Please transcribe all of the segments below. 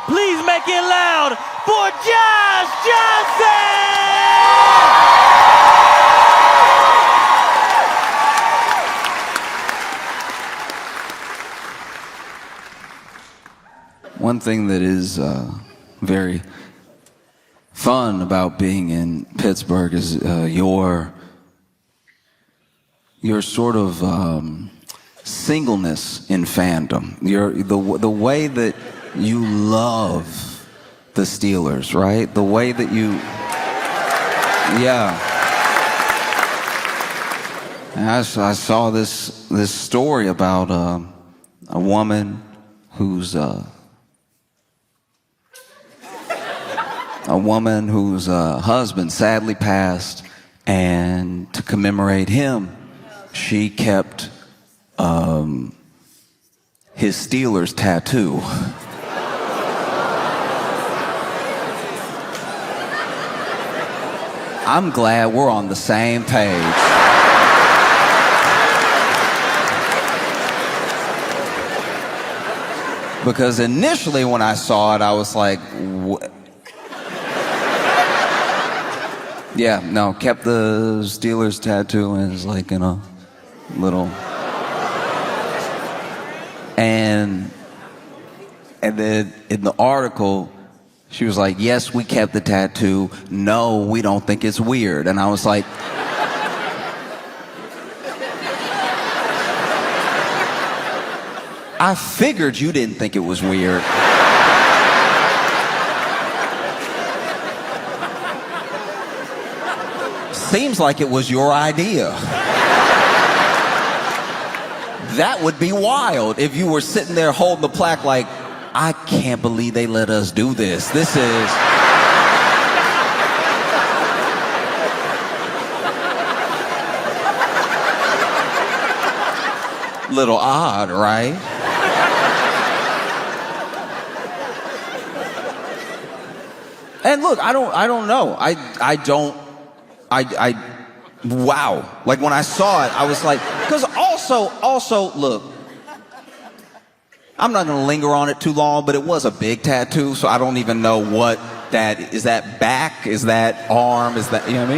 Please make it loud for Josh Johnson! One thing that is very fun about being in Pittsburgh is your sort of singleness in fandom. The way that you love the Steelers, right? The way that you, yeah. And I saw this story about a woman whose husband sadly passed, and to commemorate him, she kept his Steelers tattoo. I'm glad we're on the same page. Because initially when I saw it, I was like, yeah, no, kept the Steelers tattoo, and it's like, you know, little. And then in the article, she was like, yes, we kept the tattoo. No, we don't think it's weird. And I was like, I figured you didn't think it was weird. Seems like it was your idea. That would be wild if you were sitting there holding the plaque like, I can't believe they let us do this. This is... little odd, right? And look, I don't know. Wow. Like when I saw it, I was like, because also, look, I'm not going to linger on it too long, but it was a big tattoo, so I don't even know what that is. That back? Is that arm? Is that, you know what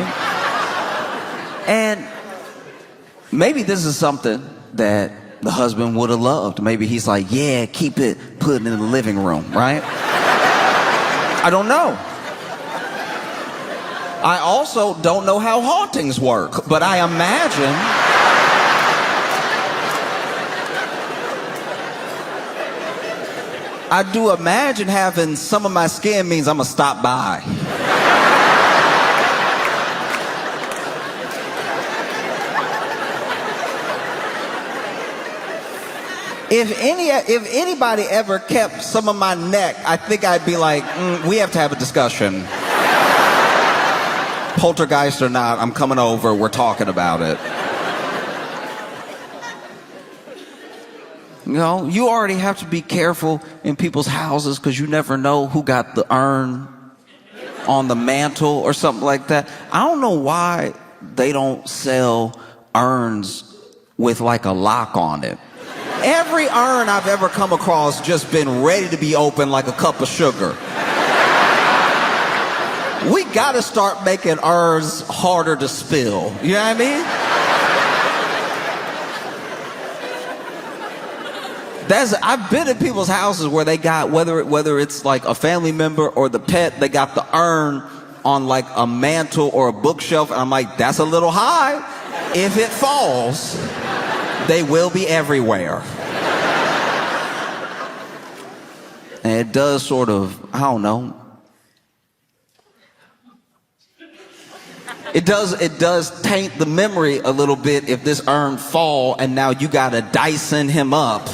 I mean? And maybe this is something that the husband would have loved. Maybe he's like, yeah, keep it, put it in the living room, right? I don't know. I also don't know how hauntings work, but I imagine... I do imagine having some of my skin means I'm gonna stop by. If anybody ever kept some of my neck, I think I'd be like, we have to have a discussion. Poltergeist or not, I'm coming over, we're talking about it. You know, you already have to be careful in people's houses because you never know who got the urn on the mantle or something like that. I don't know why they don't sell urns with like a lock on it. Every urn I've ever come across just been ready to be opened like a cup of sugar. We gotta start making urns harder to spill. You know what I mean? I've been at people's houses where they got, whether it's like a family member or the pet, they got the urn on like a mantle or a bookshelf, and I'm like, that's a little high. If it falls, they will be everywhere. And it does sort of, I don't know. It does taint the memory a little bit if this urn fall and now you gotta Dyson him up.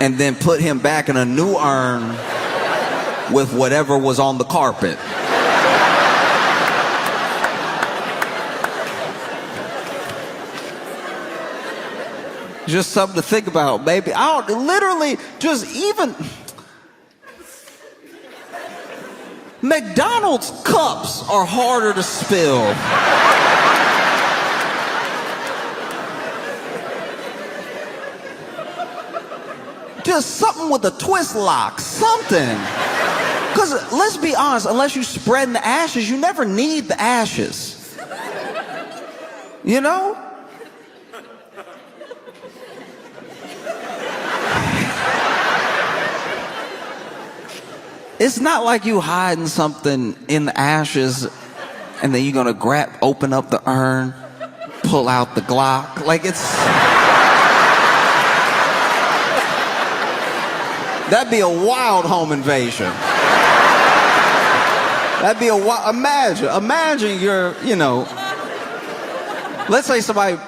And then put him back in a new urn with whatever was on the carpet. Just something to think about, maybe. Literally, just even... McDonald's cups are harder to spill. Just something with a twist lock, something. Because let's be honest, unless you spreading the ashes, you never need the ashes. You know? It's not like you hiding something in the ashes and then you're gonna open up the urn, pull out the Glock. Like that'd be a wild home invasion. That'd be imagine you're, let's say somebody,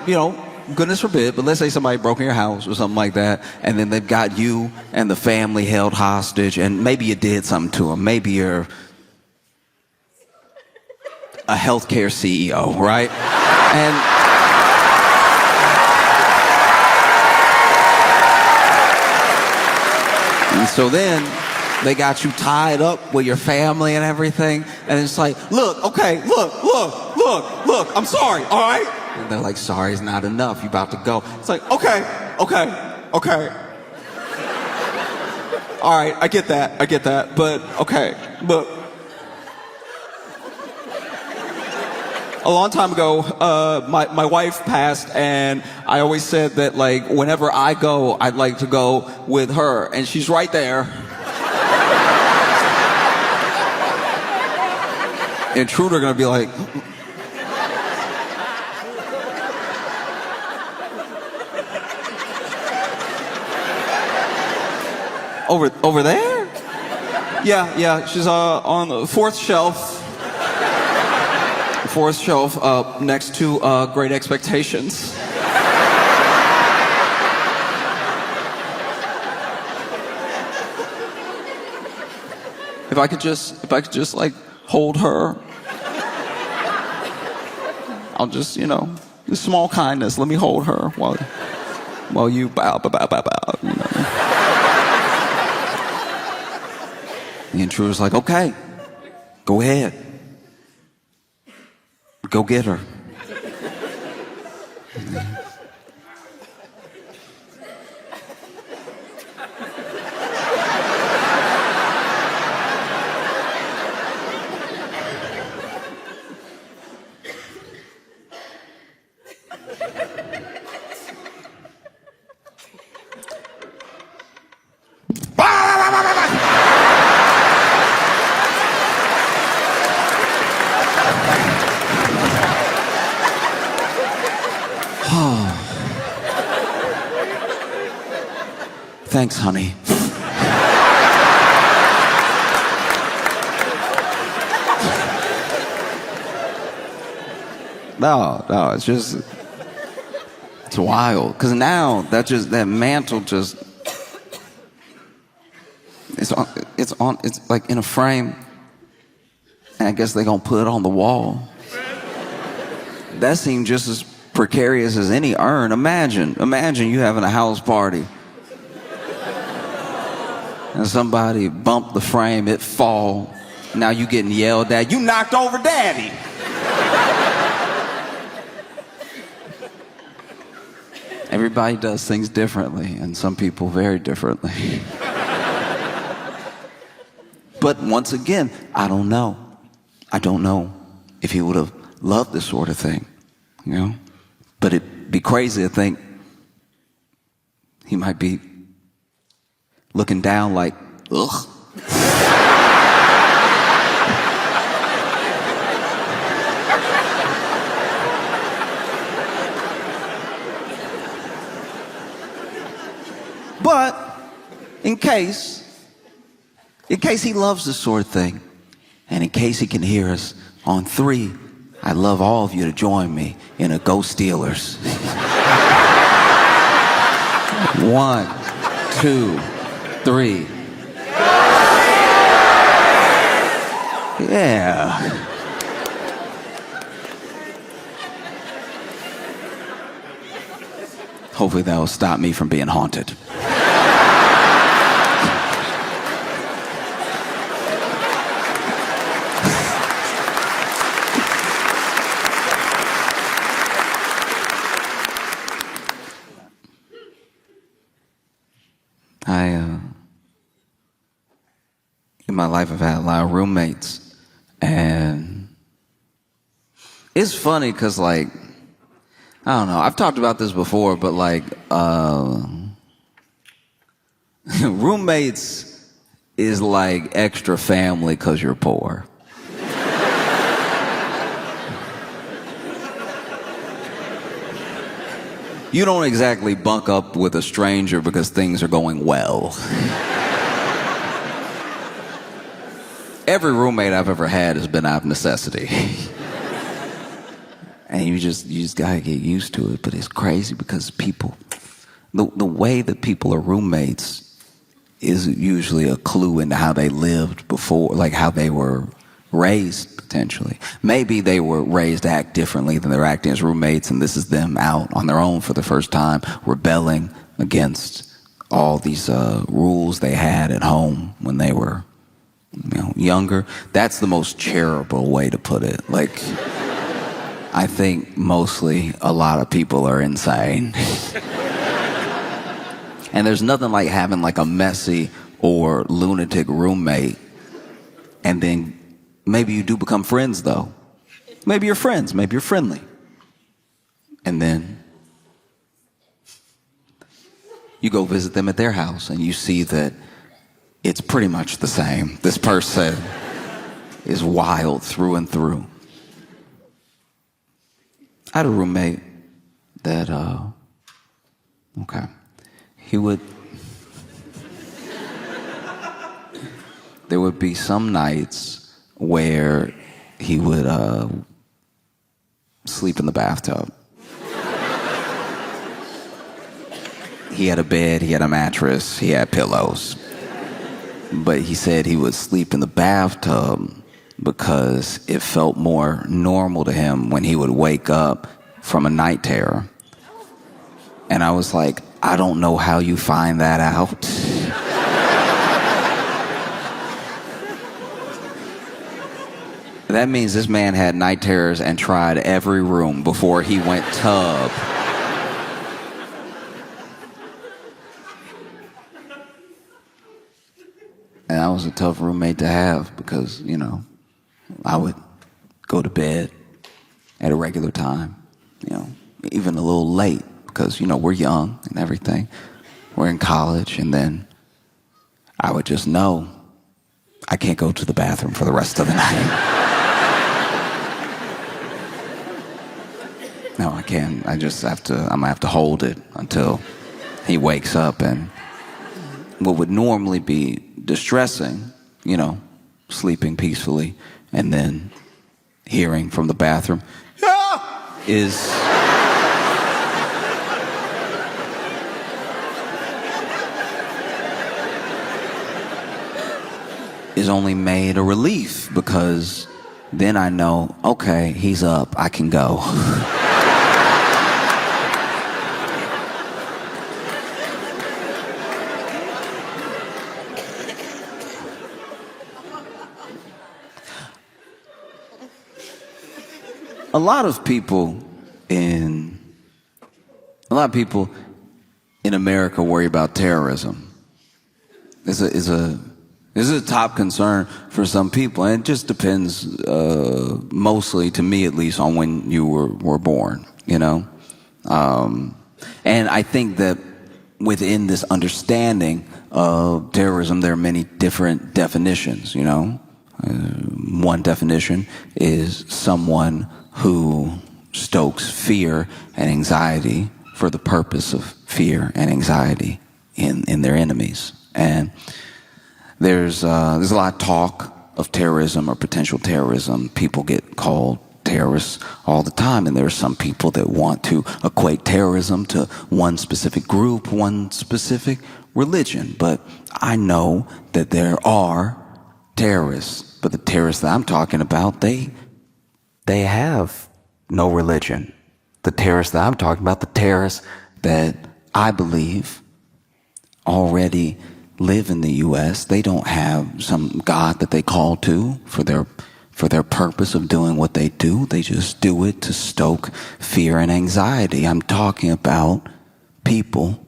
goodness forbid, but let's say somebody broke in your house or something like that, and then they've got you and the family held hostage, and maybe you did something to them. Maybe you're a healthcare CEO, right? And so then they got you tied up with your family and everything, and it's like, look, I'm sorry, all right? And they're like, sorry is not enough, you about to go. It's like, okay. All right, I get that, but okay, but a long time ago, my wife passed, and I always said that, like, whenever I go, I'd like to go with her, and she's right there. Intruder gonna be like, over there? Yeah, she's on the fourth shelf. Fourth shelf next to Great Expectations. If I could just like hold her, I'll just, the small kindness, let me hold her while you bow. The intruder's like, okay, go ahead. Go get her. Thanks, honey. No, it's wild. Because now that mantle it's like in a frame, and I guess they're gonna put it on the wall. That seemed just as precarious as any urn. Imagine you having a house party. And somebody bumped the frame, it fall. Now you getting yelled at. You knocked over daddy. Everybody does things differently, and some people very differently. But once again, I don't know. I don't know if he would have loved this sort of thing, But it'd be crazy to think he might be looking down like, ugh. But in case he loves this sort of thing, and in case he can hear us on 3, I'd love all of you to join me in a Go Steelers. 1, 2, 3. Yeah. Hopefully that will stop me from being haunted. In my life, I've had a lot of roommates, and it's funny because, like, I don't know, I've talked about this before, but like, roommates is like extra family because you're poor. You don't exactly bunk up with a stranger because things are going well. Every roommate I've ever had has been out of necessity. And you just gotta get used to it. But it's crazy because people, the way that people are roommates is usually a clue into how they lived before, like how they were raised, potentially. Maybe they were raised to act differently than they're acting as roommates, and this is them out on their own for the first time, rebelling against all these rules they had at home when they were, younger. That's the most charitable way to put it. Like, I think mostly a lot of people are insane. And there's nothing like having like a messy or lunatic roommate, and then maybe you do become friends, though. Maybe you're friends, maybe you're friendly. And then you go visit them at their house and you see that it's pretty much the same. This person is wild through and through. I had a roommate that, there would be some nights where he would sleep in the bathtub. He had a bed, he had a mattress, he had pillows. But he said he would sleep in the bathtub because it felt more normal to him when he would wake up from a night terror. And I was like, I don't know how you find that out. That means this man had night terrors and tried every room before he went tub. And that was a tough roommate to have because, I would go to bed at a regular time, even a little late because, we're young and everything. We're in college, and then I would just know I can't go to the bathroom for the rest of the night. No, I can't. I'm gonna have to hold it until he wakes up. And what would normally be distressing, sleeping peacefully, and then hearing from the bathroom, is only made a relief, because then I know, okay, he's up, I can go. A lot of people in America worry about terrorism. This is a top concern for some people, and it just depends, mostly, to me at least, on when you were born, And I think that within this understanding of terrorism, there are many different definitions, One definition is someone who stokes fear and anxiety for the purpose of fear and anxiety in their enemies. And there's a lot of talk of terrorism or potential terrorism. People get called terrorists all the time, and there are some people that want to equate terrorism to one specific group, one specific religion. But I know that there are terrorists, but the terrorists that I'm talking about, they have no religion. The terrorists that I'm talking about, the terrorists that I believe already live in the U.S., they don't have some God that they call to for their purpose of doing what they do. They just do it to stoke fear and anxiety. I'm talking about people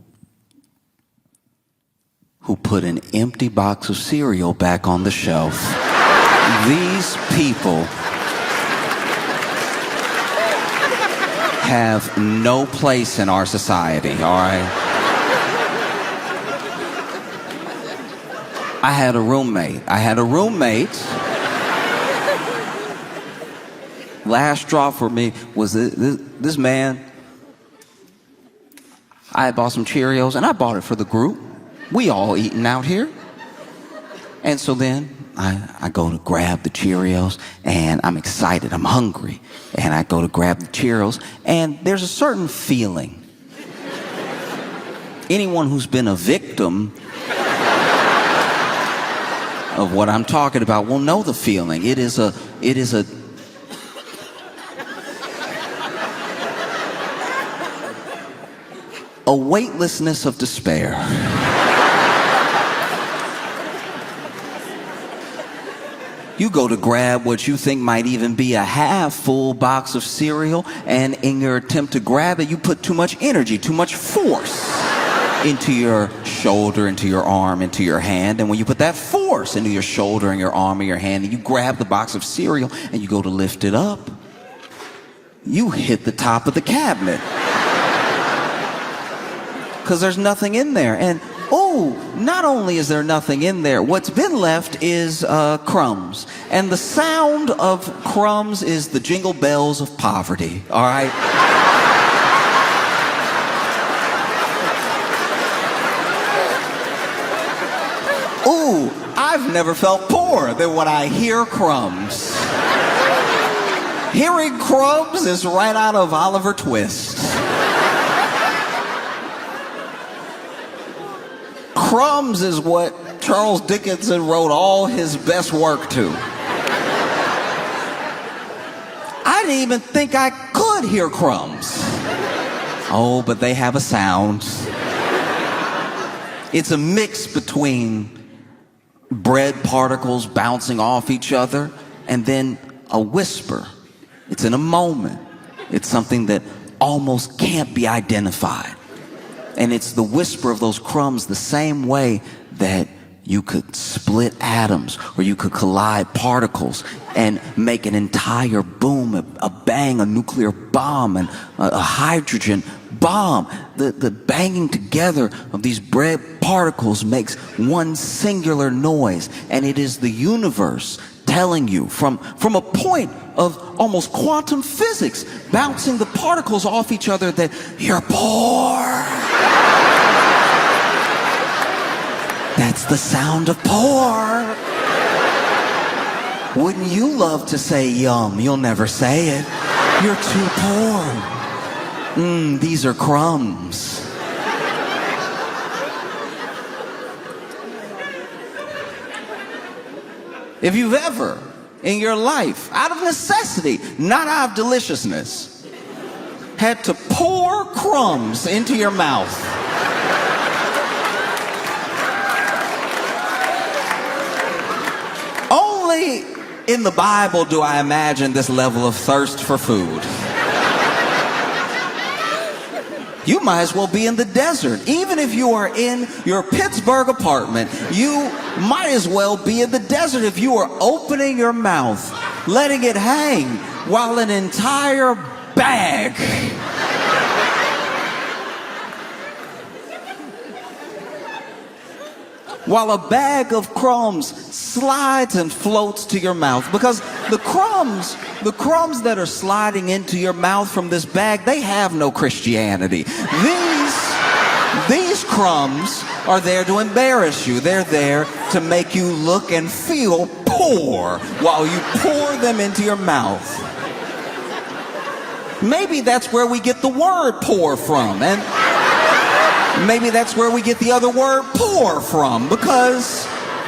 who put an empty box of cereal back on the shelf. These people have no place in our society, all right? I had a roommate. Last straw for me was this man. I had bought some Cheerios, and I bought it for the group. We all eating out here. And so then I go to grab the Cheerios, and I'm excited, I'm hungry. And I go to grab the Cheerios, and there's a certain feeling. Anyone who's been a victim of what I'm talking about will know the feeling. It is a weightlessness of despair. You go to grab what you think might even be a half-full box of cereal, and in your attempt to grab it, you put too much energy, too much force into your shoulder, into your arm, into your hand. And when you put that force into your shoulder and your arm and your hand, and you grab the box of cereal and you go to lift it up, you hit the top of the cabinet. Because there's nothing in there. And not only is there nothing in there, what's been left is crumbs. And the sound of crumbs is the jingle bells of poverty, all right? I've never felt poorer than when I hear crumbs. Hearing crumbs is right out of Oliver Twist. Crumbs is what Charles Dickens wrote all his best work to. I didn't even think I could hear crumbs. Oh, but they have a sound. It's a mix between bread particles bouncing off each other and then a whisper. It's in a moment. It's something that almost can't be identified. And it's the whisper of those crumbs, the same way that you could split atoms or you could collide particles and make an entire boom, a bang, a nuclear bomb, and a hydrogen bomb. The banging together of these bread particles makes one singular noise, and it is the universe telling you from a point of almost quantum physics, bouncing the particles off each other, that you're poor. That's the sound of poor. Wouldn't you love to say yum? You'll never say it. You're too poor. These are crumbs. If you've ever, in your life, out of necessity, not out of deliciousness, had to pour crumbs into your mouth, only in the Bible do I imagine this level of thirst for food. You might as well be in the desert. Even if you are in your Pittsburgh apartment, you might as well be in the desert if you are opening your mouth, letting it hang, while an entire bag of crumbs slides and floats to your mouth. Because the crumbs that are sliding into your mouth from this bag, they have no Christianity. These crumbs are there to embarrass you. They're there to make you look and feel poor while you pour them into your mouth. Maybe that's where we get the word poor from, and maybe that's where we get the other word poor from, because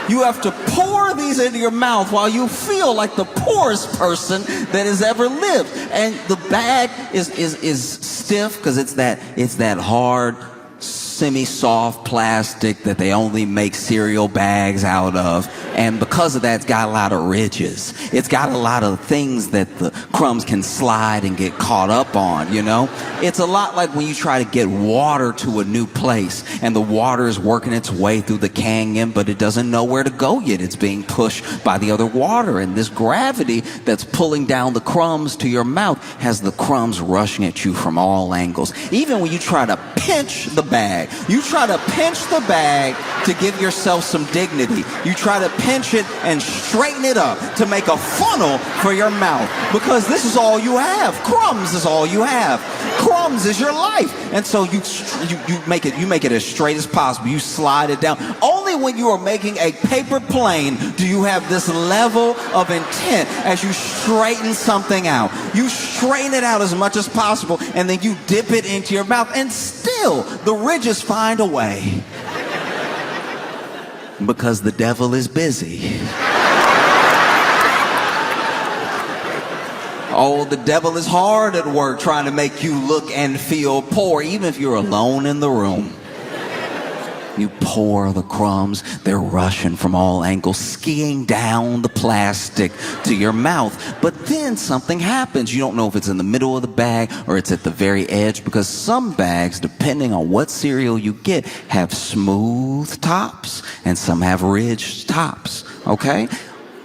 you have to pour these into your mouth while you feel like the poorest person that has ever lived. And the bag is stiff because it's that hard, semi-soft plastic that they only make cereal bags out of. And because because of that, it's got a lot of ridges. It's got a lot of things that the crumbs can slide and get caught up on, you know? It's a lot like when you try to get water to a new place and the water is working its way through the canyon, but it doesn't know where to go yet. It's being pushed by the other water, and this gravity that's pulling down the crumbs to your mouth has the crumbs rushing at you from all angles. Even when you try to pinch the bag, to give yourself some dignity. You try to pinch it and straighten it up to make a funnel for your mouth, because this is all you have. Crumbs is all you have. Crumbs is your life. And so you make it as straight as possible. You slide it down. Only when you are making a paper plane do you have this level of intent as you straighten something out. You straighten it out as much as possible, and then you dip it into your mouth, and still the ridges find a way. Because the devil is busy. Oh, the devil is hard at work trying to make you look and feel poor, even if you're alone in the room. You pour the crumbs, they're rushing from all angles, skiing down the plastic to your mouth. But then something happens. You don't know if it's in the middle of the bag or it's at the very edge, because some bags, depending on what cereal you get, have smooth tops and some have ridged tops, okay?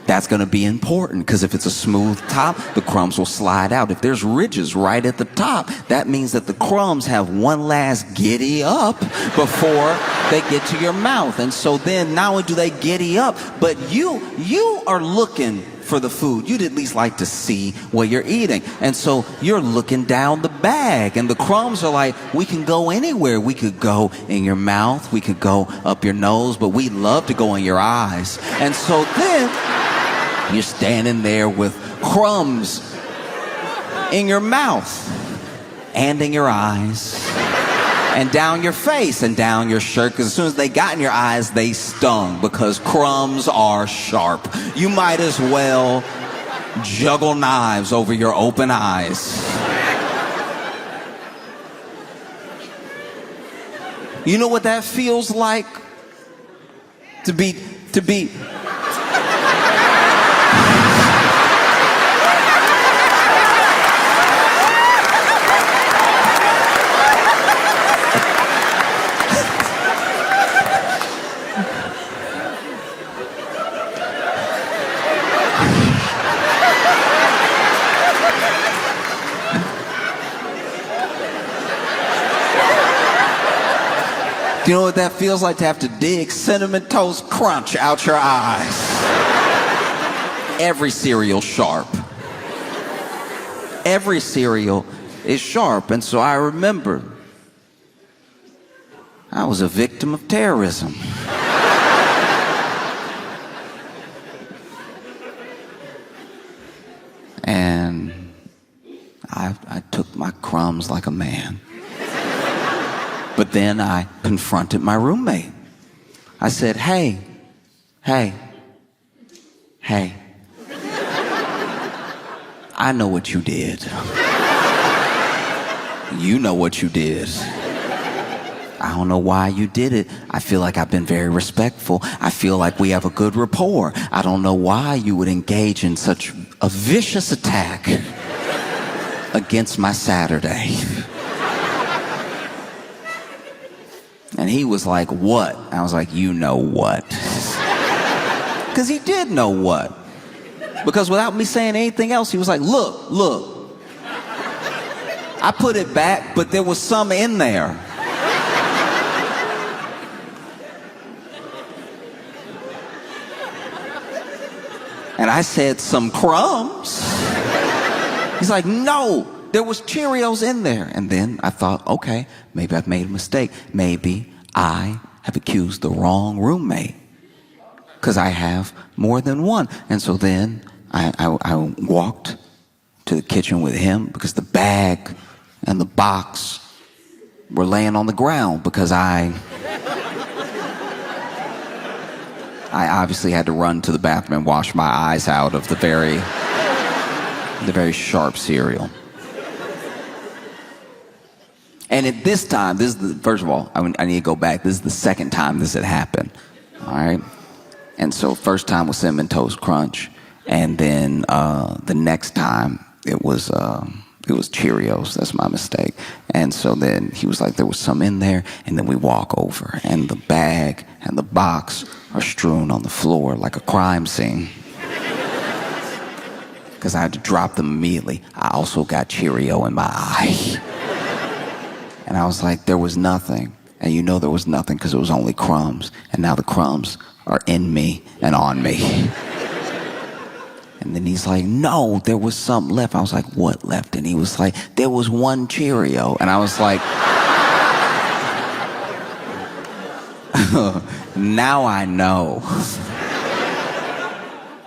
That's going to be important, because if it's a smooth top, the crumbs will slide out. If there's ridges right at the top, that means that the crumbs have one last giddy up before they get to your mouth. And so then not only do they giddy up, but you are looking for the food. You'd at least like to see what you're eating. And so you're looking down the bag, and the crumbs are like, we can go anywhere. We could go in your mouth, we could go up your nose, but we love to go in your eyes. And so then you're standing there with crumbs in your mouth and in your eyes and down your face and down your shirt, because as soon as they got in your eyes, they stung, because crumbs are sharp. You might as well juggle knives over your open eyes. You know what that feels like? To be You know what that feels like? To have to dig Cinnamon Toast Crunch out your eyes. Every cereal sharp. Every cereal is sharp. And so I remember I was a victim of terrorism. And I took my crumbs like a man. But then I confronted my roommate. I said, hey. I know what you did. You know what you did. I don't know why you did it. I feel like I've been very respectful. I feel like we have a good rapport. I don't know why you would engage in such a vicious attack against my Saturday. And he was like, what? I was like, you know what? Because he did know what. Because without me saying anything else, he was like, look. I put it back, but there was some in there. And I said, some crumbs? He's like, no. There was Cheerios in there. And then I thought, okay, maybe I've made a mistake. Maybe I have accused the wrong roommate, because I have more than one. And so then I walked to the kitchen with him, because the bag and the box were laying on the ground, because I obviously had to run to the bathroom and wash my eyes out of the very sharp cereal. And at this time, first of all, I need to go back. This is the second time this had happened. All right? And so first time was Cinnamon Toast Crunch, and then the next time it was Cheerios. That's my mistake. And so then he was like, there was some in there, and then we walk over, and the bag and the box are strewn on the floor like a crime scene. Because I had to drop them immediately. I also got Cheerio in my eye. And I was like, there was nothing. And you know there was nothing because it was only crumbs. And now the crumbs are in me and on me. And then he's like, no, there was something left. I was like, what left? And he was like, there was one Cheerio. And I was like, now I know.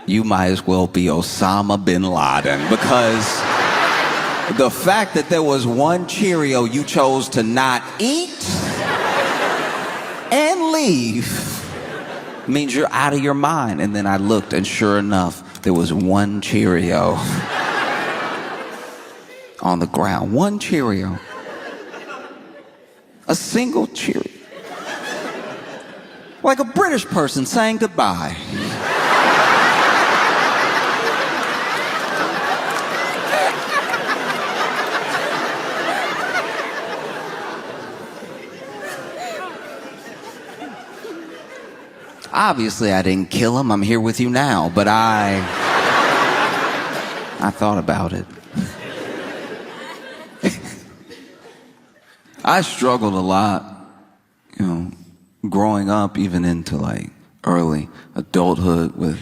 You might as well be Osama bin Laden, because the fact that there was one Cheerio you chose to not eat and leave means you're out of your mind. And then I looked, and sure enough, there was one Cheerio on the ground. One Cheerio. A single Cheerio. Like a British person saying goodbye. Obviously, I didn't kill him. I'm here with you now, but I thought about it. I struggled a lot, growing up, even into like early adulthood, with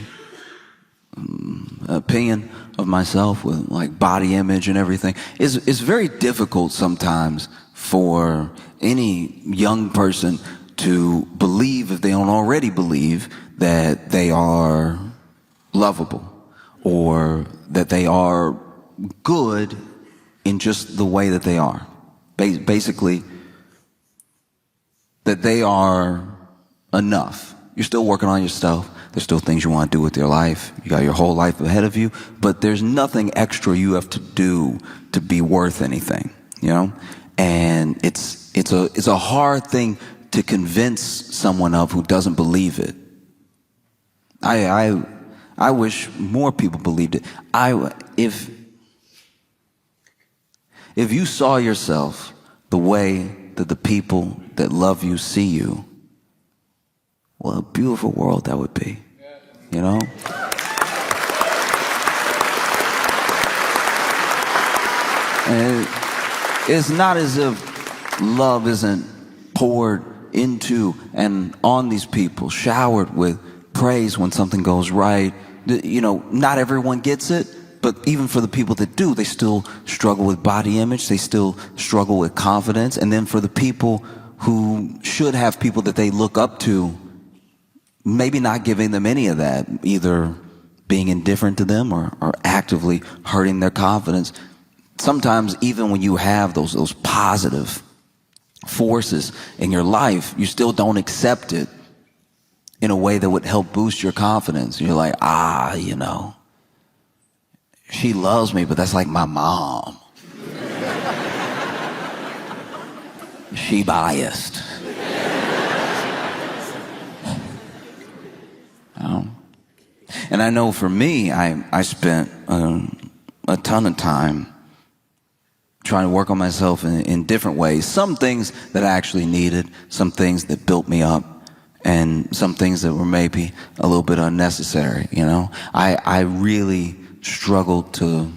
opinion of myself, with like body image and everything. It's very difficult sometimes for any young person to believe, if they don't already believe, that they are lovable or that they are good in just the way that they are. Basically, that they are enough. You're still working on yourself. There's still things you want to do with your life. You got your whole life ahead of you, but there's nothing extra you have to do to be worth anything, And it's a hard thing to convince someone of who doesn't believe it. I wish more people believed it. If you saw yourself the way that the people that love you see you, what a beautiful world that would be, And it's not as if love isn't poured into and on these people, showered with praise when something goes right. Not everyone gets it, but even for the people that do, they still struggle with body image, they still struggle with confidence. And then for the people who should have people that they look up to, maybe not giving them any of that, either being indifferent to them or actively hurting their confidence. Sometimes even when you have those positive forces in your life, you still don't accept it in a way that would help boost your confidence. You're like, she loves me, but that's like my mom. She biased. And I know for me, I spent a ton of time trying to work on myself in different ways. Some things that I actually needed, some things that built me up, and some things that were maybe a little bit unnecessary, I really struggled to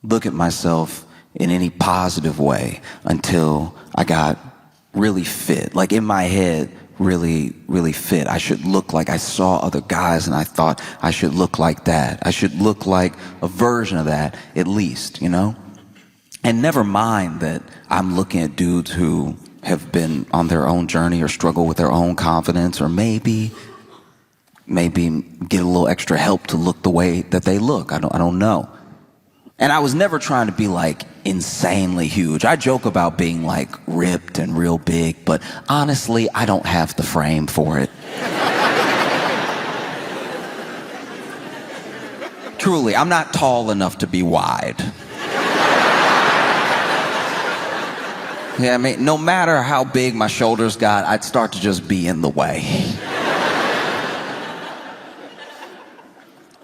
look at myself in any positive way until I got really fit. Like in my head, really, really fit. I should look like I saw other guys and I thought I should look like that. I should look like a version of that, at least, And never mind that I'm looking at dudes who have been on their own journey or struggle with their own confidence, or maybe get a little extra help to look the way that they look. I don't know. And I was never trying to be like insanely huge. I joke about being like ripped and real big, but honestly, I don't have the frame for it. Truly, I'm not tall enough to be wide. Yeah, no matter how big my shoulders got, I'd start to just be in the way.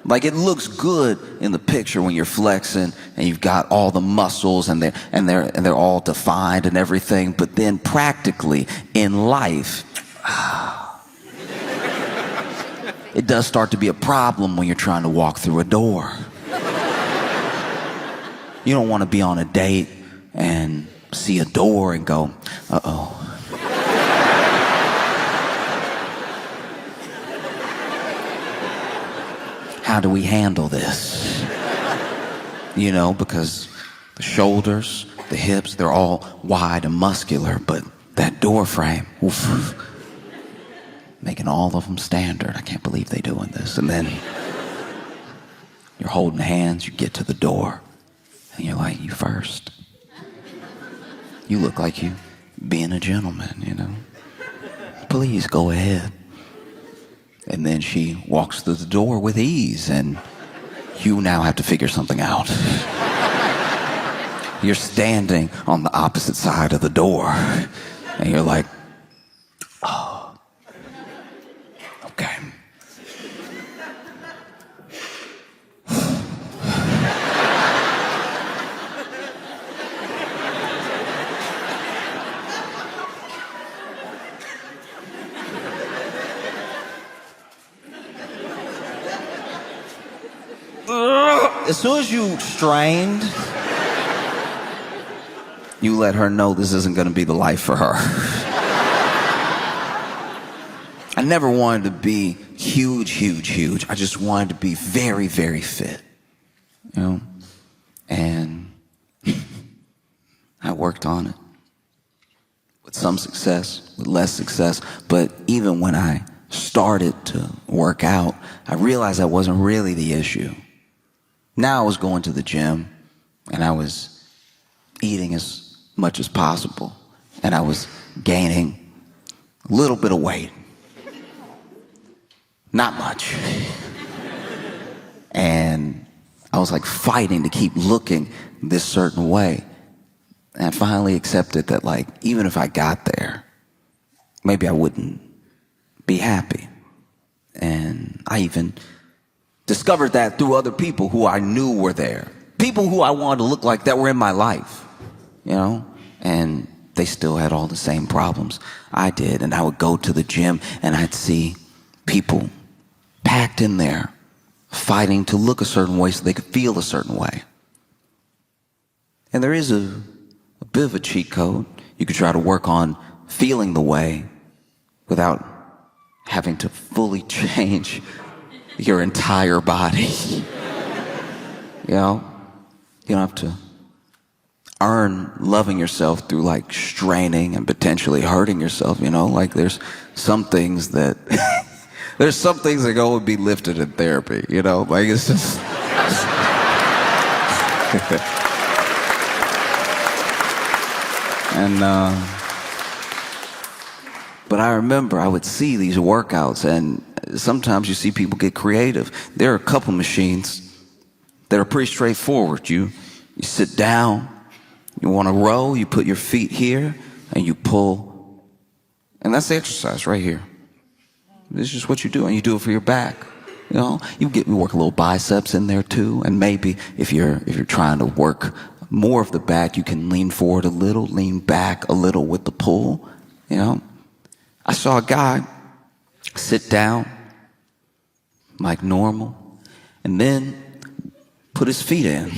Like, it looks good in the picture when you're flexing and you've got all the muscles and they're all defined and everything, but then practically in life, it does start to be a problem when you're trying to walk through a door. You don't want to be on a date and see a door and go, uh-oh. How do we handle this? You know, because the shoulders, the hips, they're all wide and muscular, but that door frame, oof, making all of them standard. I can't believe they're doing this. And then you're holding hands, you get to the door, and you're like, you first. You look like you being a gentleman, you know. Please go ahead. And then she walks through the door with ease, and you now have to figure something out. You're standing on the opposite side of the door, and you're like, oh, okay. As soon as you strained, you let her know this isn't going to be the life for her. I never wanted to be huge. I just wanted to be very, very fit, you know? And I worked on it with some success, with less success. But even when I started to work out, I realized that wasn't really the issue. Now I was going to the gym, and I was eating as much as possible, and I was gaining a little bit of weight. Not much. And I was like fighting to keep looking this certain way. And I finally accepted that, like, even if I got there, maybe I wouldn't be happy. And I even discovered that through other people who I knew were there. People who I wanted to look like that were in my life, you know? And they still had all the same problems I did. And I would go to the gym and I'd see people packed in there fighting to look a certain way so they could feel a certain way. And there is a bit of a cheat code. You could try to work on feeling the way without having to fully change your entire body. You know, you don't have to earn loving yourself through like straining and potentially hurting yourself, you know? Like there's some things that there's some things that go and be lifted in therapy, you know? Like it's just and but I remember I would see these workouts, and sometimes you see people get creative. There are a couple machines that are pretty straightforward. You sit down, you want to row, you put your feet here, and you pull. And that's the exercise right here. This is just what you do, and you do it for your back. You know, you work a little biceps in there too, and maybe if you're trying to work more of the back, you can lean forward a little, lean back a little with the pull, you know. I saw a guy sit down like normal and then put his feet in.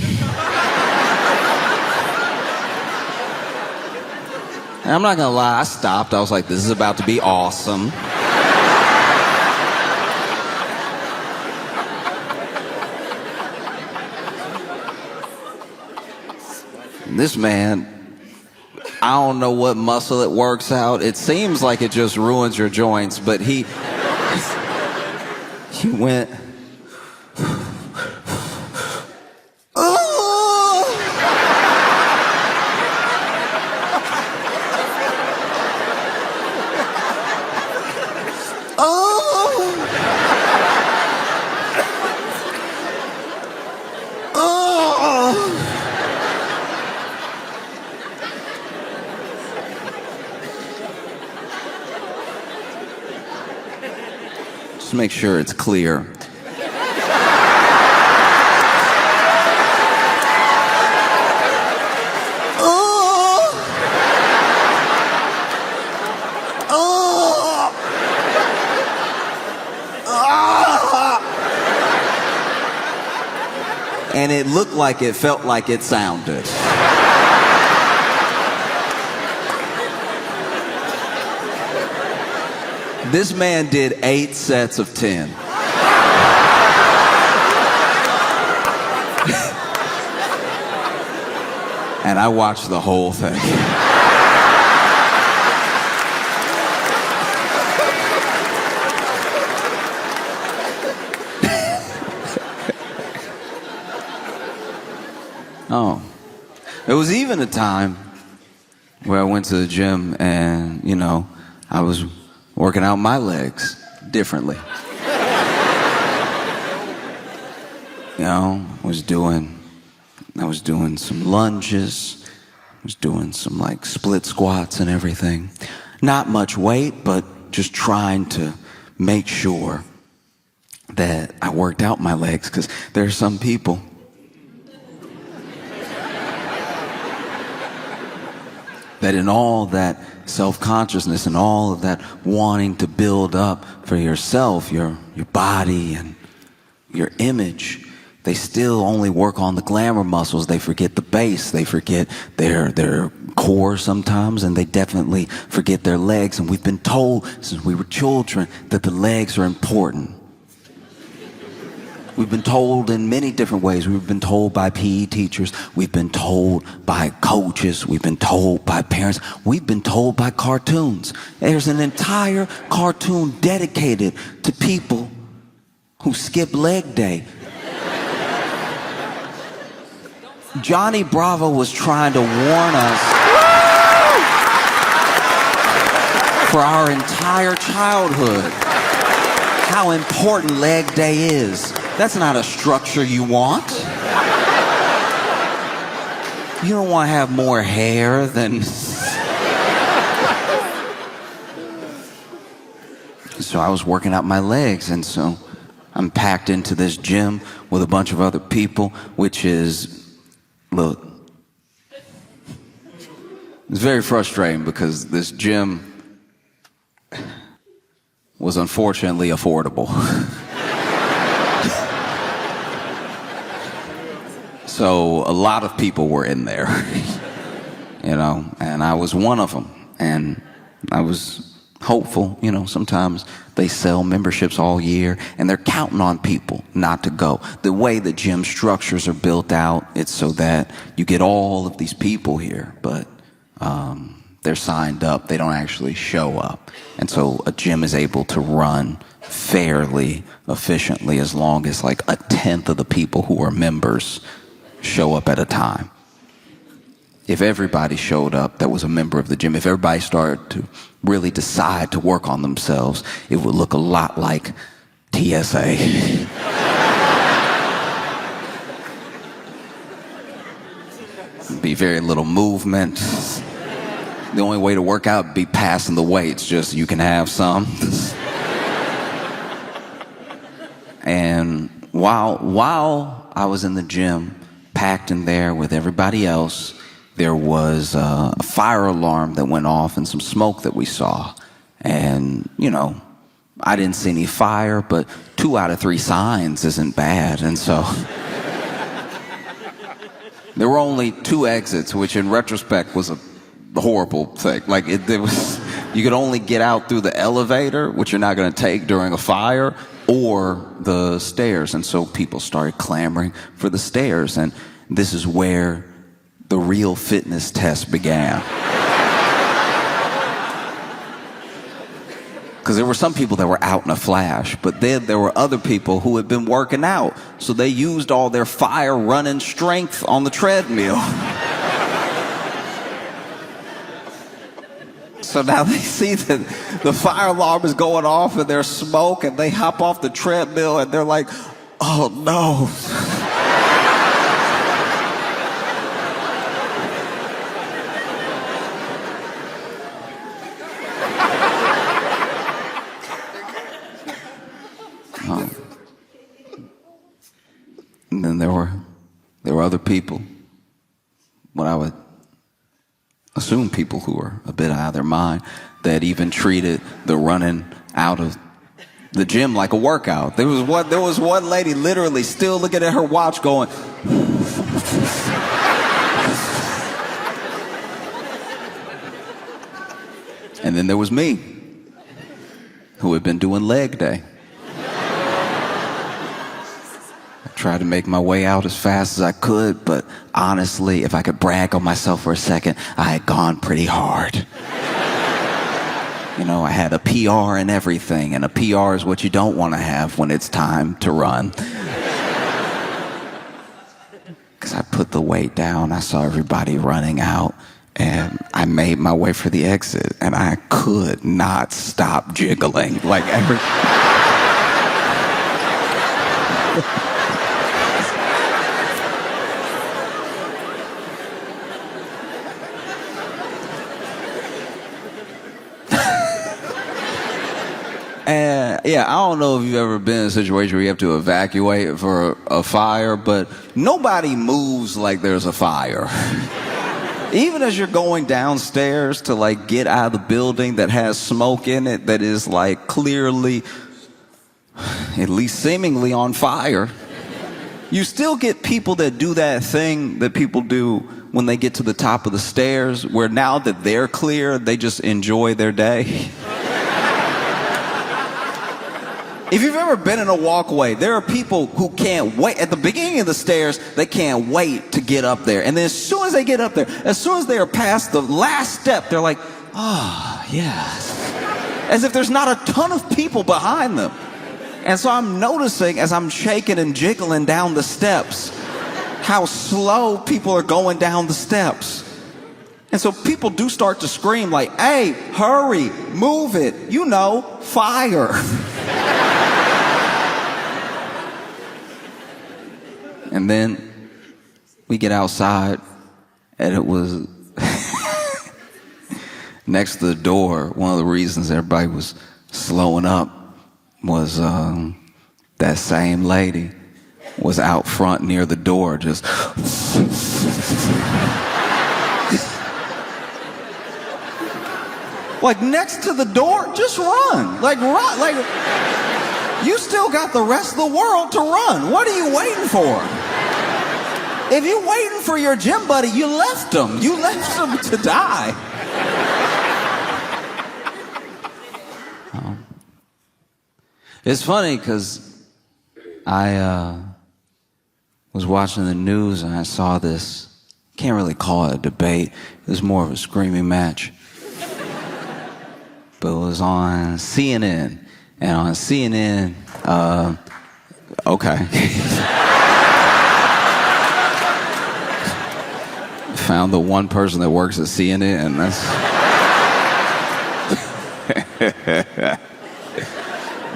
And I'm not gonna lie, I stopped. I was like, this is about to be awesome. And this man, I don't know what muscle it works out. It seems like it just ruins your joints, but he went, oh! Oh! Oh! Just make sure it's clear. and it looked like it felt like it sounded. This man did 8 sets of 10. And I watched the whole thing. Oh, there was even a time where I went to the gym and, you know, I was working out my legs differently. You know, I was doing some lunges, I was doing some like split squats and everything. Not much weight, but just trying to make sure that I worked out my legs, because there are some people that in all that self-consciousness and all of that wanting to build up for yourself, your body and your image, they still only work on the glamour muscles. They forget the base. They forget their core sometimes, and they definitely forget their legs. And we've been told since we were children that the legs are important. We've been told in many different ways. We've been told by PE teachers. We've been told by coaches. We've been told by parents. We've been told by cartoons. There's an entire cartoon dedicated to people who skip leg day. Johnny Bravo was trying to warn us for our entire childhood how important leg day is. That's not a structure you want. You don't want to have more hair than... So I was working out my legs, and so I'm packed into this gym with a bunch of other people, which is, look, it's very frustrating because this gym was unfortunately affordable. So a lot of people were in there, you know, and I was one of them. And I was hopeful, you know, sometimes they sell memberships all year and they're counting on people not to go. The way the gym structures are built out, it's so that you get all of these people here, but they're signed up, they don't actually show up. And so a gym is able to run fairly efficiently as long as like 1/10 of the people who are members show up at a time. If everybody showed up that was a member of the gym, if everybody started to really decide to work on themselves, it would look a lot like TSA. Be very little movement. The only way to work out would be passing the weights, just you can have some. And while I was in the gym, packed in there with everybody else, there was a fire alarm that went off and some smoke that we saw. And, you know, I didn't see any fire, but 2 out of 3 signs isn't bad. And so there were only 2 exits, which in retrospect was a horrible thing. Like there was, you could only get out through the elevator, which you're not going to take during a fire, or the stairs. And so people started clamoring for the stairs. And this is where the real fitness test began. Because there were some people that were out in a flash, but then there were other people who had been working out. So they used all their fire running strength on the treadmill. So now they see that the fire alarm is going off and there's smoke, and they hop off the treadmill and they're like, oh no. And then there were other people, what I would assume people who were a bit out of their mind, that even treated the running out of the gym like a workout. There was one lady literally still looking at her watch going. And then there was me, who had been doing leg day. I tried to make my way out as fast as I could, but honestly, if I could brag on myself for a second, I had gone pretty hard. You know, I had a PR and everything, and a PR is what you don't want to have when it's time to run. Because I put the weight down, I saw everybody running out, and I made my way for the exit, and I could not stop jiggling. Like every... And yeah, I don't know if you've ever been in a situation where you have to evacuate for a fire, but nobody moves like there's a fire. Even as you're going downstairs to like get out of the building that has smoke in it that is like clearly, at least seemingly on fire, you still get people that do that thing that people do when they get to the top of the stairs, where now that they're clear, they just enjoy their day. If you've ever been in a walkway, there are people who can't wait. At the beginning of the stairs, they can't wait to get up there. And then as soon as they get up there, as soon as they are past the last step, they're like, oh, yes. As if there's not a ton of people behind them. And so I'm noticing as I'm shaking and jiggling down the steps, how slow people are going down the steps. And so people do start to scream like, hey, hurry, move it, you know, fire. And then we get outside, and it was next to the door. One of the reasons everybody was slowing up was that same lady was out front near the door, just like next to the door. Just run, like you still got the rest of the world to run. What are you waiting for? If you're waiting for your gym buddy, you left him. You left him to die. It's funny because I was watching the news and I saw this, can't really call it a debate, it was more of a screaming match. But it was on CNN. And on CNN, okay. Found the one person that works at CNN. That's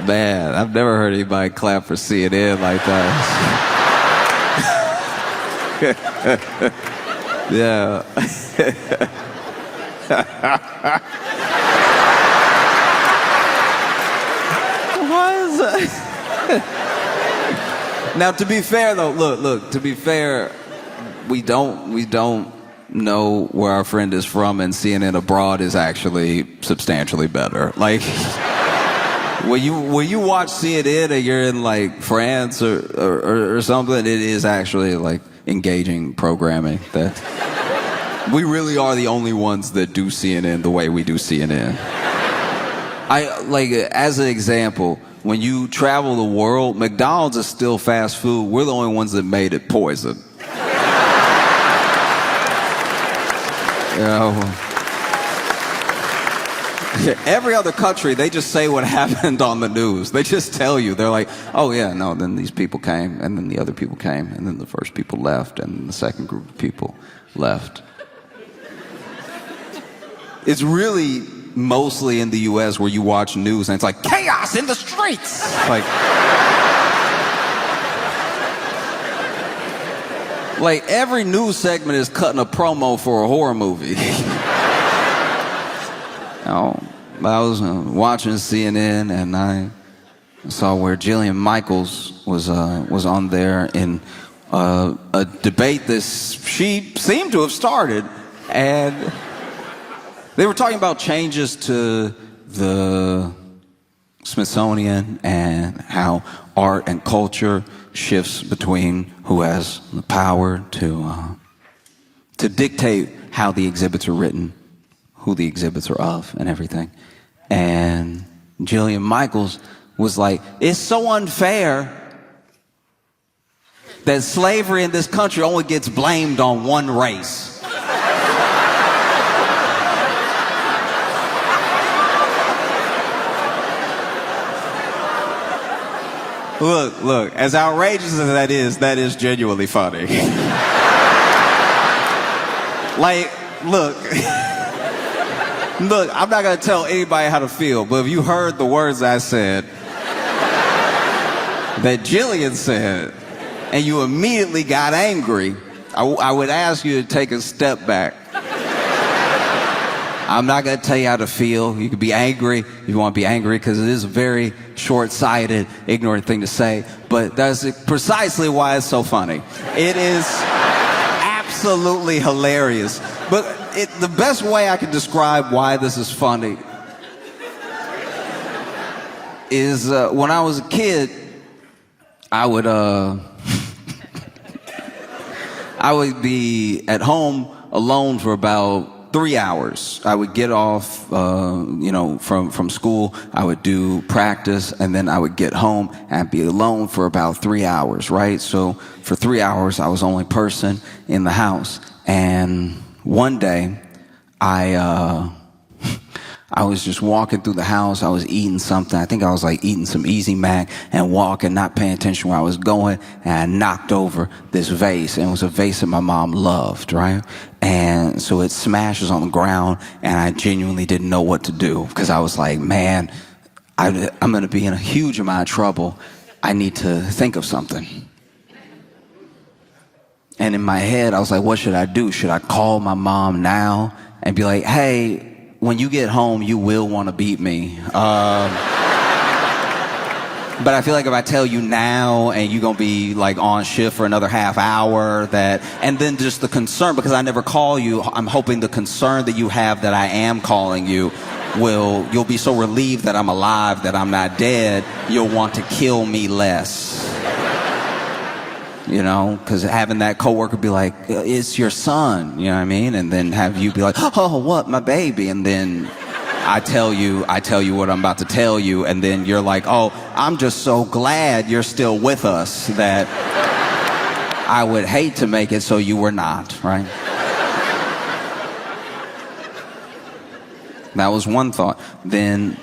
man, I've never heard anybody clap for CNN like that. Yeah. Now, to be fair, though, look. To be fair, we don't know where our friend is from, and CNN abroad is actually substantially better. Like, when you watch CNN and you're in like France or something, it is actually like engaging programming. That we really are the only ones that do CNN the way we do CNN. I like, as an example, when you travel the world, McDonald's is still fast food. We're the only ones that made it poison. You know, every other country, they just say what happened on the news. They just tell you. They're like, oh yeah, no, then these people came, and then the other people came, and then the first people left, and the second group of people left. It's really mostly in the US where you watch news and it's like chaos in the streets. Like every news segment is cutting a promo for a horror movie. I was watching CNN and I saw where Jillian Michaels was on there in a debate that she seemed to have started, and they were talking about changes to the Smithsonian and how art and culture shifts between who has the power to dictate how the exhibits are written, who the exhibits are of, and everything. And Jillian Michaels was like, it's so unfair that slavery in this country only gets blamed on one race. Look, as outrageous as that is genuinely funny. Like, look, I'm not gonna tell anybody how to feel, but if you heard the words I said, that Jillian said, and you immediately got angry, I would ask you to take a step back. I'm not going to tell you how to feel. You can be angry if you want to be angry, because it is a very short-sighted, ignorant thing to say, but that's precisely why it's so funny. It is absolutely hilarious. But the best way I can describe why this is funny is when I was a kid, I would I would be at home alone for about 3 hours. I would get off, from school. I would do practice, and then I would get home and be alone for about 3 hours, right? So for 3 hours, I was the only person in the house. And one day, I was just walking through the house. I was eating something. I think I was like eating some Easy Mac and walking, not paying attention where I was going. And I knocked over this vase. And it was a vase that my mom loved, right? And so it smashes on the ground, and I genuinely didn't know what to do, because I was like, man, I'm going to be in a huge amount of trouble. I need to think of something. And in my head, I was like, what should I do? Should I call my mom now and be like, hey, when you get home, you will want to beat me. But I feel like if I tell you now and you're going to be like on shift for another half hour, and then just the concern, because I never call you, I'm hoping the concern that you have that I am calling you you'll be so relieved that I'm alive, that I'm not dead, you'll want to kill me less. You know, because having that coworker be like, it's your son, you know what I mean? And then have you be like, oh, what, my baby? And then I tell you what I'm about to tell you, and then you're like, oh, I'm just so glad you're still with us that I would hate to make it so you were not, right? That was one thought. Then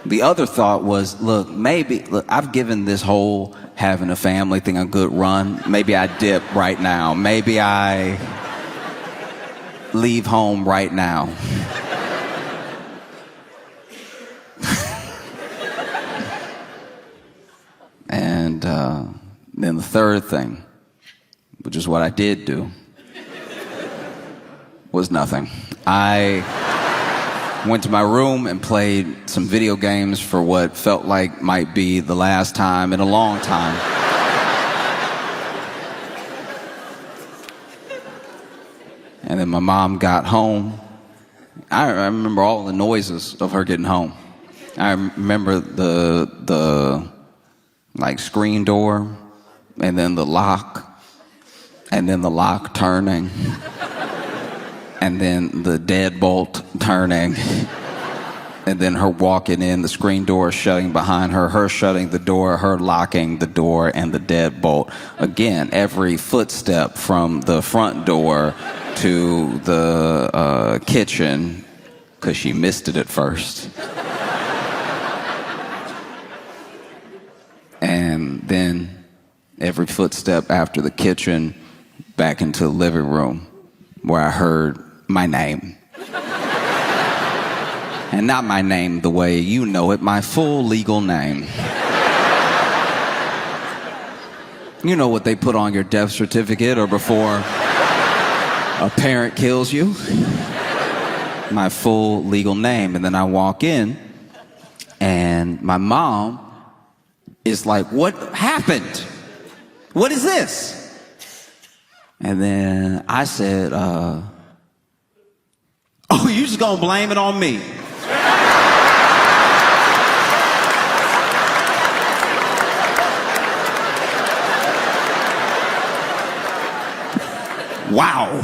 the other thought was, look, I've given this whole having a family thing a good run. Maybe I dip right now. Maybe I leave home right now. And then the third thing, which is what I did do, was nothing. I went to my room and played some video games for what felt like might be the last time in a long time. And then my mom got home. I remember all the noises of her getting home. I remember the like screen door, and then the lock, and then the lock turning, and then the deadbolt turning, and then her walking in, the screen door shutting behind her, her shutting the door, her locking the door, and the deadbolt. Again, every footstep from the front door to the kitchen, because she missed it at first. And then every footstep after the kitchen back into the living room, where I heard my name. And not my name the way you know it, my full legal name. You know what they put on your death certificate or before a parent kills you? My full legal name. And then I walk in, and my mom is like, what happened? What is this? And then I said, oh, you just gonna blame it on me? Wow.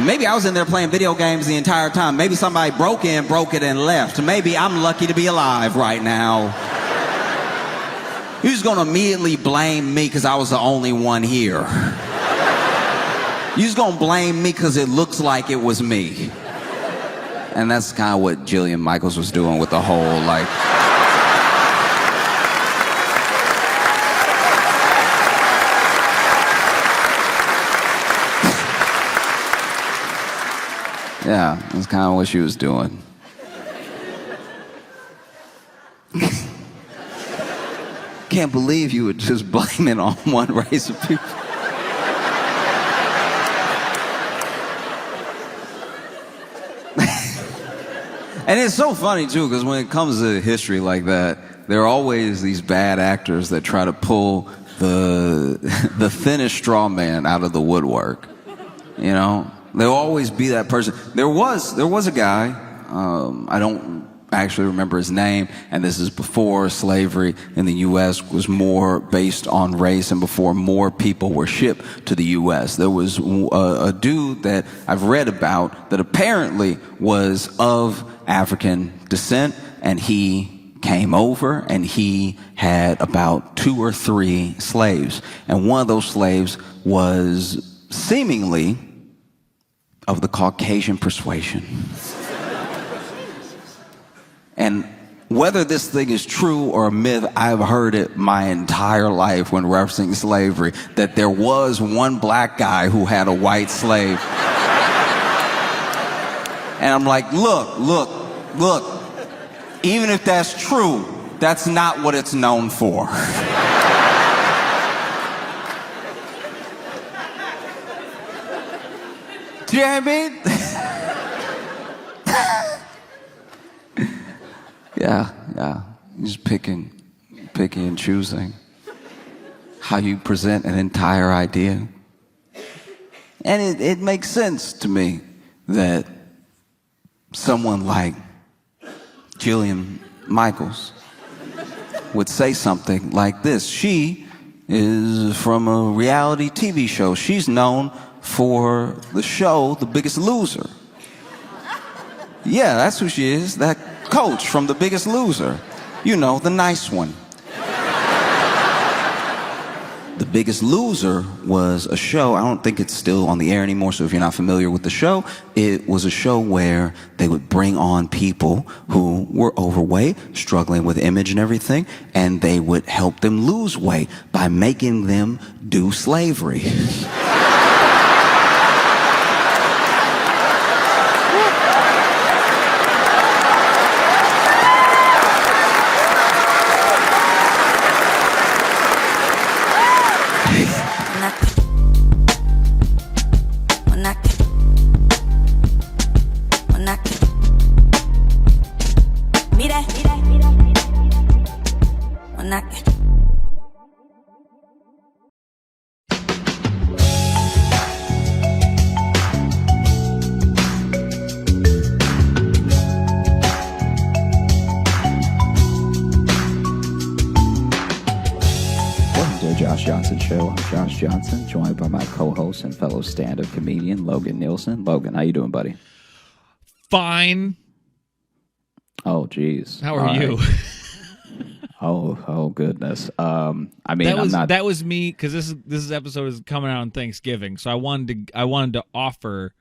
Maybe I was in there playing video games the entire time. Maybe somebody broke it, and left. Maybe I'm lucky to be alive right now. You're just going to immediately blame me because I was the only one here. You're just going to blame me because it looks like it was me. And that's kind of what Jillian Michaels was doing with the whole, like... Yeah, that's kind of what she was doing. Can't believe you would just blame it on one race of people. And it's so funny, too, because when it comes to history like that, there are always these bad actors that try to pull the thinnest straw man out of the woodwork. You know? There'll always be that person. There was a guy, I don't actually remember his name, and this is before slavery in the U.S. was more based on race and before more people were shipped to the U.S. There was a dude that I've read about that apparently was of African descent, and he came over and he had about 2 or 3 slaves. And one of those slaves was seemingly of the Caucasian persuasion. And whether this thing is true or a myth, I've heard it my entire life when referencing slavery, that there was one black guy who had a white slave. And I'm like, look, even if that's true, that's not what it's known for. Do you know what I mean? Yeah. Just picking and choosing how you present an entire idea. And it makes sense to me that someone like Jillian Michaels would say something like this. She is from a reality TV show. She's known for the show The Biggest Loser. Yeah, that's who she is. That coach from The Biggest Loser. You know, the nice one. The Biggest Loser was a show, I don't think it's still on the air anymore, so if you're not familiar with the show, it was a show where they would bring on people who were overweight, struggling with image and everything, and they would help them lose weight by making them do slavery. Johnson, joined by my co-host and fellow stand-up comedian Logan Nielsen. Logan, how you doing, buddy? Fine. Oh, geez. How are you? Oh, goodness. I mean, that was me because this episode is coming out on Thanksgiving, so I wanted to offer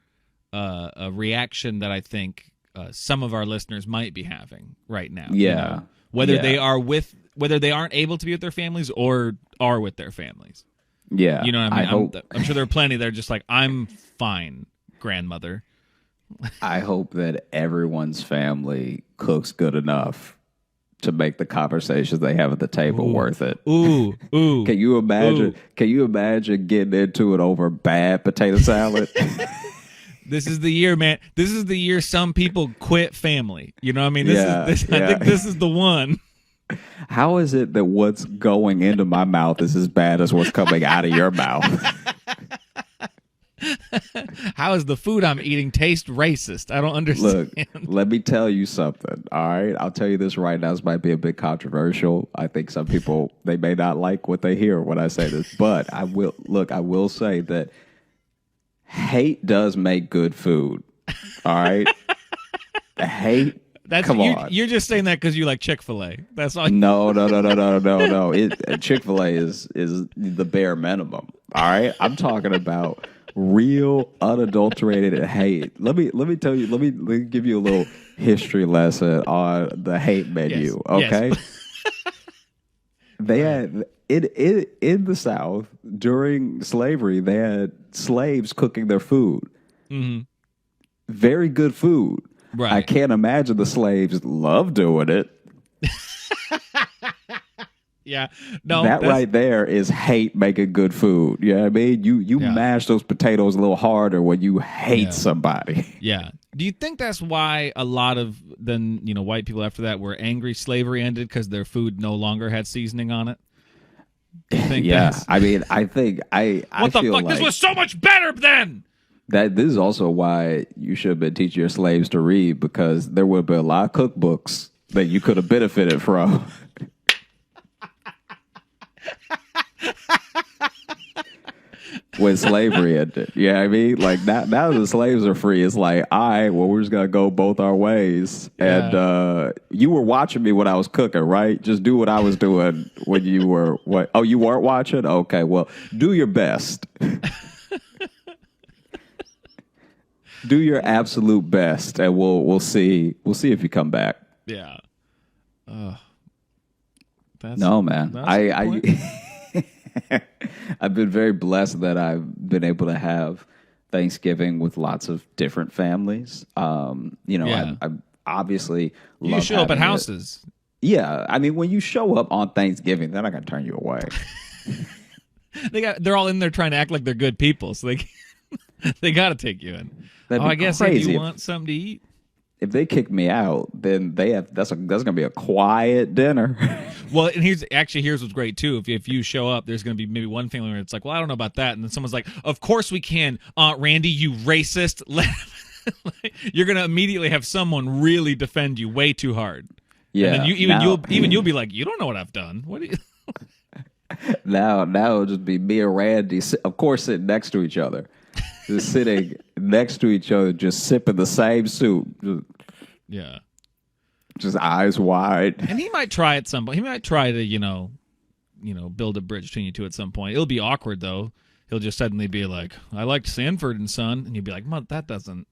a reaction that I think some of our listeners might be having right now. Yeah. You know? Whether they aren't able to be with their families or are with their families. Yeah. You know what I mean? I'm sure there are plenty that are just like, I'm fine, grandmother. I hope that everyone's family cooks good enough to make the conversations they have at the table worth it. Ooh. Can you imagine getting into it over bad potato salad? This is the year, man. This is the year some people quit family. You know what I mean? I think this is the one. How is it that what's going into my mouth is as bad as what's coming out of your mouth? How does the food I'm eating taste racist? I don't understand. Look, let me tell you something. All right, I'll tell you this right now. This might be a bit controversial. I think some people they may not like what they hear when I say this, but I will say that hate does make good food. All right, hate. Come on. You're just saying that because you like Chick-fil-A. That's all. No. Chick-fil-A is the bare minimum. All right, I'm talking about real unadulterated hate. Let me tell you. Let me give you a little history lesson on the hate menu. Yes. Okay, Yes. they had in the South during slavery. They had slaves cooking their food. Mm-hmm. Very good food. Right. I can't imagine the slaves love doing it. Yeah. No. That right there is hate making good food. You know what I mean? You mash those potatoes a little harder when you hate somebody. Yeah. Do you think that's why a lot of white people after that were angry slavery ended because their food no longer had seasoning on it? I mean, I think what the fuck? This was so much better then. That this is also why you should have been teaching your slaves to read, because there would have been a lot of cookbooks that you could have benefited from. When slavery ended. Yeah, I mean, like now the slaves are free. It's like, all right, well, we're just gonna go both our ways. And you were watching me when I was cooking, right? Just do what I was doing when you were what? Oh, you weren't watching? Okay, well, do your best. Do your absolute best, and we'll see if you come back. Yeah. No, man. I've been very blessed that I've been able to have Thanksgiving with lots of different families. I obviously you show up at houses. Yeah, I mean, when you show up on Thanksgiving, they're not gonna turn you away. They're all in there trying to act like they're good people, so they got to take you in. I guess crazy. If you want something to eat. If they kick me out, then that's gonna be a quiet dinner. Well, and here's what's great too. If you show up, there's gonna be maybe one family where it's like, well, I don't know about that, and then someone's like, of course we can, Aunt Randy, you racist. You're gonna immediately have someone really defend you way too hard. Yeah. And then you'll be like, you don't know what I've done. What do you? Now it'll just be me and Randy, of course, sitting next to each other. Just sitting next to each other, just sipping the same soup. Just eyes wide. And he might try at some point. He might try to, build a bridge between you two at some point. It'll be awkward, though. He'll just suddenly be like, I liked Sanford and Son. And you'll be like, that doesn't.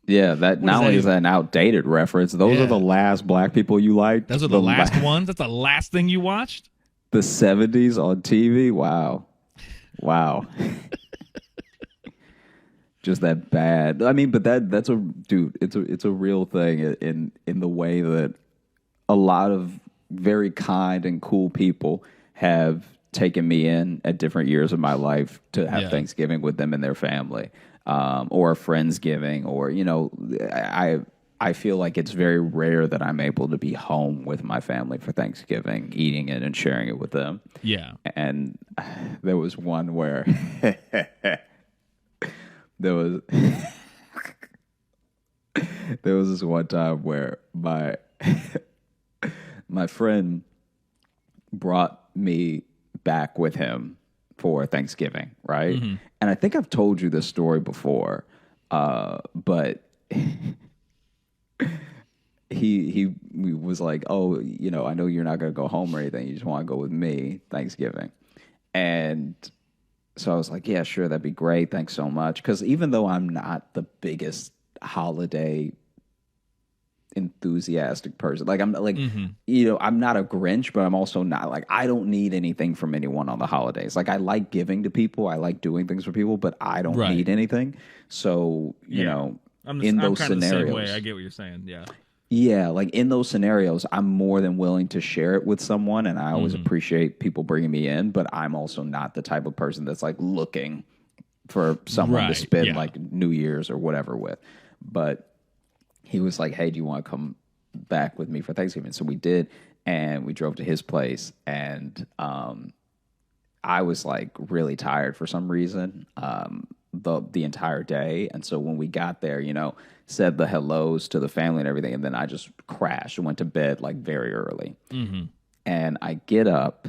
Yeah, that not only is that an outdated reference, those are the last black people you liked. Those are the last ones? That's the last thing you watched? The 70s on TV? Wow. Just that bad. I mean, but that's it's a real thing in the way that a lot of very kind and cool people have taken me in at different years of my life to have Thanksgiving with them and their family, or a Friendsgiving, or I feel like it's very rare that I'm able to be home with my family for Thanksgiving, eating it and sharing it with them. Yeah. And there was one where there was this one time where my friend brought me back with him for Thanksgiving, right? Mm-hmm. And I think I've told you this story before, but he was like, oh, I know you're not going to go home or anything. You just want to go with me Thanksgiving. And so I was like, yeah, sure, that'd be great. Thanks so much. Because even though I'm not the biggest holiday enthusiastic person, like I'm like, I'm not a Grinch, but I'm also not like, I don't need anything from anyone on the holidays. Like, I like giving to people, I like doing things for people, but I don't need anything. So I'm those kind of scenarios, the same way. I get what you're saying. Yeah. Yeah, like in those scenarios, I'm more than willing to share it with someone, and I always appreciate people bringing me in, but I'm also not the type of person that's like looking for someone to spend like New Year's or whatever with. But he was like, hey, do you want to come back with me for Thanksgiving? So we did, and we drove to his place, and I was like really tired for some reason. the entire day. And so when we got there, said the hellos to the family and everything, and then I just crashed and went to bed like very early. Mm-hmm. And I get up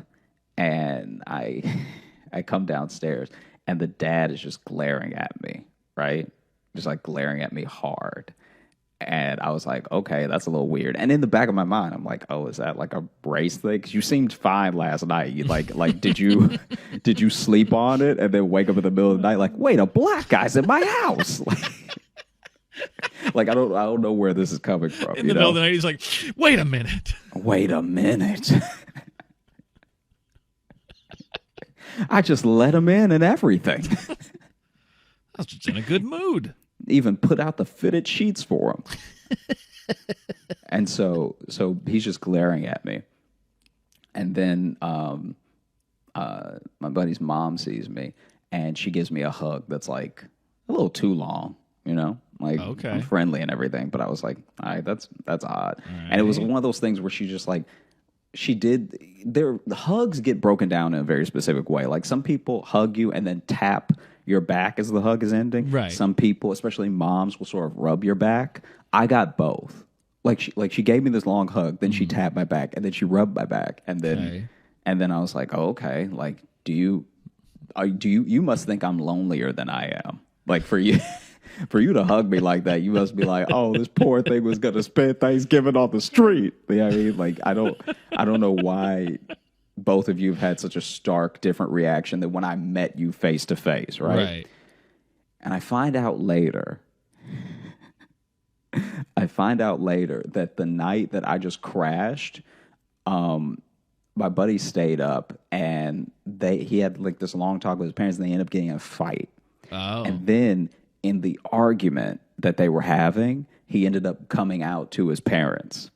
and I I come downstairs and the dad is just glaring at me, right? Just like glaring at me hard. And I was like, okay, that's a little weird. And in the back of my mind, I'm like, oh, is that like a race thing? Because you seemed fine last night. You like did you sleep on it and then wake up in the middle of the night like, wait, a black guy's in my house? Like I don't know where this is coming from. In the middle of the night, he's like, wait a minute. Wait a minute. I just let him in and everything. I was just in a good mood. Even put out the fitted sheets for him. And so he's just glaring at me. And then my buddy's mom sees me and she gives me a hug that's like a little too long, like okay. I'm friendly and everything. But I was like, all right, that's odd. Right. And it was one of those things where she just like, the hugs get broken down in a very specific way. Like some people hug you and then tap your back as the hug is ending. Right. Some people, especially moms, will sort of rub your back. I got both. Like she gave me this long hug, then she tapped my back, and then she rubbed my back, and then I was like, oh, okay. Like, you must think I'm lonelier than I am. Like for you. For you to hug me like that, you must be like, "Oh, this poor thing was gonna spend Thanksgiving on the street." You know what I mean? Like, I don't know why both of you have had such a stark, different reaction than when I met you face to face, right? Right. And I find out later that the night that I just crashed, my buddy stayed up and he had like this long talk with his parents, and they ended up getting in a fight. Oh. And then in the argument that they were having, he ended up coming out to his parents.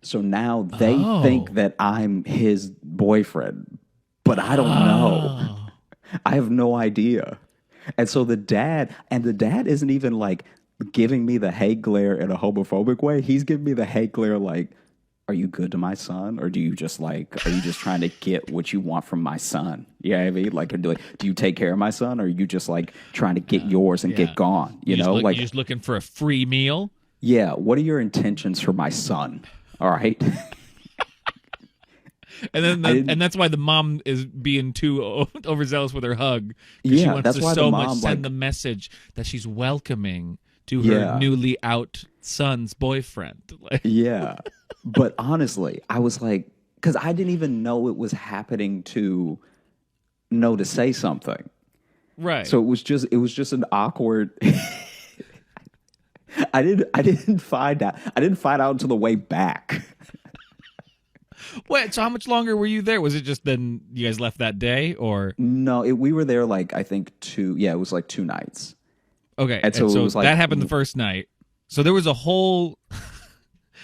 So now they think that I'm his boyfriend, but I don't know. I have no idea. And so the dad isn't even like giving me the hate glare in a homophobic way. He's giving me the hate glare like, are you good to my son? Or are you just trying to get what you want from my son? You know what I mean? Like, do you take care of my son? Or are you just like trying to get yours and get gone? You know, you're just looking for a free meal? Yeah. What are your intentions for my son? All right. And then and that's why the mom is being too overzealous with her hug. Yeah, she wants that's to why so the much mom, send the message that she's welcoming to her newly out son's boyfriend. Yeah. But honestly, I was like, because I didn't even know it was happening to say something. Right. So it was just an awkward. I didn't find out until the way back. Wait, so how much longer were you there? Was it just then you guys left that day, or no? We were there like I think 2. Yeah, it was like 2 nights. Okay, and so it was like, that happened the first night. So there was a whole.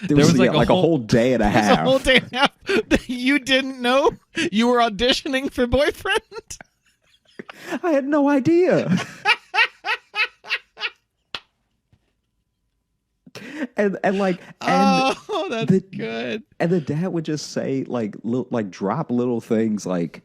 There was like a whole day and a half. A whole day and a half that you didn't know you were auditioning for boyfriend. I had no idea. And that's good. And the dad would just say like drop little things like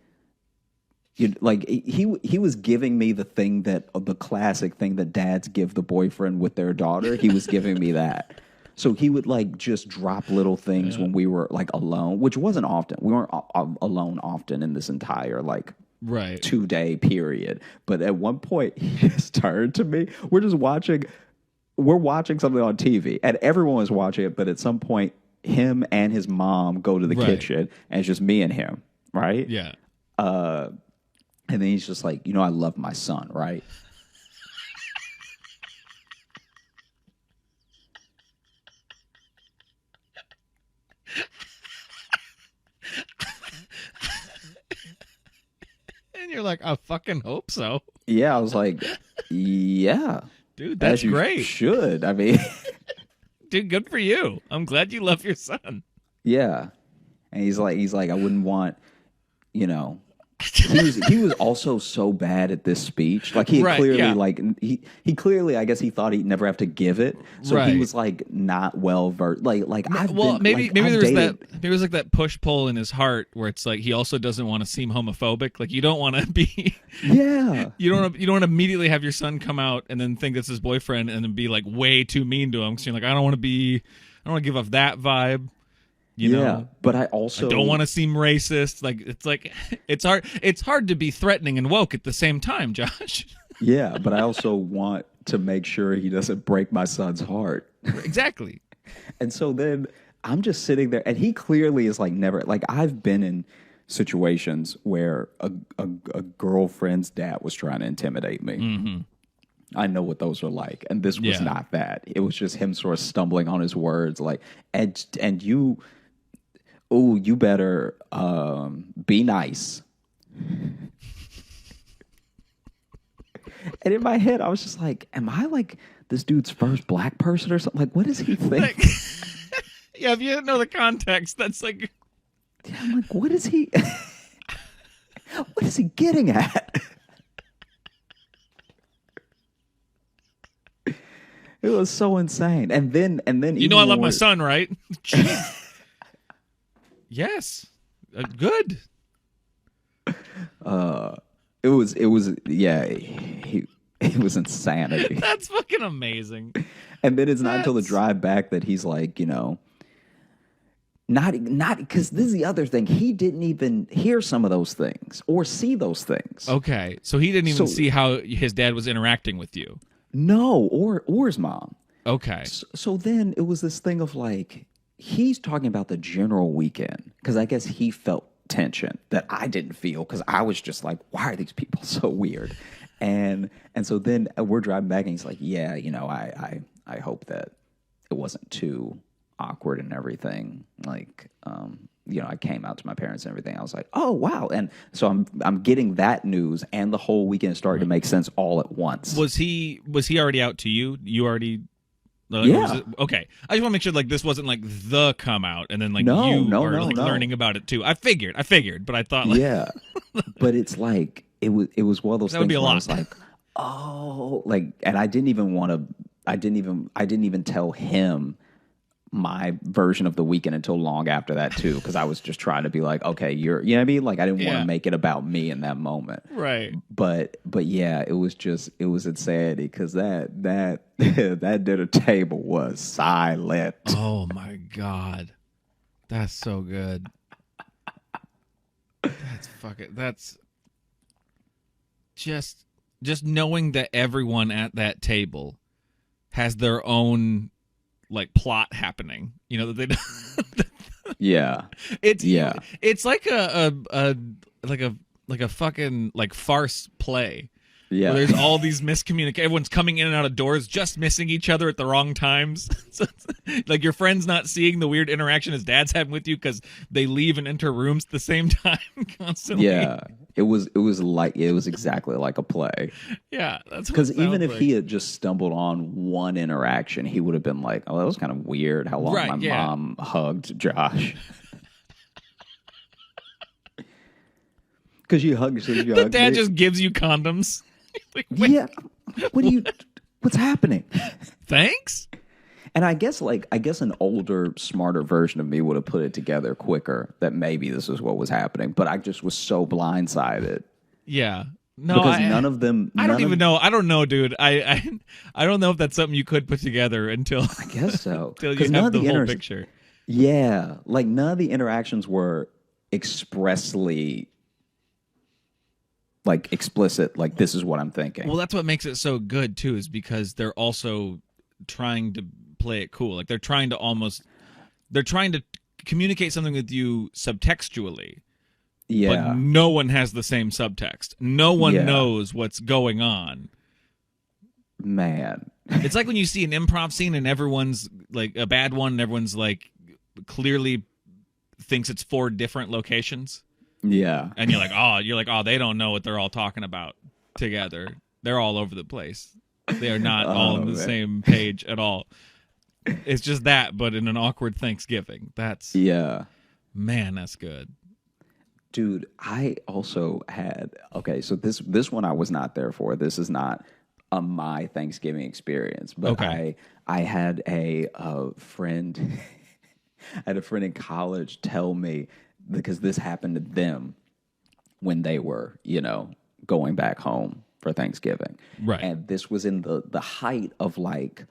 he was giving me the thing the classic thing that dads give the boyfriend with their daughter. He was giving me that. So he would like just drop little things when we were like alone, which wasn't often. We weren't alone often in this entire like 2-day period. But at one point he just turned to me. We're watching something on TV and everyone was watching it. But at some point him and his mom go to the kitchen and it's just me and him. Right. Yeah. And then he's just like, I love my son. Right. And you're like, I fucking hope so. Yeah, I was like, yeah. Dude, that's great. Should. I mean, dude, good for you. I'm glad you love your son. Yeah. And he's like, I wouldn't want, he was also so bad at this speech. Like he had Right, clearly yeah. like he clearly, I guess he thought he'd never have to give it. So Right. he was like not well versed. Like Maybe I've there was dated- that there was like that push pull in his heart where it's like he also doesn't want to seem homophobic. Like you don't want to be Yeah. you don't want to immediately have your son come out and then think that's his boyfriend and then be like way too mean to him. So you're like, I don't want to give off that vibe. You know? But I also I don't want to seem racist. Like it's hard to be threatening and woke at the same time, Josh. Yeah, but I also want to make sure he doesn't break my son's heart. Exactly. And so then I'm just sitting there, and he clearly is like never, like I've been in situations where a girlfriend's dad was trying to intimidate me. Mm-hmm. I know what those are like, and this was Yeah. not that. It was just him sort of stumbling on his words, like, and you, oh, you better be nice. And in my head, I was just like, am I like this dude's first black person or something? Like, what does he think? Like, yeah, if you didn't know the context, that's like Yeah, I'm like, what is he? What is he getting at? It was so insane. And then you know I love my son, right? Jeez. Yes. Good. It was yeah. It was insanity. That's fucking amazing. And then it's not until the That's- drive back that he's like, you know, not because this is the other thing. He didn't even hear some of those things or see those things. Okay, so he didn't even So- see how his dad was interacting with you. No, or his mom. Okay. So then it was this thing of like, he's talking about the general weekend because I guess he felt tension that I didn't feel because I was just like, why are these people so weird? And so then we're driving back and he's like, yeah, you know, I hope that it wasn't too awkward and everything. Like, you know, I came out to my parents and everything. I was like, oh wow. And so I'm getting that news and the whole weekend started to make sense all at once. Was he already out to you? You already Yeah. Okay. I just want to make sure like this wasn't like the come out and then like No, you no, are no, like no. learning about it too. I figured, but I thought like Yeah. But it's like it was one of those That things would be a where I lot. was like, oh, like, and I didn't even tell him my version of the weekend until long after that too, because I was just trying to be like, okay, you know what I mean? Like I didn't want Yeah. to make it about me in that moment. right. But yeah, it was insanity because that that dinner table was silent. Oh my god. That's so good. That's just knowing that everyone at that table has their own like plot happening. You know that they Yeah. it's like a fucking like farce play. Yeah. Where there's all these miscommunications. Everyone's coming in and out of doors, just missing each other at the wrong times. So it's like your friend's not seeing the weird interaction his dad's having with you because they leave and enter rooms at the same time constantly. Yeah. It was exactly like a play. Yeah. That's Because what it even sounds if like. he had just stumbled on one interaction, he would have been like, "Oh, that was kind of weird. How long Right, my yeah. mom hugged Josh." Because you hugged him. the dad just gives you condoms. Like, wait, yeah. What's happening? thanks? And I guess an older, smarter version of me would have put it together quicker that maybe this is what was happening. But I just was so blindsided Yeah. No, because none of them. I don't none even of- know. I don't know, dude. I don't know if that's something you could put together until I guess so. until you 'Cause none have of the whole inter- picture. Yeah, like none of the interactions were expressly like explicit. Like this is what I'm thinking. Well, that's what makes it so good too, is because they're also trying to play it cool. Like they're trying to communicate something with you subtextually, yeah, but no one has the same subtext. No one Yeah. knows what's going on. man. It's like when you see an improv scene and everyone's like a bad one, and everyone's like clearly thinks it's 4 different locations. Yeah, And you're like, oh, they don't know what they're all talking about together. They're all over the place. They are not all on the man. same page at all. It's just that, but in an awkward Thanksgiving. yeah. Man, that's good. Dude, I also had so this one I was not there for. This is not my Thanksgiving experience, but Okay. I had a friend I had a friend in college tell me, because this happened to them when they were, going back home for Thanksgiving. Right. And this was in the height of like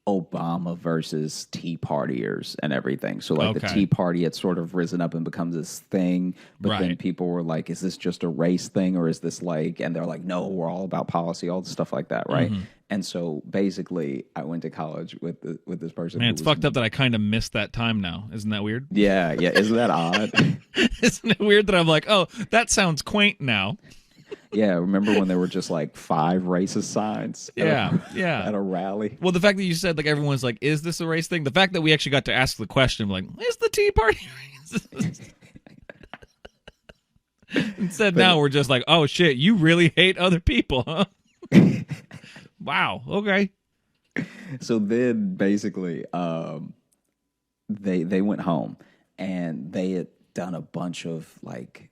Obama versus Tea Partiers and everything. So like the Okay. Tea Party had sort of risen up and become this thing, but then Right. people were like, is this just a race thing, or is this like, and they're like, no, we're all about policy, all this stuff like that, right? Mm-hmm. And so basically I went to college with this person. Man, who it's was, fucked up that I kind of missed that time now. Isn't that weird? Yeah, isn't that odd? Isn't it weird that I'm like, oh, that sounds quaint now? Yeah, remember when there were just like 5 racist signs? Yeah. At a rally. Well, the fact that you said like everyone's like, is this a race thing? The fact that we actually got to ask the question, like, is the Tea Party racist? Instead, now we're just like, oh shit, you really hate other people, huh? Wow. Okay. So then basically, they went home and they had done a bunch of like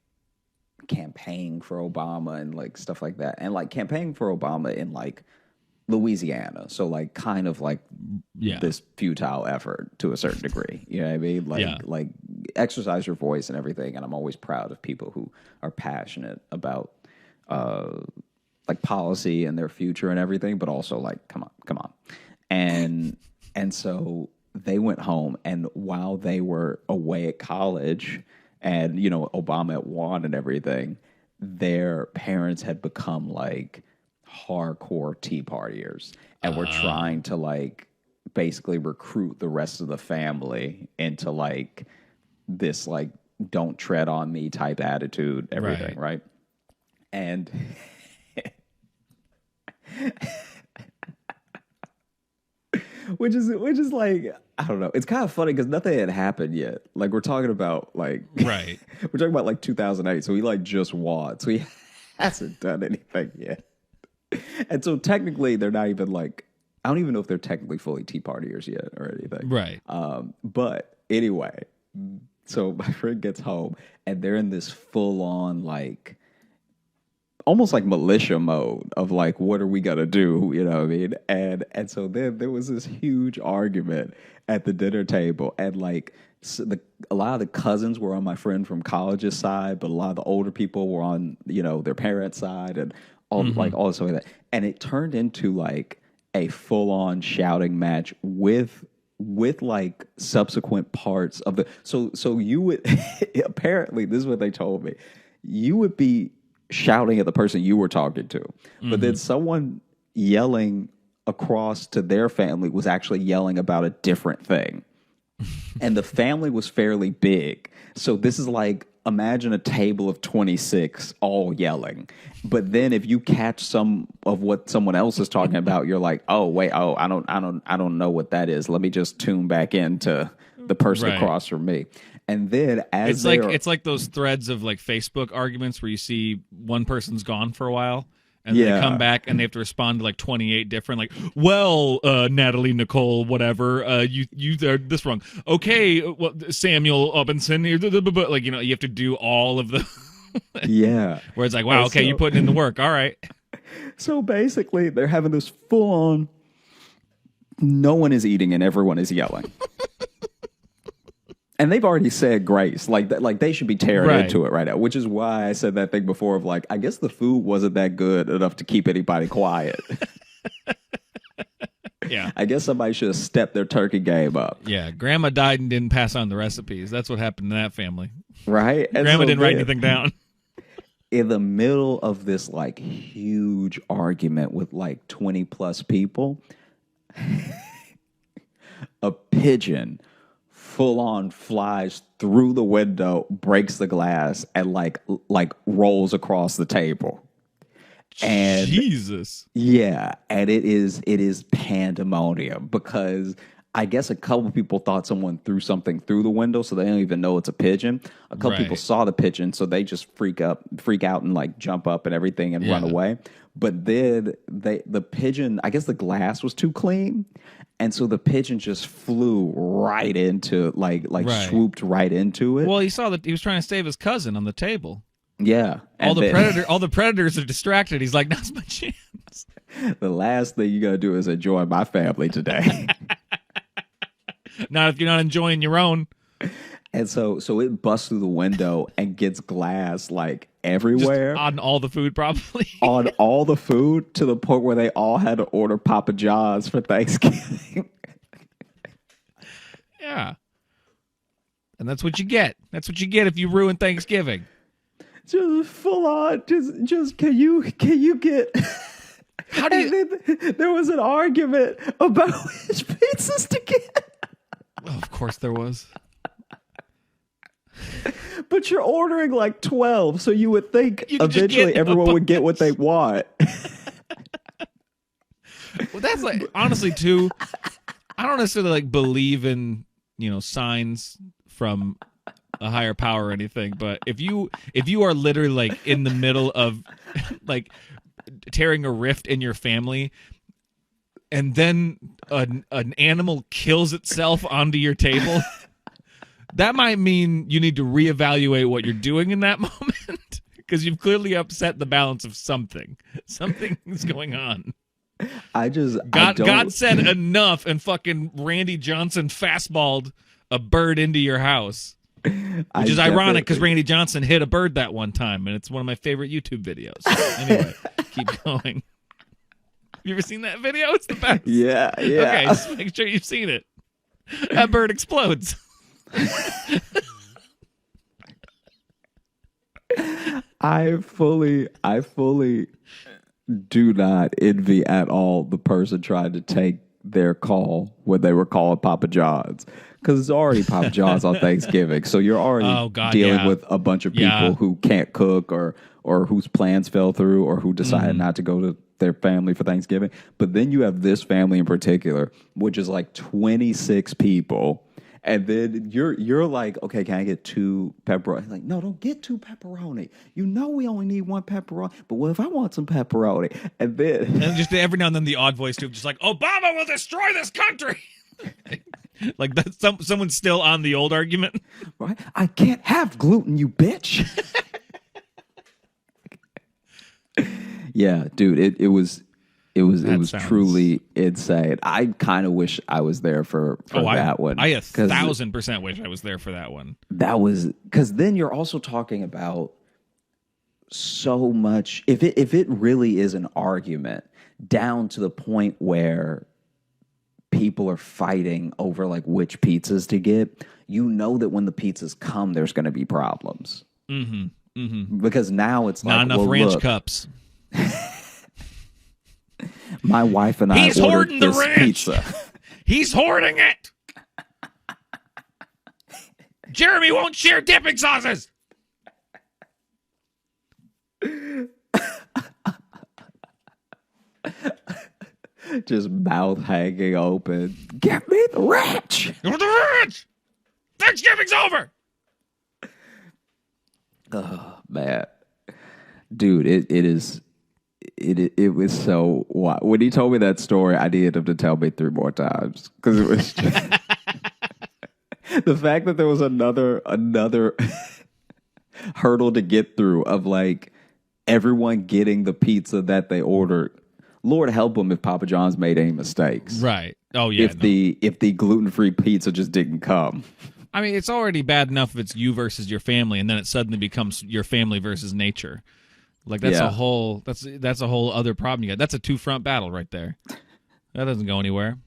campaigning for Obama and like stuff like that, and like campaigning for Obama in like Louisiana. So like kind of like this futile effort to a certain degree. You know what I mean? Like exercise your voice and everything. And I'm always proud of people who are passionate about like policy and their future and everything, but also like come on. And so they went home, and while they were away at college and Obama had won and everything, their parents had become like hardcore Tea Partiers and were trying to like basically recruit the rest of the family into like this like don't tread on me type attitude, everything, right? And which is like, I don't know. It's kind of funny because nothing had happened yet. Like we're talking about like Right. we're talking about like 2008. So he like just won. So he hasn't done anything yet. And so technically they're not even like, I don't even know if they're technically fully Tea Partiers yet or anything. Right. But anyway, so my friend gets home and they're in this full on like almost like militia mode of like, what are we gonna do? You know what I mean? And so then there was this huge argument at the dinner table, and like a lot of the cousins were on my friend from college's side, but a lot of the older people were on their parents' side, and all like all this stuff like that. And it turned into like a full on shouting match with like subsequent parts of the so you would apparently, this is what they told me, you would be shouting at the person you were talking to, but then someone yelling across to their family was actually yelling about a different thing. And the family was fairly big. So this is like, imagine a table of 26 all yelling. But then if you catch some of what someone else is talking about, you're like, oh wait, I don't know what that is. Let me just tune back into the person across from me. And then as it's like those threads of like Facebook arguments where you see one person's gone for a while and they come back and they have to respond to like 28 different like, well, Natalie, Nicole, whatever, you are this wrong. Okay, well, Samuel Robinson, like you have to do all of the where it's like, wow, okay, you're putting in the work, all right. So basically, they're having this full on. No one is eating and everyone is yelling. And they've already said grace, like they should be tearing into it right now, which is why I said that thing before of like, I guess the food wasn't that good enough to keep anybody quiet. Yeah. I guess somebody should have stepped their turkey game up. Yeah, Grandma died and didn't pass on the recipes. That's what happened to that family. Right? And Grandma didn't write anything down. In the middle of this like huge argument with like 20 plus people, a pigeon full on flies through the window, breaks the glass, and like rolls across the table. And Jesus. Yeah, and it is pandemonium because I guess a couple people thought someone threw something through the window, so they don't even know it's a pigeon. A couple people saw the pigeon, so they just freak out and like jump up and everything and run away. But then the pigeon, I guess the glass was too clean, And so the pigeon just flew right into, like Right. swooped right into it. Well, he saw that he was trying to save his cousin on the table. Yeah. All And the predators are distracted. He's like, now's my chance. the last thing you got to do is enjoy my family today. Not if you're not enjoying your own. And so it busts through the window and gets glass like everywhere. Just on all the food, probably. On all the food, to the point where they all had to order Papa John's for Thanksgiving. Yeah. And that's what you get. That's what you get if you ruin Thanksgiving. Just full on. Just can you get? How do you? There was an argument about which pizzas to get. Oh, of course there was. But you're ordering like 12, so you would think You could just eventually get everyone would get what they want. Well, that's like, honestly, too, I don't necessarily like believe in, signs from a higher power or anything, but if you are literally like in the middle of like tearing a rift in your family, and then an animal kills itself onto your table, that might mean you need to reevaluate what you're doing in that moment, because you've clearly upset the balance of something. Something is going on. God said enough, and fucking Randy Johnson fastballed a bird into your house. Which is ironic because Randy Johnson hit a bird that one time, and it's one of my favorite YouTube videos. Anyway, keep going. You ever seen that video? It's the best. Yeah. Okay, just make sure you've seen it. That bird explodes. I fully do not envy at all the person trying to take their call when they were calling Papa John's, because it's already Papa John's on Thanksgiving, so you're already dealing with a bunch of people who can't cook or whose plans fell through or who decided not to go to their family for Thanksgiving. But then you have this family in particular, which is like 26 people. And then you're like, okay, can I get 2 pepperoni? Like, no, don't get 2 pepperoni. You know we only need 1 pepperoni. But what if I want some pepperoni? And just every now and then the odd voice too, just like, Obama will destroy this country. Like that's someone's still on the old argument. Right? I can't have gluten, you bitch. Yeah, dude, it was truly insane. I kind of wish I was there for that one. I 1,000% wish I was there for that one. That was because then you're also talking about so much. If it really is an argument down to the point where people are fighting over like which pizzas to get, you know that when the pizzas come, there's going to be problems. Mm-hmm. Mm-hmm. Because now it's not like, enough ranch cups. My wife and I ordered this pizza. He's hoarding it. Jeremy won't share dipping sauces. Just mouth hanging open. Get me the ranch. Get the ranch. Thanksgiving's over. Oh man, dude, it was so wild. When he told me that story, I needed him to tell me 3 more times because it was just the fact that there was another hurdle to get through of like everyone getting the pizza that they ordered. Lord help them if Papa John's made any mistakes. Right. Oh yeah. If the gluten-free pizza just didn't come. I mean, it's already bad enough if it's you versus your family, and then it suddenly becomes your family versus nature. Like that's a whole other problem you got. That's a 2-front battle right there. That doesn't go anywhere.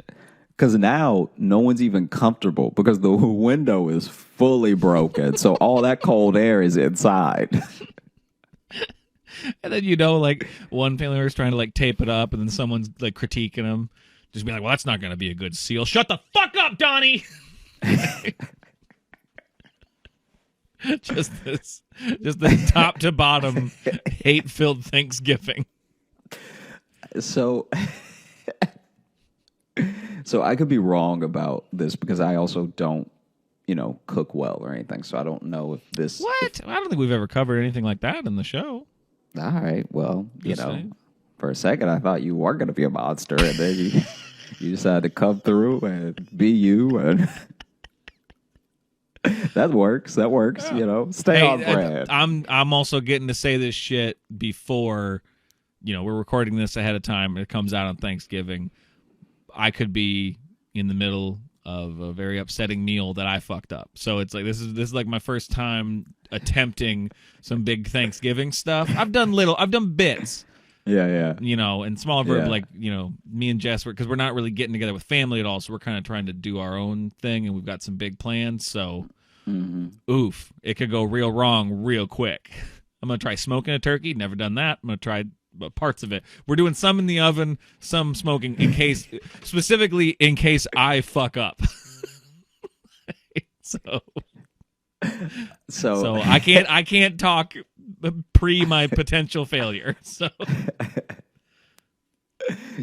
Because now no one's even comfortable because the window is fully broken, so all that cold air is inside. And then like one family member is trying to like tape it up, and then someone's like critiquing them, just being like, "Well, that's not going to be a good seal." Shut the fuck up, Donnie. Just this top to bottom hate-filled Thanksgiving. So I could be wrong about this because I also don't, cook well or anything. So I don't know if this. What? I don't think we've ever covered anything like that in the show. All right. Well, for a second I thought you were going to be a monster, and then you. You decided to come through and be you, and that works. That works. Yeah. You know, stay on brand. I'm also getting to say this shit before, we're recording this ahead of time. It comes out on Thanksgiving. I could be in the middle of a very upsetting meal that I fucked up. So it's like this is like my first time attempting some big Thanksgiving stuff. I've done bits. Yeah. And smaller verb, Yeah. like, me and Jess, because we're not really getting together with family at all, so we're kind of trying to do our own thing, and we've got some big plans, so, oof, it could go real wrong real quick. I'm going to try smoking a turkey, never done that. I'm going to try parts of it. We're doing some in the oven, some smoking, specifically in case I fuck up. So I can't talk pre my potential failure. So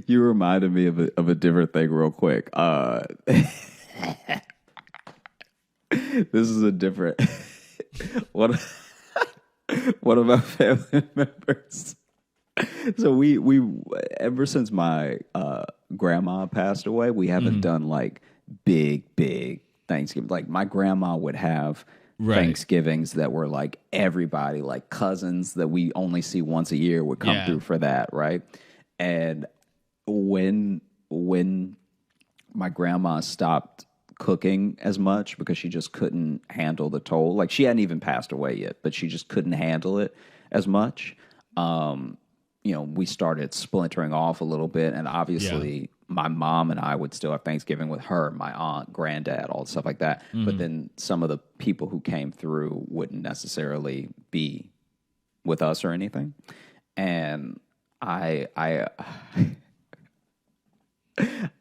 you reminded me of a different thing real quick. This is a different one of my family members. So we ever since my grandma passed away, we haven't done like big Thanksgiving. Like my grandma would have Thanksgivings that were like everybody, like cousins that we only see once a year would come through for that, right? And when my grandma stopped cooking as much because she just couldn't handle the toll, like she hadn't even passed away yet, but she just couldn't handle it as much. We started splintering off a little bit, and obviously my mom and I would still have Thanksgiving with her, my aunt, granddad, all stuff like that. But then some of the people who came through wouldn't necessarily be with us or anything. And I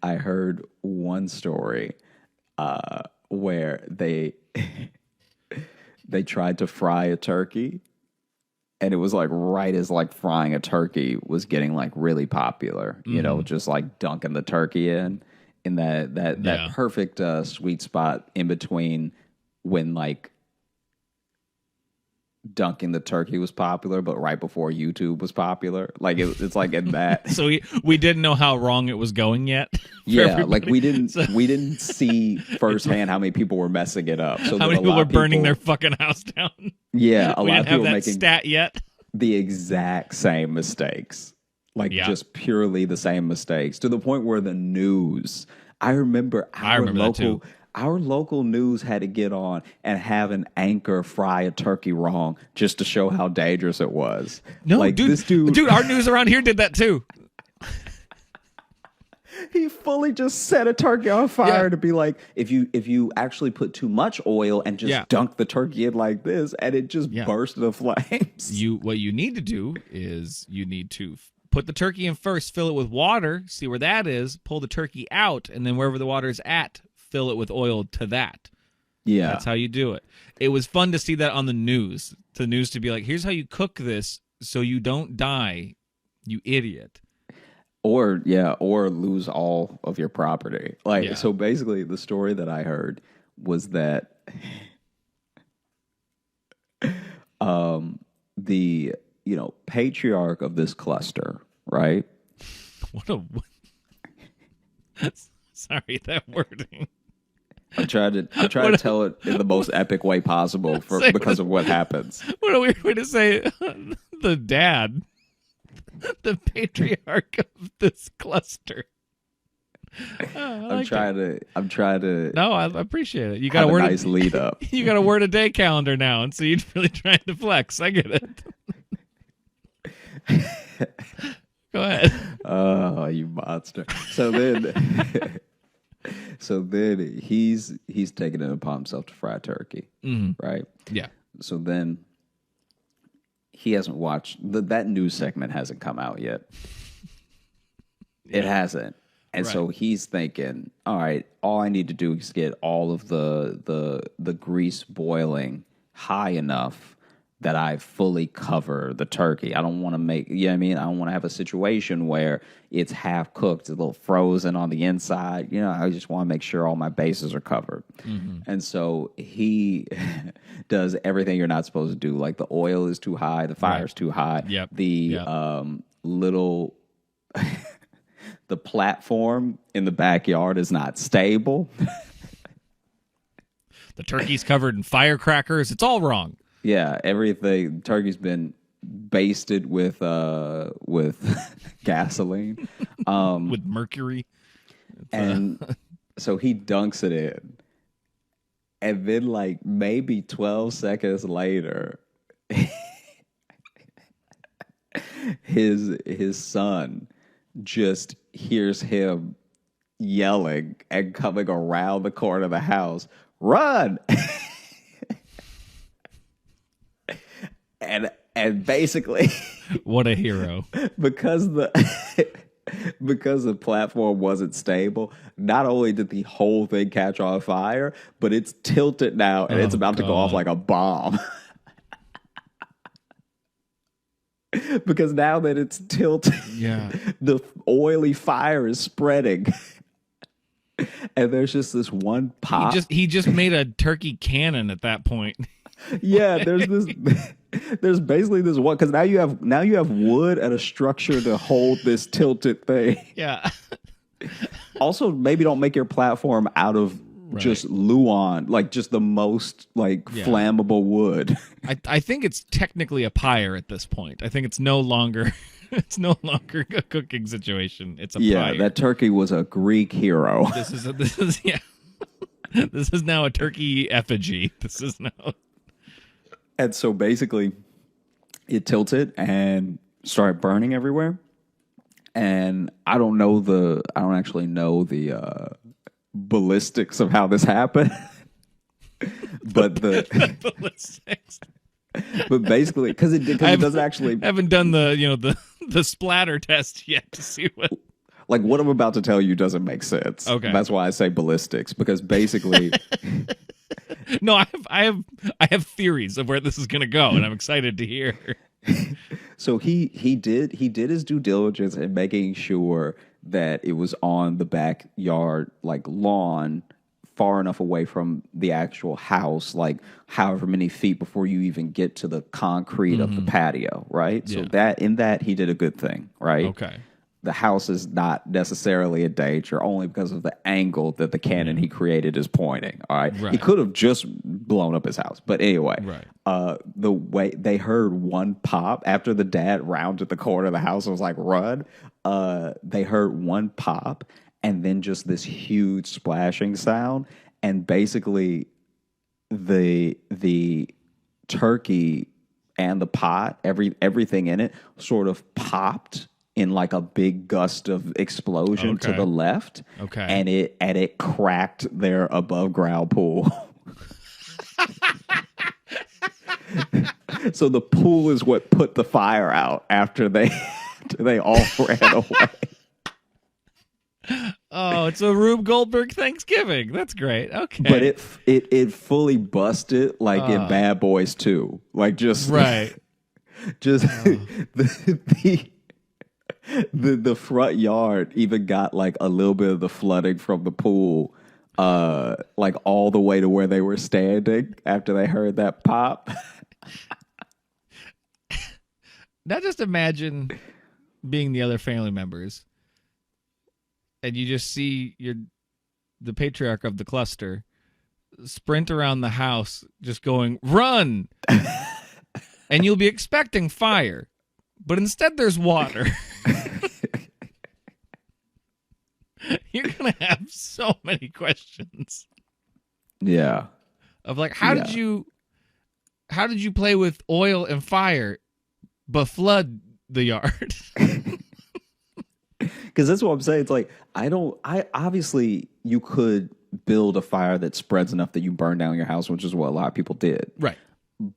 heard one story where they tried to fry a turkey. And it was like right as like frying a turkey was getting like really popular, just like dunking the turkey in that perfect sweet spot in between when like dunking the turkey was popular, but right before YouTube was popular. Like it's like in that. So we didn't know how wrong it was going yet. Yeah, like we didn't see firsthand how many people were messing it up. So how many people were burning their fucking house down? Yeah, a we lot didn't of people have that making stat yet. The exact same mistakes. Like just purely the same mistakes to the point where the news. I remember our local news had to get on and have an anchor fry a turkey wrong just to show how dangerous it was. No, like, dude, our news around here did that too. He fully just set a turkey on fire to be like, if you actually put too much oil and just dunk the turkey in like this, and it just burst into flames. What you need to do is you need to put the turkey in first, fill it with water, see where that is, pull the turkey out, and then wherever the water is at, fill it with oil to that. Yeah. That's how you do it. It was fun to see that on the news. The news to be like, here's how you cook this so you don't die, you idiot. Or lose all of your property. So basically the story that I heard was that the patriarch of this cluster, right? Sorry, that wording. I'm trying to tell it in the most epic way possible because of what happens. What a weird way to say the dad. The patriarch of this cluster. I'm trying to. No, I appreciate it. You got a nice lead up. You got a word a day calendar now, and so you're really trying to flex. I get it. Go ahead. Oh, you monster! So then he's taking it upon himself to fry turkey, right? Yeah. So then. He hasn't watched that news segment hasn't come out yet. It hasn't. And so he's thinking, all right, all I need to do is get all of the grease boiling high enough that I fully cover the turkey. I don't want to make, I don't want to have a situation where it's half cooked, a little frozen on the inside. I just want to make sure all my bases are covered. And so he does everything you're not supposed to do. Like the oil is too high, the fire's too high. Yep. The little The platform in the backyard is not stable. The turkey's covered in firecrackers. It's all wrong. Yeah, everything. Turkey's been basted with gasoline, with mercury. and so he dunks it in, and then like maybe 12 seconds later, his son just hears him yelling and coming around the corner of the house, "Run!" and basically, what a hero! because the platform wasn't stable, not only did the whole thing catch on fire, but it's tilted now and it's about to go off like a bomb. Because now that it's tilted, the oily fire is spreading. And there's just this one pop. He just made a turkey cannon at that point. Yeah, there's basically this one, because now you have wood and a structure to hold this tilted thing. Yeah. Also, maybe don't make your platform out of just Luan, like just the most flammable wood. I think it's technically a pyre at this point. I think it's no longer a cooking situation. It's a pyre. Yeah, that turkey was a Greek hero. This is now a turkey effigy. This is now. And so basically, it tilted and started burning everywhere. And I don't actually know the ballistics of how this happened. But the ballistics. But basically, because it doesn't actually. I haven't done the splatter test yet to see what. Like what I'm about to tell you doesn't make sense. Okay, that's why I say ballistics, because basically. No, I have theories of where this is going to go, and I'm excited to hear. So he did his due diligence in making sure that it was on the backyard lawn, far enough away from the actual house, like however many feet before you even get to the concrete of the patio, right? So that he did a good thing, right? Okay. The house is not necessarily a danger only because of the angle that the cannon he created is pointing. All right. He could have just blown up his house. But anyway, the way they heard one pop after the dad rounded the corner of the house and was like, "Run." They heard one pop and then just this huge splashing sound. And basically the turkey and the pot, everything in it sort of popped in like a big gust of explosion to the left. Okay. And it cracked their above ground pool. So the pool is what put the fire out after they all ran away. Oh, it's a Rube Goldberg Thanksgiving. That's great. Okay. But it fully busted like in Bad Boys 2. Like just the front yard even got like a little bit of the flooding from the pool, like all the way to where they were standing after they heard that pop. Now just imagine being the other family members, and you just see the patriarch of the cluster sprint around the house just going, "Run!" And you'll be expecting fire, but instead there's water. You're going to have so many questions. Yeah. Of like, how did you play with oil and fire but flood the yard? Because that's what I'm saying. It's like, obviously you could build a fire that spreads enough that you burn down your house, which is what a lot of people did. Right.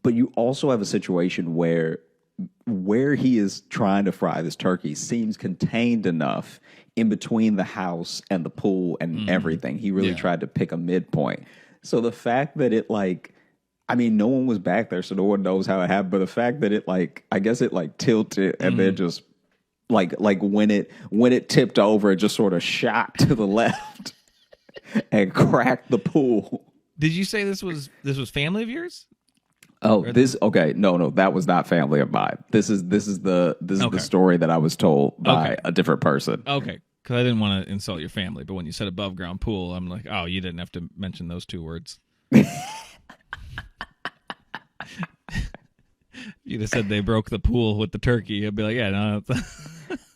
But you also have a situation where he is trying to fry this turkey seems contained enough in between the house and the pool and everything. He really tried to pick a midpoint. So the fact that it no one was back there, so no one knows how it happened. But the fact that it I guess it tilted and then just like when it tipped over, it just sort of shot to the left and cracked the pool. Did you say this was family of yours? Oh, no, that was not family of mine. This is the story that I was told by a different person. Okay, Because I didn't want to insult your family, but when you said above ground pool, I'm like, oh, you didn't have to mention those two words. You'd have said they broke the pool with the turkey. I'd be like, yeah, no.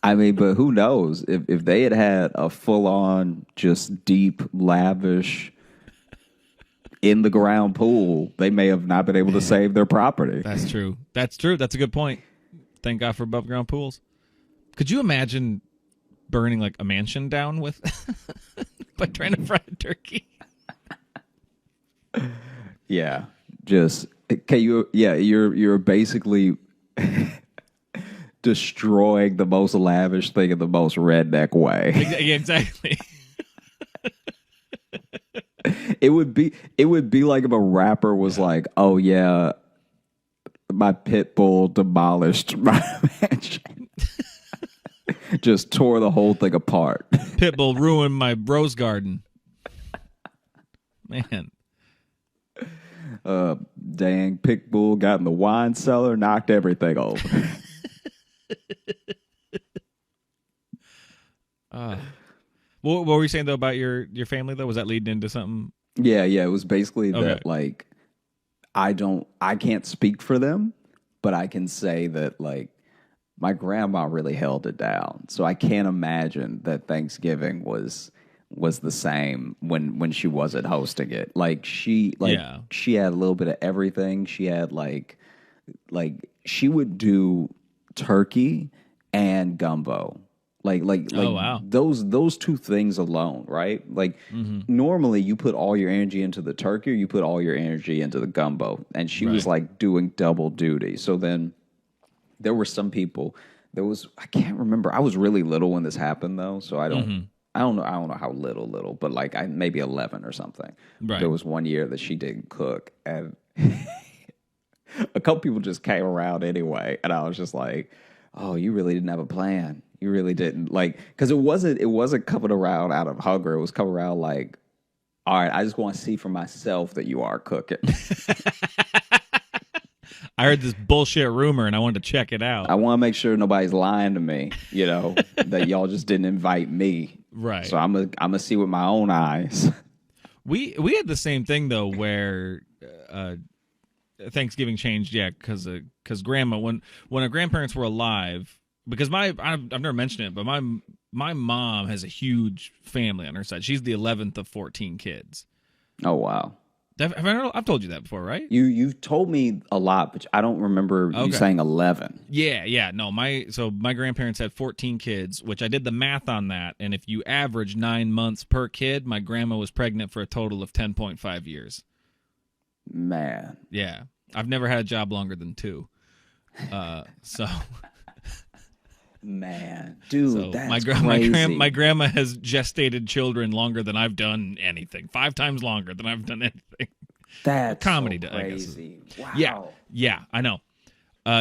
I mean, but who knows? If they had a full-on, just deep, lavish, in-the-ground pool, they may have not been able to save their property. That's true. That's true. That's a good point. Thank God for above ground pools. Could you imagine burning like a mansion down with by trying to fry a turkey? Yeah, just can you? Yeah, you're basically destroying the most lavish thing in the most redneck way. Yeah, exactly. It would be like if a rapper was like, "Oh yeah, my pit bull demolished my mansion." Just tore the whole thing apart. Pitbull ruined my rose garden. Man. Dang, Pitbull got in the wine cellar, knocked everything over. What were you saying though about your family though? Was that leading into something? Yeah, it was basically Okay. that like I can't speak for them, but I can say that like my grandma really held it down. So I can't imagine that Thanksgiving was the same when she wasn't hosting it. Like she had a little bit of everything. She had like she would do turkey and gumbo. Like oh, wow. those two things alone, right? Like normally you put all your energy into the turkey or you put all your energy into the gumbo. And she was like doing double duty. So then there were some people. I can't remember. I was really little when this happened though, so I don't know how little, but like maybe 11 or something. Right. There was one year that she didn't cook, and a couple people just came around anyway, and I was just like, "Oh, you really didn't have a plan. You really didn't like," because it wasn't coming around out of hunger. It was coming around like, "All right, I just want to see for myself that you are cooking." I heard this bullshit rumor and I wanted to check it out. I want to make sure nobody's lying to me, that y'all just didn't invite me. Right. So I'm gonna see with my own eyes. We had the same thing though, where Thanksgiving changed, because grandma when our grandparents were alive, because I've never mentioned it, but my mom has a huge family on her side. She's the 11th of 14 kids. Oh wow. I've told you that before, right? You've told me a lot, but I don't remember you saying 11. Yeah. No, my grandparents had 14 kids, which I did the math on that, and if you average 9 months per kid, my grandma was pregnant for a total of 10.5 years. Man. Yeah. I've never had a job longer than 2. So man, dude, that's crazy. My grandma has gestated children longer than I've done anything. 5 times longer than I've done anything. That's comedy, so crazy. I guess. Wow. Yeah, I know.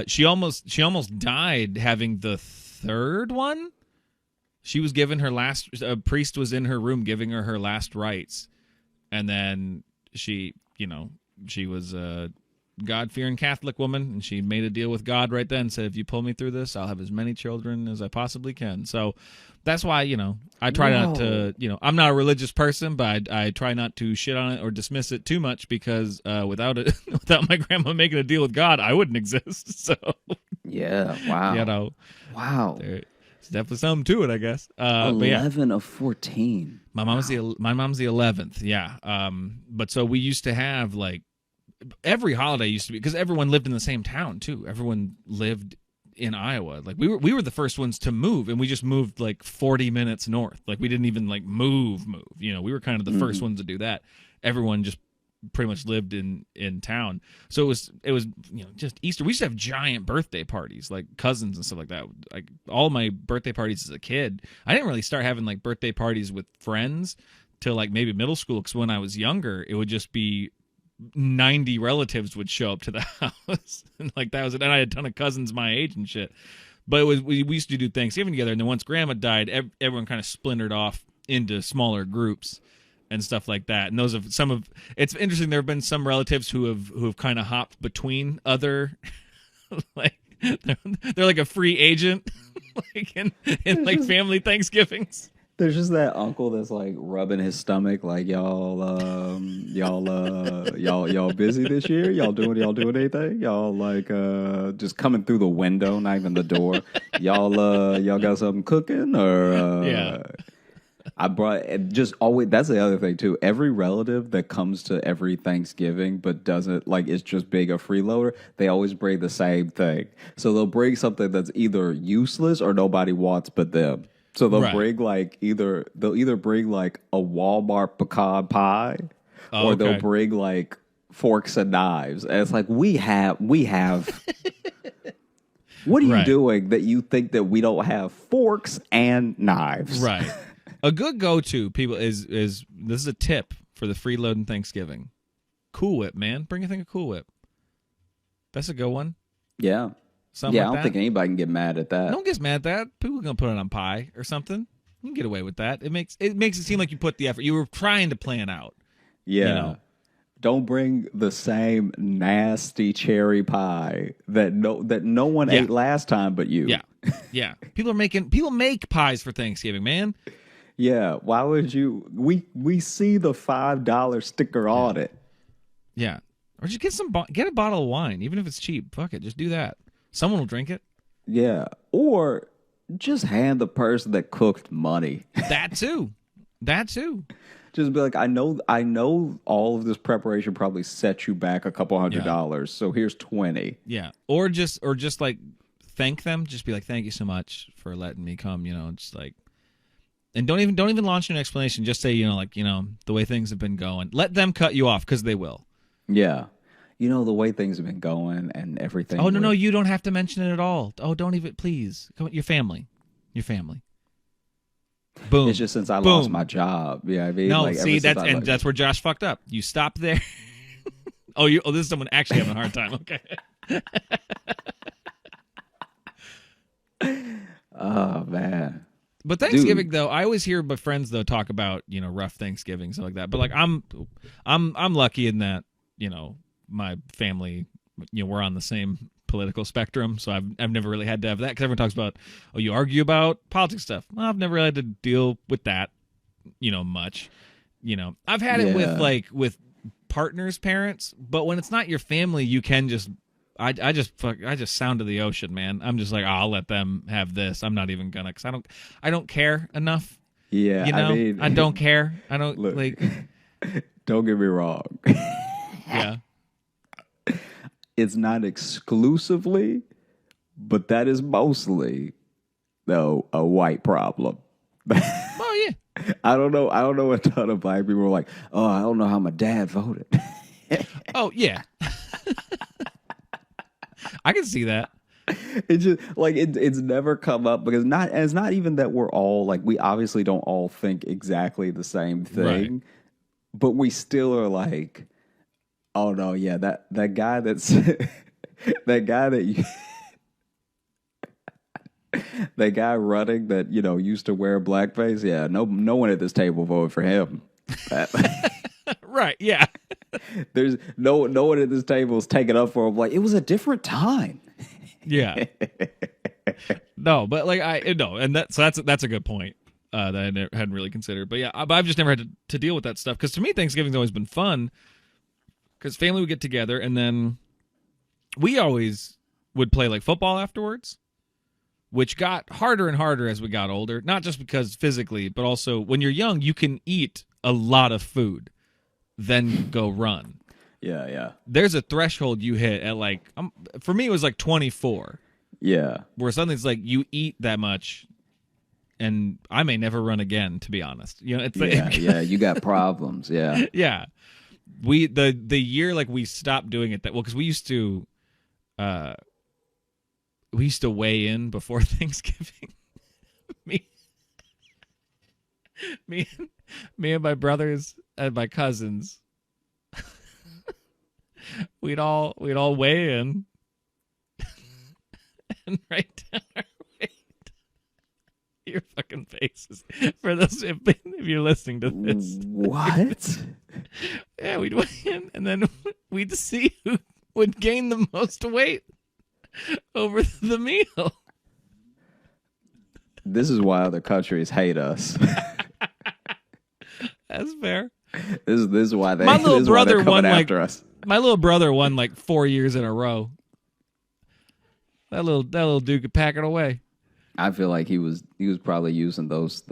She almost died having the 3rd one. She was given her last. A priest was in her room giving her last rites, and then she was God-fearing Catholic woman, and she made a deal with God right then. Said, if you pull me through this, I'll have as many children as I possibly can. So that's why, I try not to, I'm not a religious person, but I try not to shit on it or dismiss it too much, because without my grandma making a deal with God, I wouldn't exist. So yeah, wow, wow. There's definitely something to it, I guess. 11 of 14. My mom's the 11th. Yeah. But so we used to have like, every holiday used to be, because everyone lived in the same town too. Everyone lived in Iowa. Like we were the first ones to move, and we just moved like 40 minutes north. Like we didn't even like move. We were kind of the first ones to do that. Everyone just pretty much lived in town. So it was just Easter. We used to have giant birthday parties, like cousins and stuff like that. Like all my birthday parties as a kid, I didn't really start having like birthday parties with friends till like maybe middle school, because when I was younger, it would just be 90 relatives would show up to the house, and like that was it. And I had a ton of cousins my age and shit. But it was we used to do Thanksgiving together, and then once Grandma died, everyone kind of splintered off into smaller groups and stuff like that. And those have it's interesting. There have been some relatives who have kind of hopped between other like they're like a free agent like in like family Thanksgivings. There's just that uncle that's like rubbing his stomach, like y'all busy this year? Y'all doing anything? Y'all like just coming through the window, not even the door. Y'all got something cooking or Yeah. I brought just always. That's the other thing too. Every relative that comes to every Thanksgiving but doesn't like it's just being a freeloader. They always bring the same thing. So they'll bring something that's either useless or nobody wants but them. So they'll Right. bring like they'll either bring like a Walmart pecan pie, Oh, or okay. they'll bring like forks and knives. And it's like we have. What are you Right. doing that you think that we don't have forks and knives? Right. A good go-to, people, is this is a tip for the freeloading Thanksgiving. Cool Whip, man. Bring a thing of Cool Whip. That's a good one. Yeah. Something Yeah, like I don't that. think anybody can get mad at that. No one gets mad at that. People are gonna put it on pie or something. You can get away with that. It makes it seem like you put the effort. You were trying to plan out. Yeah. You know. Don't bring the same nasty cherry pie that no one ate last time but you. Yeah. Yeah. People make pies for Thanksgiving, man. Yeah. Why would you? We see the $5 sticker on it. Yeah. Or just get a bottle of wine, even if it's cheap. Fuck it, just do that. Someone will drink it. Yeah. Or just hand the person that cooked money. That too. That too. Just be like, I know all of this preparation probably set you back a couple $100. So here's 20. Yeah. Or just like thank them. Just be like, thank you so much for letting me come, just like, and don't even launch an explanation. Just say, the way things have been going. Let them cut you off because they will. Yeah. The way things have been going and everything. Oh, no, you don't have to mention it at all. Oh, don't even, please. Come on, your family. Boom. It's just since I lost my job. Yeah, I mean, no, like, see, that's where Josh fucked up. You stop there. This is someone actually having a hard time. Okay. Oh man. But Thanksgiving, though, I always hear my friends though talk about rough Thanksgiving, stuff like that. But like I'm lucky in that my family we're on the same political spectrum, so I've never really had to have that because everyone talks about you argue about politics stuff. Well, I've never really had to deal with that much. I've had it with partners' parents, but when it's not your family, you can just I just sound to the ocean, man. I'm just like, I'll let them have this. I'm not even gonna, because I don't care enough. Yeah, I mean, I don't care. I don't look, like. Don't get me wrong. Yeah. It's not exclusively, but that is mostly, though, a white problem. Oh yeah. I don't know a ton of black people are like, oh, I don't know how my dad voted. Oh yeah. I can see that. It's just like it's never come up because it's not even that we're all like, we obviously don't all think exactly the same thing, Right. but we still are like, oh no, yeah, that guy that's that guy that you that guy running that used to wear blackface. Yeah, no one at this table voted for him. Right. Yeah. There's no one at this table is taking up for him. Like, it was a different time. Yeah. No, but like and that's a good point that I hadn't really considered. But yeah, I've just never had to deal with that stuff because to me Thanksgiving's always been fun because family would get together and then we always would play like football afterwards, which got harder and harder as we got older. Not just because physically, but also when you're young, you can eat a lot of food, then go run. Yeah. There's a threshold you hit at like, for me, it was like 24. Yeah. Where suddenly it's like you eat that much and I may never run again, to be honest. It's like, yeah, you got problems. Yeah. Yeah. The year like we stopped doing it because we used to weigh in before Thanksgiving. me and my brothers and my cousins we'd all weigh in and write down our weight. Your fucking faces for those if you're listening to this. What? Yeah, we'd weigh in and then we'd see who would gain the most weight over the meal. This is why other countries hate us. That's fair. This is why they. My little this is why they're brother coming won after like us. my little brother won like 4 years in a row. That little dude could pack it away. I feel like he was probably using those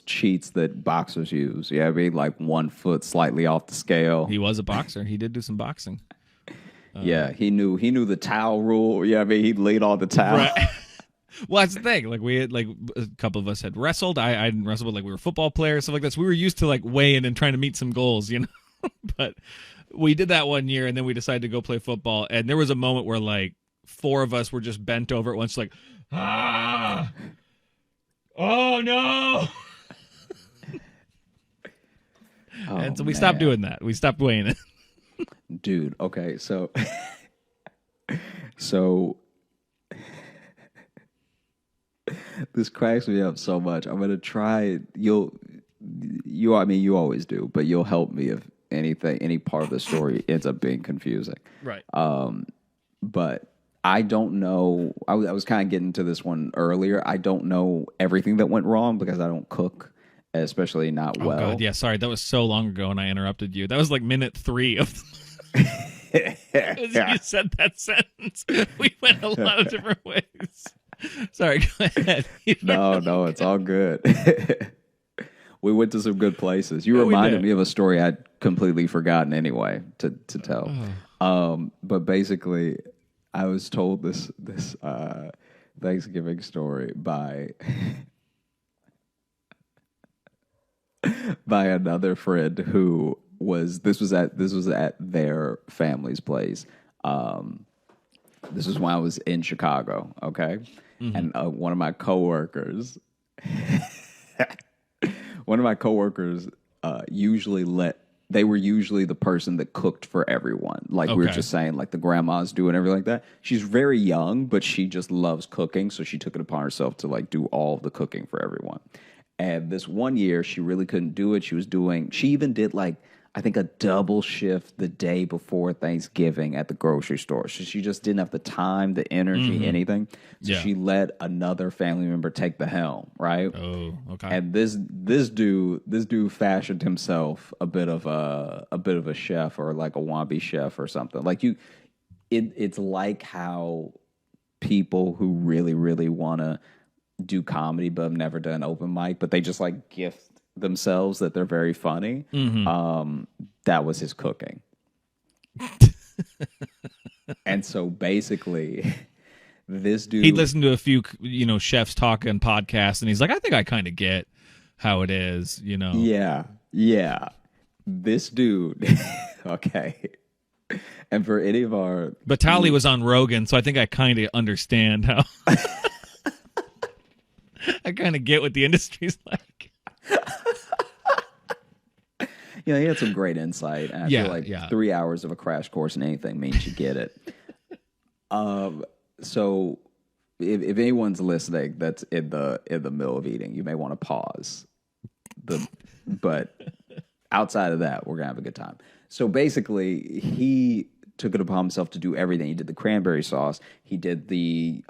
cheats that boxers use. Yeah, I mean, like 1 foot slightly off the scale. He was a boxer. He did do some boxing. Yeah, he knew the towel rule. Yeah, I mean, he'd lead on the towel. Right. Well, that's the thing. Like we had, like a couple of us had wrestled. I didn't wrestle, but like we were football players, stuff like that. So we were used to like weighing and trying to meet some goals, you know. But we did that 1 year, and then we decided to go play football. And there was a moment where like 4 of us were just bent over at once, like, oh no. And so we stopped doing that. We stopped weighing it. Dude, okay, so this cracks me up so much. I'm gonna try. I mean, you always do, but you'll help me if any part of the story ends up being confusing. Right. But I don't know. I was kind of getting to this one earlier. I don't know everything that went wrong because I don't cook, especially not well. Oh God, yeah. Sorry, that was so long ago, and I interrupted you. That was like minute 3 of. As you said that sentence, we went a lot of different ways. Sorry, go ahead. No, it's all good. We went to some good places. You reminded me of a story I'd completely forgotten anyway to tell. But basically, I was told this Thanksgiving story by another friend who was at their family's place. This was when I was in Chicago, okay? Mm-hmm. And one of my coworkers they were usually the person that cooked for everyone. Like we were just saying, like the grandmas do and everything like that. She's very young, but she just loves cooking, so she took it upon herself to like do all of the cooking for everyone. And this one year, she really couldn't do it. She even did like, I think a double shift the day before Thanksgiving at the grocery store. So she just didn't have the time, the energy, anything. So she let another family member take the helm, right? Oh, okay. And this dude fashioned himself a bit of a chef or like a wannabe chef or something. Like it's like how people who really, really want to do comedy but have never done open mic, but they just like gift themselves that they're very funny. That was his cooking. And so basically this dude, he listened to a few chefs talking podcasts, and he's like, I think I kind of get how it is, yeah this dude okay. And for any of our but Tali was on Rogan, so I think I kind of understand how I kind of get what the industry's like. He had some great insight. And I feel like 3 hours of a crash course in anything means you get it. So if anyone's listening that's in the middle of eating, you may want to pause. But outside of that, we're gonna have a good time. So basically, he took it upon himself to do everything. He did the cranberry sauce. He did the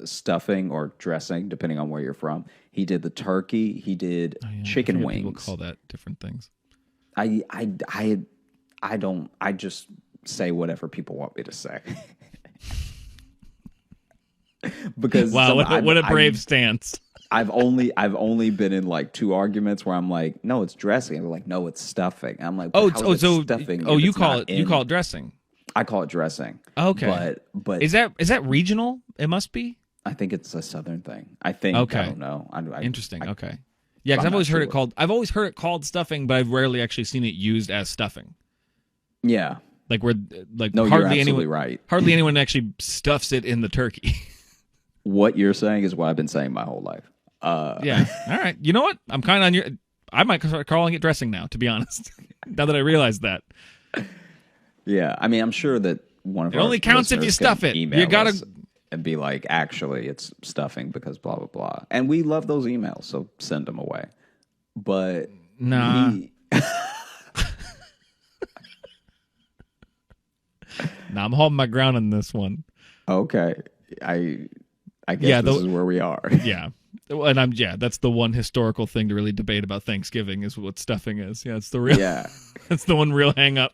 stuffing or dressing, depending on where you're from. He did the turkey. He did chicken wings. People call that different things. I don't. I just say whatever people want me to say. Because wow, what a brave stance. I've only been in like 2 arguments where I'm like, no, it's dressing. And they're like, no, it's stuffing. And I'm like, so stuffing. Oh, you call it dressing. I call it dressing. Okay, but is that regional? It must be. I think it's a Southern thing. I think. Okay. I don't know. Interesting. Okay. Yeah, because I've always heard it called stuffing, but I've rarely actually seen it used as stuffing. Yeah. Like no, hardly you're absolutely anyone right. Hardly anyone actually stuffs it in the turkey. What you're saying is what I've been saying my whole life. Yeah. All right. You know what? I'm kind of on your. I might start calling it dressing now, to be honest. Now that I realize that. Yeah, I mean, I'm sure that one of it only counts if you stuff it. You gotta. And be like, actually, it's stuffing because blah, blah, blah. And we love those emails, so send them away. But nah. I'm holding my ground on this one. Okay. I guess this is where we are. Yeah. And that's the one historical thing to really debate about Thanksgiving is what stuffing is. Yeah, it's the real. Yeah, that's the one real hang up.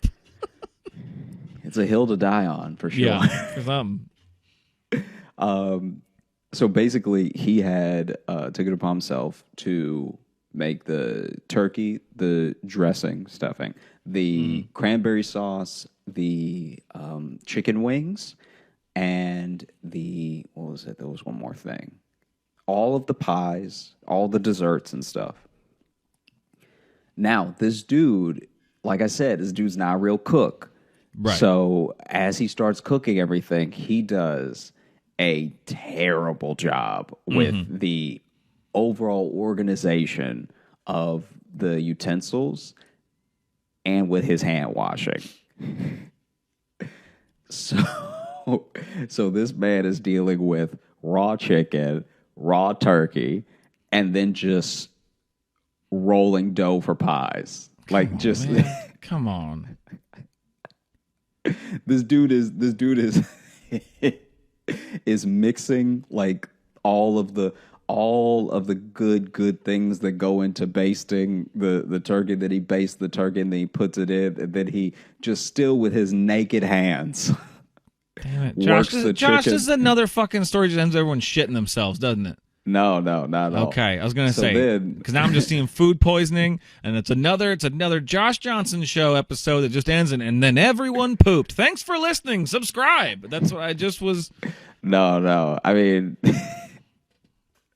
It's a hill to die on for sure. Yeah, for some. So basically, he had took it upon himself to make the turkey, the dressing, stuffing, the cranberry sauce, the chicken wings, and what was it? There was one more thing. All of the pies, all the desserts and stuff. Now, this dude, like I said, this dude's not a real cook. Right. So as he starts cooking everything, he does a terrible job with the overall organization of the utensils and with his hand washing. So this man is dealing with raw chicken, raw turkey, and then just rolling dough for pies. Come on. This dude is is mixing like all of the good things that go into basting the turkey. That he bastes the turkey and then he puts it in, and then he just still with his naked hands. Damn it, Josh! This is another fucking story. Just ends everyone shitting themselves, doesn't it? No, not at all. Okay, I was gonna say because now I'm just seeing food poisoning, and it's another Josh Johnson show episode that just ends, and then everyone pooped. Thanks for listening. Subscribe. That's what I just was. No. I mean,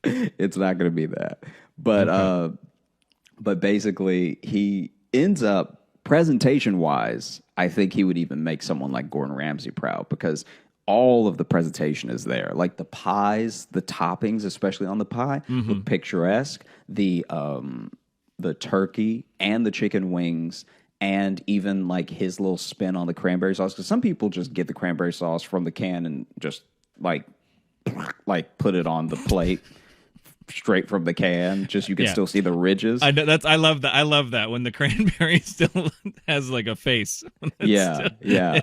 it's not gonna be that. But but basically, he ends up presentation wise. I think he would even make someone like Gordon Ramsay proud because all of the presentation is there. Like the pies, the toppings, especially on the pie, look picturesque. The turkey and the chicken wings, and even like his little spin on the cranberry sauce. Because some people just get the cranberry sauce from the can and just like put it on the plate. Straight from the can, just you can still see the ridges. I love that. I love that when the cranberry still has like a face. Yeah.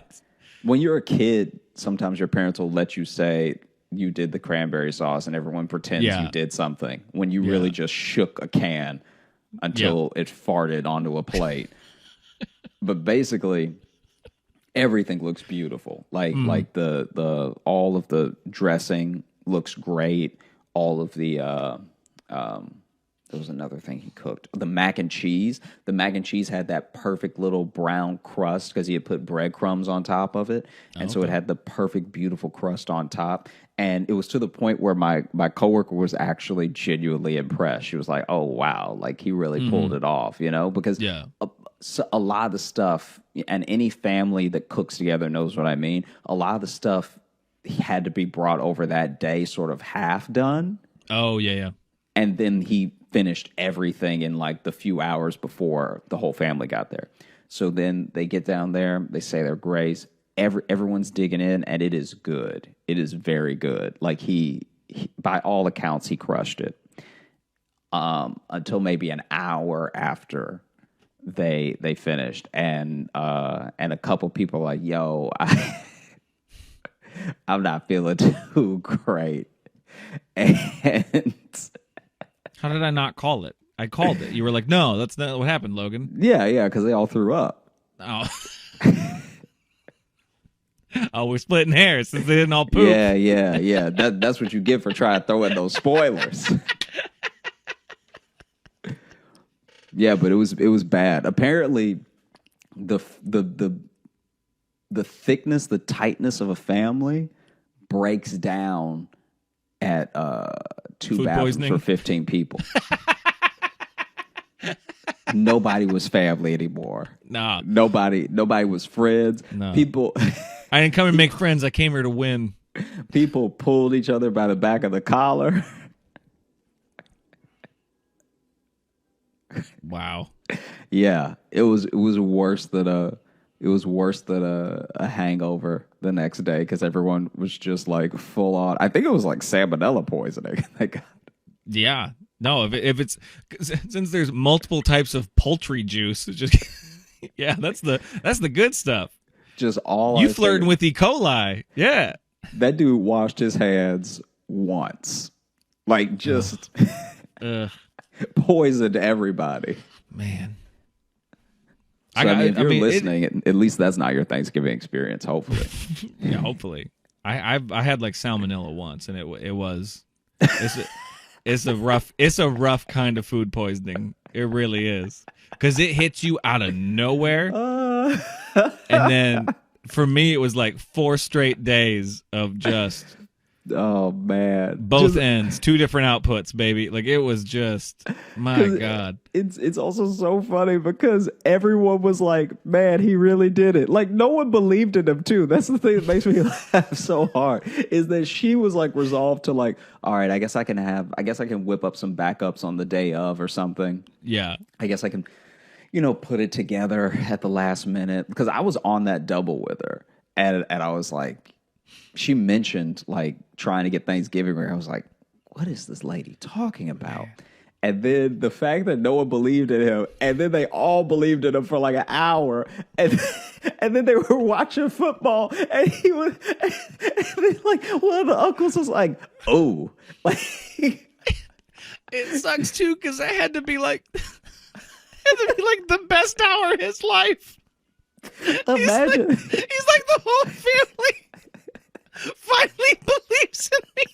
When you're a kid, sometimes your parents will let you say you did the cranberry sauce, and everyone pretends you did something when you really just shook a can until it farted onto a plate. But basically, everything looks beautiful. Like the all of the dressing looks great. All of the there was another thing he cooked. The mac and cheese. The mac and cheese had that perfect little brown crust because he had put breadcrumbs on top of it. And so it had the perfect, beautiful crust on top. And it was to the point where my coworker was actually genuinely impressed. She was like, oh, wow, like he really pulled it off, because a lot of the stuff, and any family that cooks together knows what I mean, a lot of the stuff had to be brought over that day sort of half done. Oh, yeah. And then he finished everything in like the few hours before the whole family got there. So then they get down there, they say their grace, everyone's digging in, and it is good. It is very good. Like he by all accounts, he crushed it. Until maybe an hour after they finished. And a couple people were like, yo, I'm not feeling too great. And how did I not call it? I called it. You were like, no, that's not what happened, Logan. Yeah, because they all threw up. Oh. Oh, we're splitting hairs since they didn't all poop. Yeah. That's what you get for trying to throw in those spoilers. Yeah, but it was bad. Apparently, the thickness, the tightness of a family breaks down at 2 Food bathrooms poisoning? for 15 people. Nobody was family anymore. Nah. Nobody was friends. No. People. I didn't come and make friends. I came here to win. People pulled each other by the back of the collar. Wow. Yeah, it was worse than a hangover the next day because everyone was just like full on. I think it was like salmonella poisoning. They got. Yeah. No, if it's since there's multiple types of poultry juice, it's just yeah, that's the good stuff. Just all you flirting with E. coli. Yeah. That dude washed his hands once. Like, just poisoned everybody. Man. So, if you're listening, at least that's not your Thanksgiving experience, hopefully. Yeah, hopefully. I had like salmonella once, and it's a rough kind of food poisoning. It really is, because it hits you out of nowhere, and then for me it was like 4 straight days of just oh man, both ends, 2 different outputs, baby. Like, it was just, my God. It's also so funny because everyone was like, man, he really did it. Like, no one believed in him too. That's the thing that makes me laugh so hard, is that she was like resolved to like, all right, I guess I can whip up some backups on the day of or something. Yeah. I guess I can, put it together at the last minute, because I was on that double with her, and I was like, she mentioned like trying to get Thanksgiving where I was like, what is this lady talking about? Man. And then the fact that no one believed in him, and then they all believed in him for like an hour, and then they were watching football, and he was, and then like one of the uncles was like, oh, like it sucks too, because it had to be like the best hour of his life. Imagine he's like the whole family finally believes in me.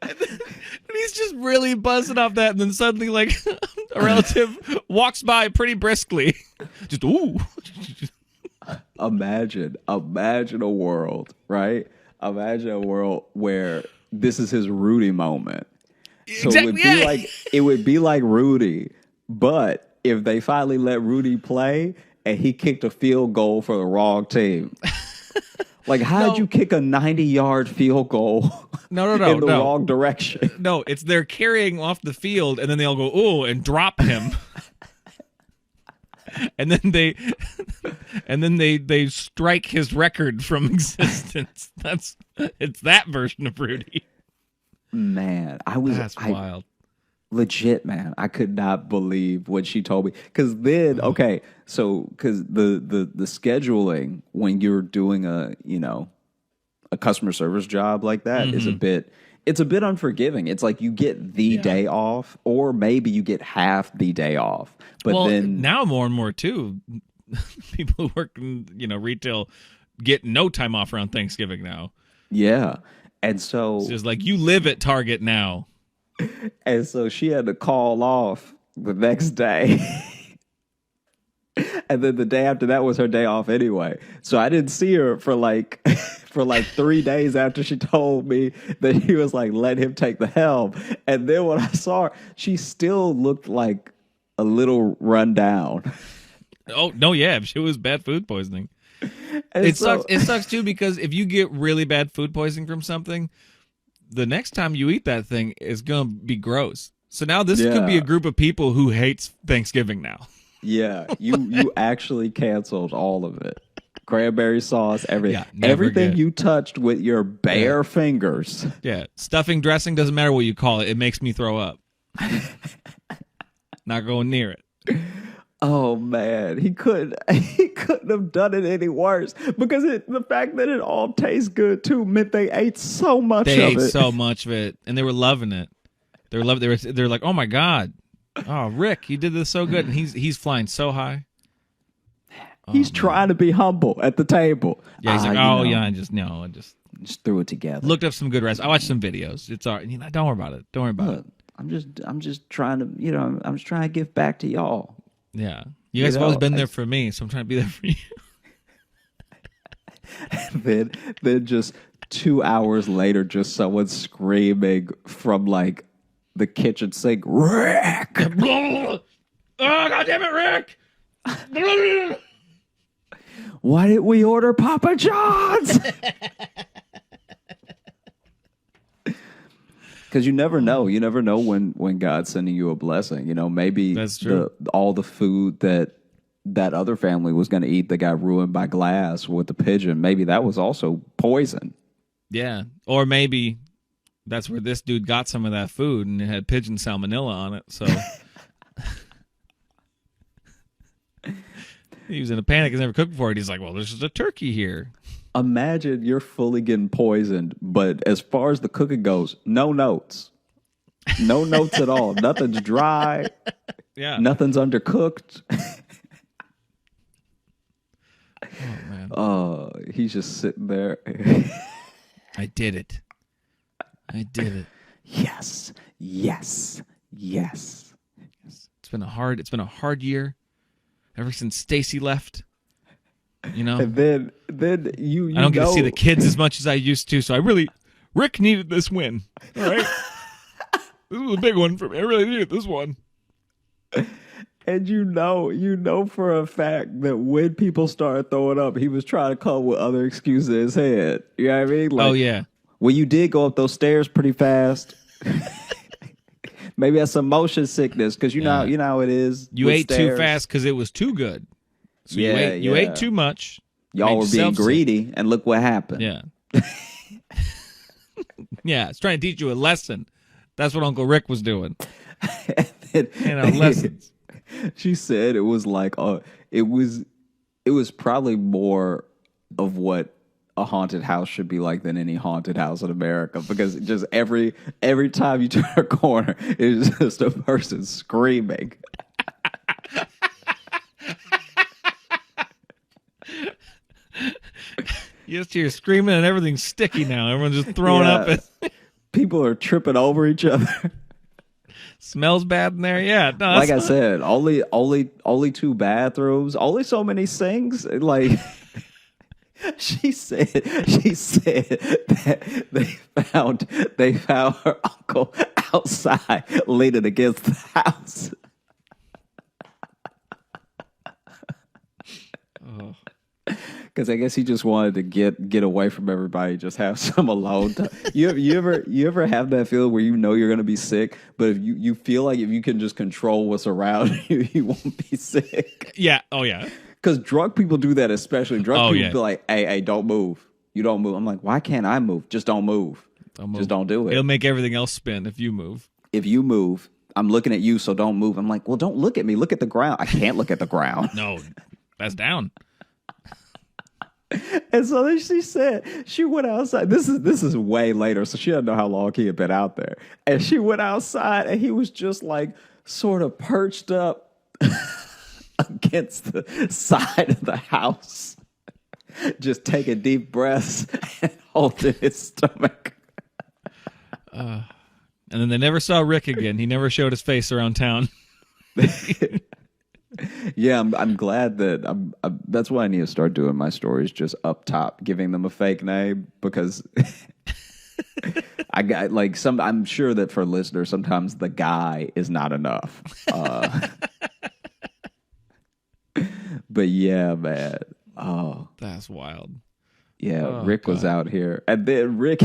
And he's just really buzzing off that, and then suddenly, like, a relative walks by pretty briskly. Just, ooh. Imagine a world, right? Imagine a world where this is his Rudy moment. So exactly, it would be like Rudy, but if they finally let Rudy play and he kicked a field goal for the wrong team. Like, how'd you kick a 90-yard field goal in the wrong direction? No, it's they're carrying off the field, and then they all go, ooh, and drop him. and then they strike his record from existence. It's that version of Rudy. Man, That's wild. Legit, man, I could not believe what she told me. Because then, okay, so because the scheduling when you're doing a customer service job like that is a bit unforgiving. It's like you get the day off, or maybe you get half the day off. But then now more and more too, people who work in retail get no time off around Thanksgiving now. Yeah, and so it's just like, you live at Target now. And so she had to call off the next day. And then the day after that was her day off anyway. So I didn't see her for like 3 days after she told me that he was like, let him take the helm. And then when I saw her, she still looked like a little run down. Oh, no, yeah. It was bad food poisoning. It sucks too, because if you get really bad food poisoning from something, the next time you eat that thing is going to be gross. So now this could be a group of people who hates Thanksgiving now. Yeah, you actually canceled all of it. Cranberry sauce, everything. Yeah, everything you touched with your bare fingers. Yeah, stuffing, dressing, doesn't matter what you call it. It makes me throw up. Not going near it. Oh man, he couldn't have done it any worse, because the fact that it all tastes good too meant they ate so much of it. They ate so much of it, and they were loving it. They're like, oh my God, oh Rick, you did this so good, and he's flying so high. He's trying to be humble at the table. Yeah, he's like, I just threw it together. Looked up some good recipes. I watched some videos. It's all right. Don't worry about it. Don't worry about it. I'm just trying to, I'm just trying to give back to y'all. Yeah. You guys have always been there for me, so I'm trying to be there for you. And then just 2 hours later, just someone screaming from like the kitchen sink, Rick! Oh, God damn it, Rick! Why didn't we order Papa John's? Because you never know. You never know when God's sending you a blessing. Maybe that's true. All the food that other family was going to eat that got ruined by glass with the pigeon, maybe that was also poison. Yeah. Or maybe that's where this dude got some of that food, and it had pigeon salmonella on it. So He was in a panic. He's never cooked before. And he's like, well, there's just a turkey here. Imagine you're fully getting poisoned, but as far as the cooking goes, no notes. No notes at all. Nothing's dry. Yeah. Nothing's undercooked. Oh, man. Oh, he's just sitting there. I did it. I did it. Yes. Yes. Yes. It's been a hard year ever since Stacy left. You know? And then you I don't get to see the kids as much as I used to, so Rick needed this win. All right. This was a big one for me. I really needed this one. And you know for a fact that when people started throwing up, he was trying to come up with other excuses in his head. You know what I mean? Like, oh, yeah. Well, you did go up those stairs pretty fast. Maybe that's some motion sickness, because you know how it is. You ate too fast because it was too good. So you ate too much. Y'all were being greedy, and look what happened. Yeah. Yeah, it's trying to teach you a lesson. That's what Uncle Rick was doing. Lessons. She said it was like it was probably more of what a haunted house should be like than any haunted house in America, because just every time you turn a corner, it's just a person screaming. You just hear screaming and everything's sticky now. Everyone's just throwing up. People are tripping over each other. Smells bad in there. Yeah. No, like I said, only 2 bathrooms, only so many sinks. Like she said that they found her uncle outside leaning against the house. Oh. Because I guess he just wanted to get away from everybody, just have some alone time. You ever have that feeling where you know you're gonna be sick, but if you feel like if you can just control what's around you, you won't be sick. Yeah. Oh yeah. Because drunk people do that, especially drunk people. Yeah. Be like, hey, don't move. You don't move. I'm like, why can't I move? Just don't move. Just don't do it. It'll make everything else spin if you move. If you move, I'm looking at you, so don't move. I'm like, well, don't look at me. Look at the ground. I can't look at the ground. No, that's down. And so then she said she went outside. This is way later, so she doesn't know how long he had been out there. And she went outside, and he was just like sort of perched up against the side of the house, just taking deep breaths and holding his stomach. And then they never saw Rick again. He never showed his face around town. Yeah, I'm glad that that's what I need to start doing my stories, just up top, giving them a fake name, because I got like I'm sure that for listeners, sometimes the guy is not enough. But yeah, man. Oh, that's wild. Yeah, oh, Rick God. was out here, and then Rick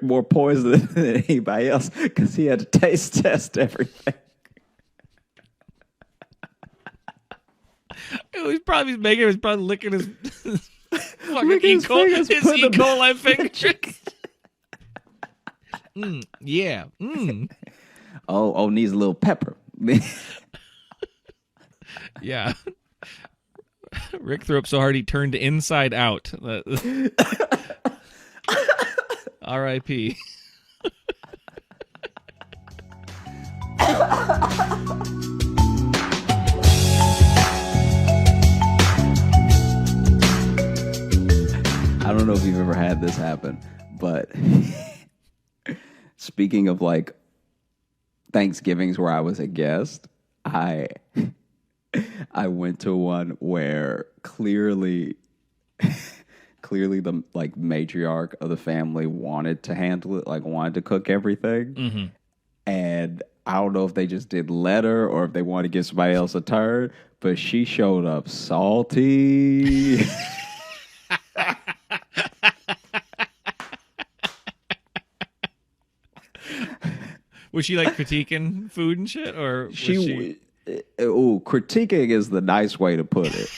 more poison than anybody else, because he had to taste test everything. He was probably licking his fucking Licking his fingers, his putting E. them- coli fingers. Yeah. Oh, needs a little pepper. Yeah. Rick threw up so hard he turned inside out. R.I.P. I don't know if you've ever had this happen, but speaking of like Thanksgivings where I was a guest, I went to one where clearly the like matriarch of the family wanted to handle it, like wanted to cook everything. Mm-hmm. And I don't know if they just did let her or if they wanted to give somebody else a turn, but she showed up salty. Was she like critiquing food and shit, or was she? Critiquing is the nice way to put it.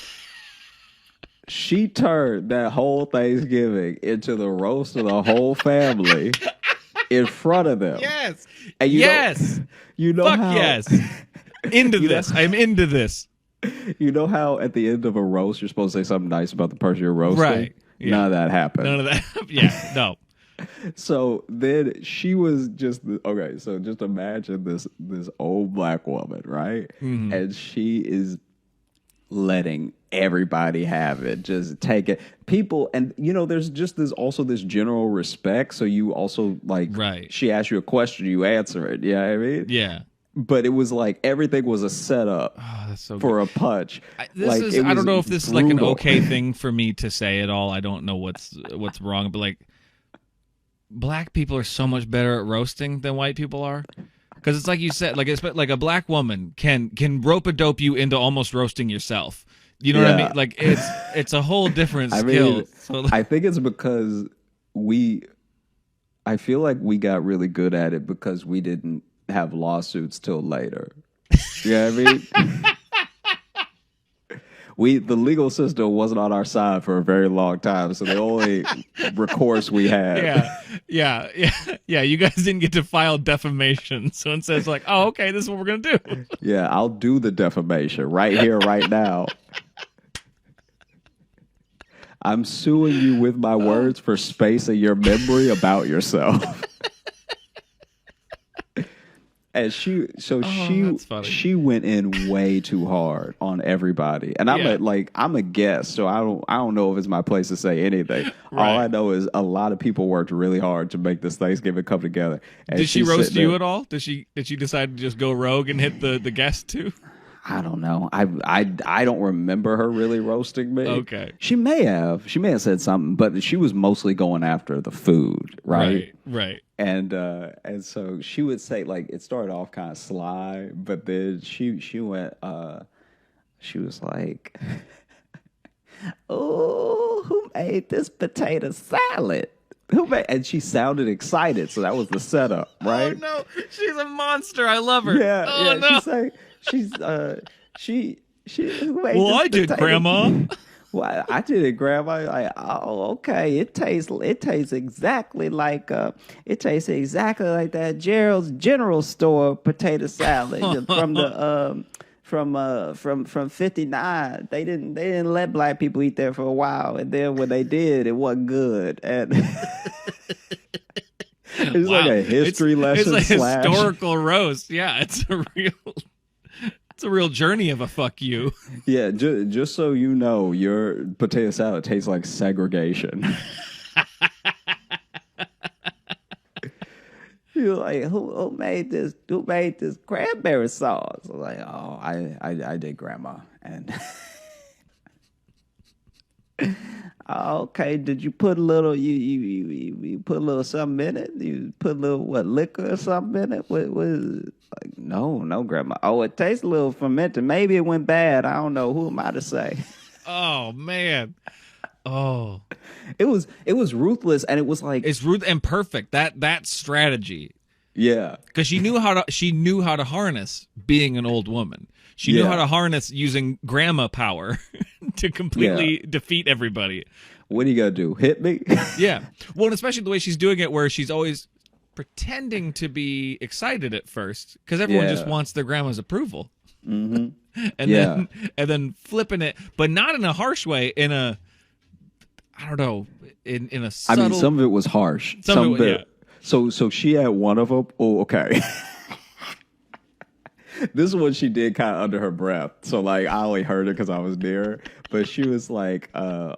She turned that whole Thanksgiving into the roast of the whole family in front of them. Yes. And yes. You know Fuck how, yes. Into this. I'm into this. You know how at the end of a roast you're supposed to say something nice about the person you're roasting? Right. Yeah. None of that happened. None of that. Yeah. No. So then she was just okay. So just imagine this old black woman, right? Mm-hmm. And she is letting everybody have it, just take it. People, and there's just this general respect. So you also like, right. She asks you a question, you answer it. You know what I mean? Yeah. But it was like everything was a setup for a punch. I don't know if this is like an okay thing for me to say at all. I don't know what's wrong, but like black people are so much better at roasting than white people are. Because it's like you said, like it's like a black woman can rope-a-dope you into almost roasting yourself. You know what I mean? Like it's a whole different skill. So, like, I think it's because I feel like we got really good at it because we didn't have lawsuits till later. You know what I mean? The legal system wasn't on our side for a very long time, so the only recourse we had. Yeah. You guys didn't get to file defamation, so it says like, oh, okay, this is what we're gonna do. Yeah, I'll do the defamation right here, right now. I'm suing you with my words for space in your memory about yourself. And she went in way too hard on everybody, and I'm a guest, so I don't know if it's my place to say anything. Right. All I know is a lot of people worked really hard to make this Thanksgiving come together. And did she roast you at all? Did she decide to just go rogue and hit the guest too? I don't know. I don't remember her really roasting me. Okay. She may have said something, but she was mostly going after the food, right? Right. And so she would say, like, it started off kind of sly, but then she went she was like, "Oh, who made this potato salad? And she sounded excited, so that was the setup, right? Oh no, she's a monster. I love her. Yeah, oh, yeah. No. She well, I did, Grandma. Well, I did it, Grandma. Like, oh, okay. It tastes exactly like that Gerald's General Store potato salad from the from 59. They didn't let black people eat there for a while, and then when they did, it wasn't good. And it's like a history lesson. It's like historical roast. Yeah, it's a real journey of a fuck you. Yeah, just so you know, your potato salad tastes like segregation. You're like, who made this? Who made this cranberry sauce? I'm like, oh, I did, Grandma. And okay, did you put a little? You put a little something in it? You put a little liquor or something in it? What is it? Like, no, Grandma. Oh, it tastes a little fermented. Maybe it went bad. I don't know. Who am I to say? Oh man. Oh. It was ruthless, and it was like it's and perfect. That strategy. Yeah. Because she knew how to harness being an old woman. She knew how to harness using grandma power to completely defeat everybody. What are you gonna do? Hit me? Yeah. Well, and especially the way she's doing it, where she's always pretending to be excited at first, because everyone just wants their grandma's approval. Mm-hmm. and then flipping it, but not in a harsh way. In a, I don't know, in a subtle. I mean, some of it was harsh. Some of it. So she had one of them. Oh, okay. This is what she did kind of under her breath. So like I only heard it because I was near her, but she was like, oh,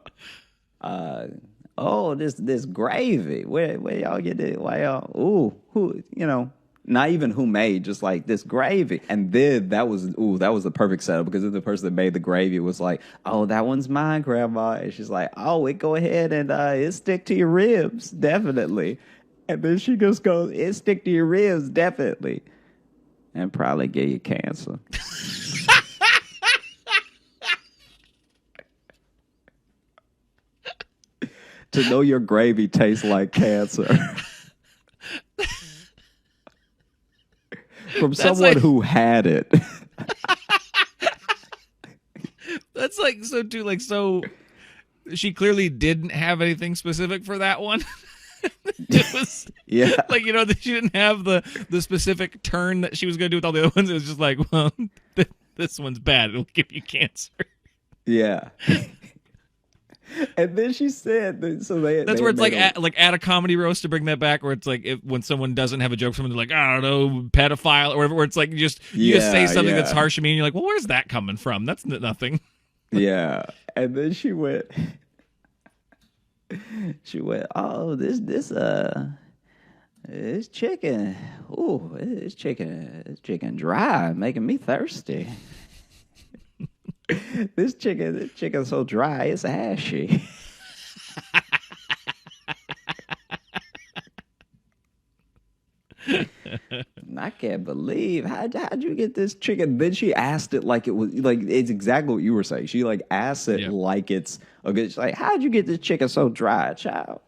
this gravy. Where y'all get it? Why y'all? Who? Not even who made, just like this gravy. And then that was the perfect setup, because then the person that made the gravy was like, oh, that one's mine, Grandma. And she's like, oh, it go ahead and it stick to your ribs, definitely. And then she just goes, it stick to your ribs, definitely. And probably give you cancer. To know your gravy tastes like cancer. From someone who had it. That's so she clearly didn't have anything specific for that one. It was Yeah. like, that she didn't have the specific turn that she was going to do with all the other ones. It was just like, well, this one's bad. It'll give you cancer. Yeah. And then she said, so That's where it's like at a comedy roast, to bring that back, where it's like when someone doesn't have a joke, someone's like, I don't know, pedophile or whatever, where it's like you just say something that's harsh to me, and you're like, well, where's that coming from? That's nothing. Yeah. And then she went, oh, this chicken, ooh, this chicken dry, making me thirsty. This chicken's so dry, it's ashy. I can't believe how'd you get this chicken? Then she asked it like it was like it's exactly what you were saying. She like asked it like it's a good. She's like, how'd you get this chicken so dry, child?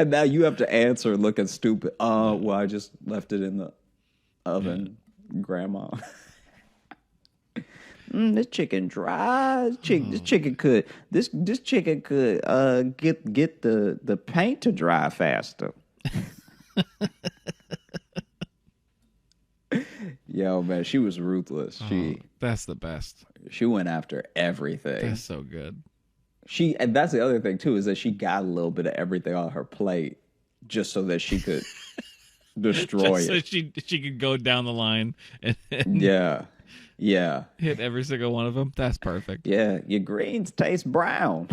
And now you have to answer looking stupid. Well, I just left it in the oven, Grandma. This chicken dry. This chicken could get the paint to dry faster. Yo, man, she was ruthless. That's the best. She went after everything. That's so good. And that's the other thing too, is that she got a little bit of everything on her plate just so that she could destroy it. So she could go down the line and yeah. hit every single one of them. That's perfect. Yeah, your greens taste brown.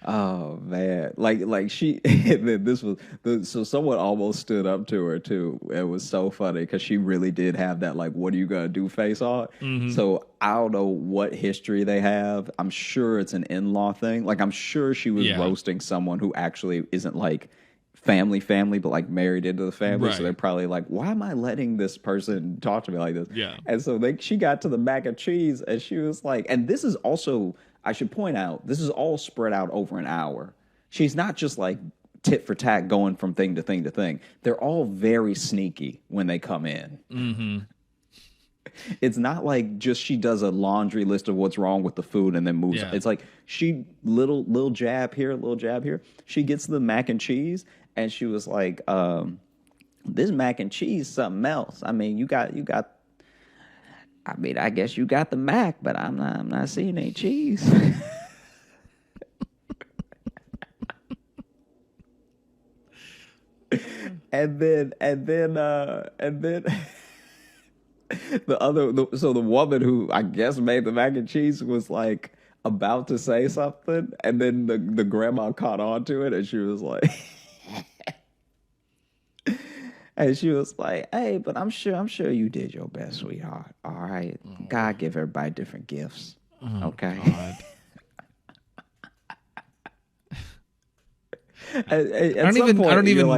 Oh man, like she. This was so someone almost stood up to her too. It was so funny because she really did have that like, "What are you gonna do?" face on. Mm-hmm. So I don't know what history they have. I'm sure it's an in-law thing. Like I'm sure she was roasting someone who actually isn't like family, but like married into the family. Right. So they're probably like, "Why am I letting this person talk to me like this?" Yeah. And so she got to the mac and cheese, and she was like, and this is also. I should point out, this is all spread out over an hour. She's not just like tit for tat going from thing to thing to thing. They're all very sneaky when they come in. Mm-hmm. It's not like just she does a laundry list of what's wrong with the food and then moves. Yeah. It's like she little jab here, little jab here. She gets the mac and cheese, and she was like, "This mac and cheese, something else. I mean, you got." I mean, I guess you got the mac, but I'm not seeing any cheese. and then the woman who I guess made the mac and cheese was like about to say something, and then the grandma caught on to it, and she was like. And she was like, "Hey, but I'm sure you did your best, sweetheart. All right, God give everybody different gifts. Okay." I don't even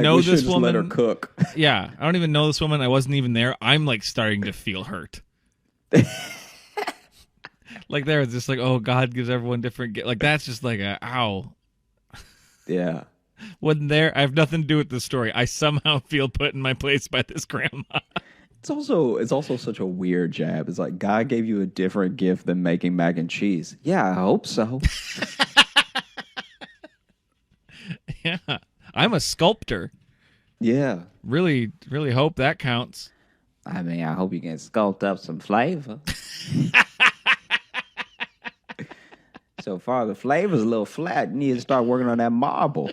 know this woman. Let her cook. Yeah, I don't even know this woman. I wasn't even there. I'm like starting to feel hurt. Like there, it's just like, oh, God gives everyone different gifts. Like that's just like ow. Yeah. Wasn't there. I have nothing to do with the story. I somehow feel put in my place by this grandma. It's also such a weird jab. It's like God gave you a different gift than making mac and cheese. Yeah, I hope so. Yeah, I'm a sculptor. Yeah, really hope that counts. I mean, I hope you can sculpt up some flavor. So far, the flavor's a little flat. You need to start working on that marble.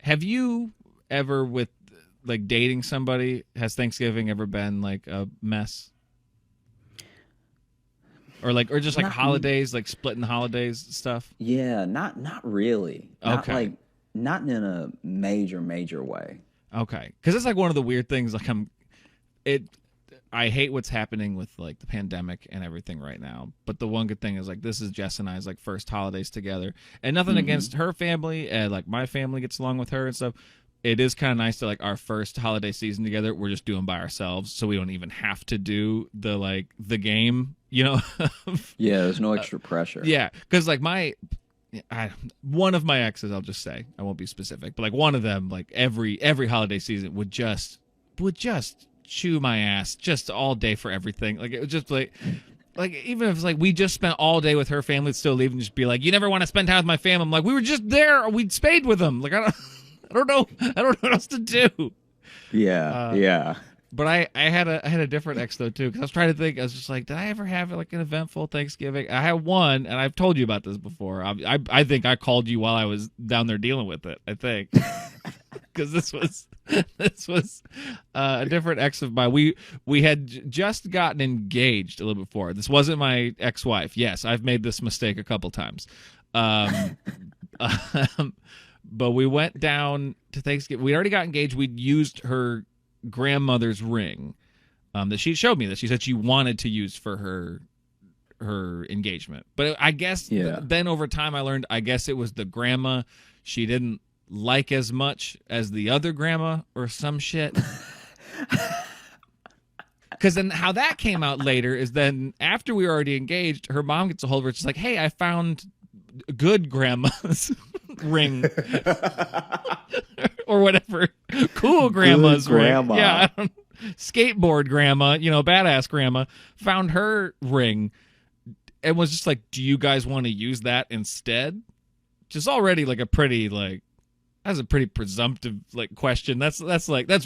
Have you ever, with like dating somebody, has Thanksgiving ever been like a mess? Or just like holidays, like splitting holidays stuff? Yeah, not really. Okay. Not in a major way. Okay. Because it's like one of the weird things. Like I hate what's happening with like the pandemic and everything right now. But the one good thing is like this is Jess and I's like first holidays together, and nothing against her family, and like my family gets along with her and stuff. It is kind of nice to like our first holiday season together. We're just doing by ourselves, so we don't even have to do the game. Yeah, there's no extra pressure. Yeah, because like one of my exes, I'll just say, I won't be specific, but like one of them, like every holiday season would just chew my ass just all day for everything. Like, it was just like even if it's like we just spent all day with her family, it'd still leave and just be like, you never want to spend time with my family. I'm like, we were just there. We spayed with them. Like, I don't know what else to do. Yeah. But I had a different ex though too, because I was trying to think. I was just like, did I ever have like an eventful Thanksgiving? I had one, and I've told you about this before. I think I called you while I was down there dealing with it. I think because this was a different ex of mine. We had just gotten engaged a little before. This wasn't my ex-wife. Yes, I've made this mistake a couple times. But we went down to Thanksgiving. We already got engaged. We'd used her grandmother's ring that she showed me, that she said she wanted to use for her engagement. But I guess then over time I learned, I guess it was the grandma she didn't like as much as the other grandma or some shit. Because then how that came out later is then after we were already engaged, her mom gets a hold of her. She's like, hey, I found good grandma's ring or whatever, cool grandma's ring. Yeah, skateboard grandma, badass grandma found her ring and was just like, do you guys want to use that instead? Just already like a pretty that's a pretty presumptive question. That's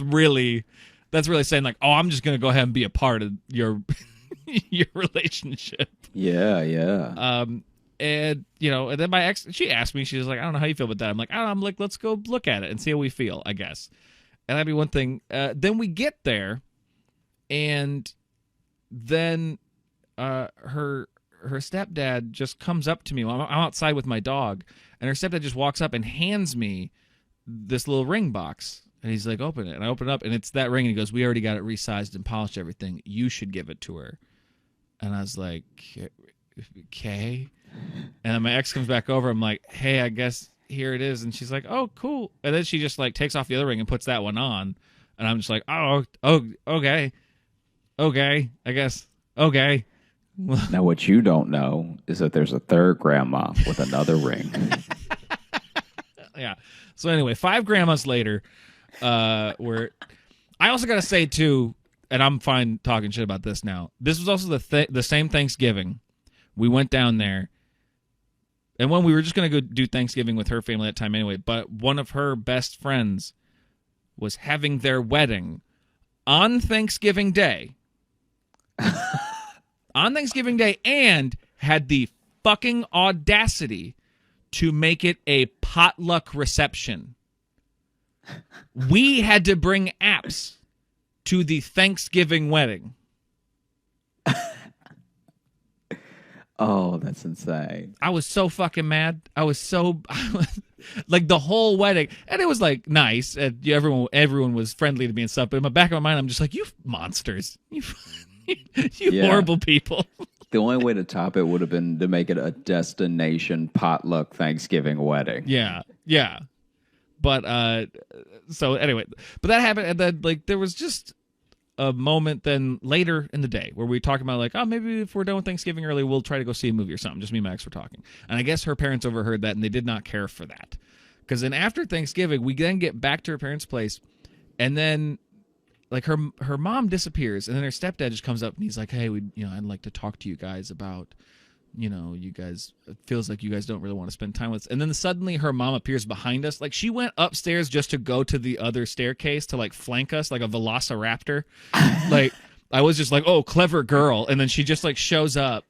really saying like, oh, I'm just gonna go ahead and be a part of your your relationship. Yeah. And and then my ex, she asked me, she was like, I don't know how you feel about that. I'm like, I don't know. I'm like, let's go look at it and see how we feel, I guess. And that'd be one thing. Then we get there, and then her stepdad just comes up to me. I'm outside with my dog, and her stepdad just walks up and hands me this little ring box. And he's like, open it. And I open it up, and it's that ring. And he goes, we already got it resized and polished, everything. You should give it to her. And I was like, okay. And then my ex comes back over. I'm like, hey, I guess here it is. And she's like, oh, cool. And then she just takes off the other ring and puts that one on. And I'm just like, oh, okay. Okay, I guess. Okay. Now, what you don't know is that there's a third grandma with another ring. Yeah. So anyway, 5 grandmas later, where I also got to say too, and I'm fine talking shit about this now. This was also the same Thanksgiving. We went down there, and when we were just going to go do Thanksgiving with her family that time anyway, but one of her best friends was having their wedding on Thanksgiving Day. On Thanksgiving Day, and had the fucking audacity to make it a potluck reception. We had to bring apps to the Thanksgiving wedding. Oh, that's insane. I was so fucking mad. I was like the whole wedding, and it was nice, and everyone was friendly to me and stuff. But in the back of my mind, I'm just like, you monsters, you horrible people. The only way to top it would have been to make it a destination potluck Thanksgiving wedding. Yeah. But so anyway, but that happened, and then there was just a moment then later in the day where we talking about oh, maybe if we're done with Thanksgiving early, we'll try to go see a movie or something. Just me and my ex were talking, and I guess her parents overheard that, and they did not care for that, because then after Thanksgiving we then get back to her parents' place, and then her mom disappears, and then her stepdad just comes up and he's like, hey, I'd like to talk to you guys about, you guys, it feels like you guys don't really want to spend time with us. And then suddenly her mom appears behind us. She went upstairs just to go to the other staircase to flank us like a velociraptor. I was just like, oh, clever girl. And then she just shows up.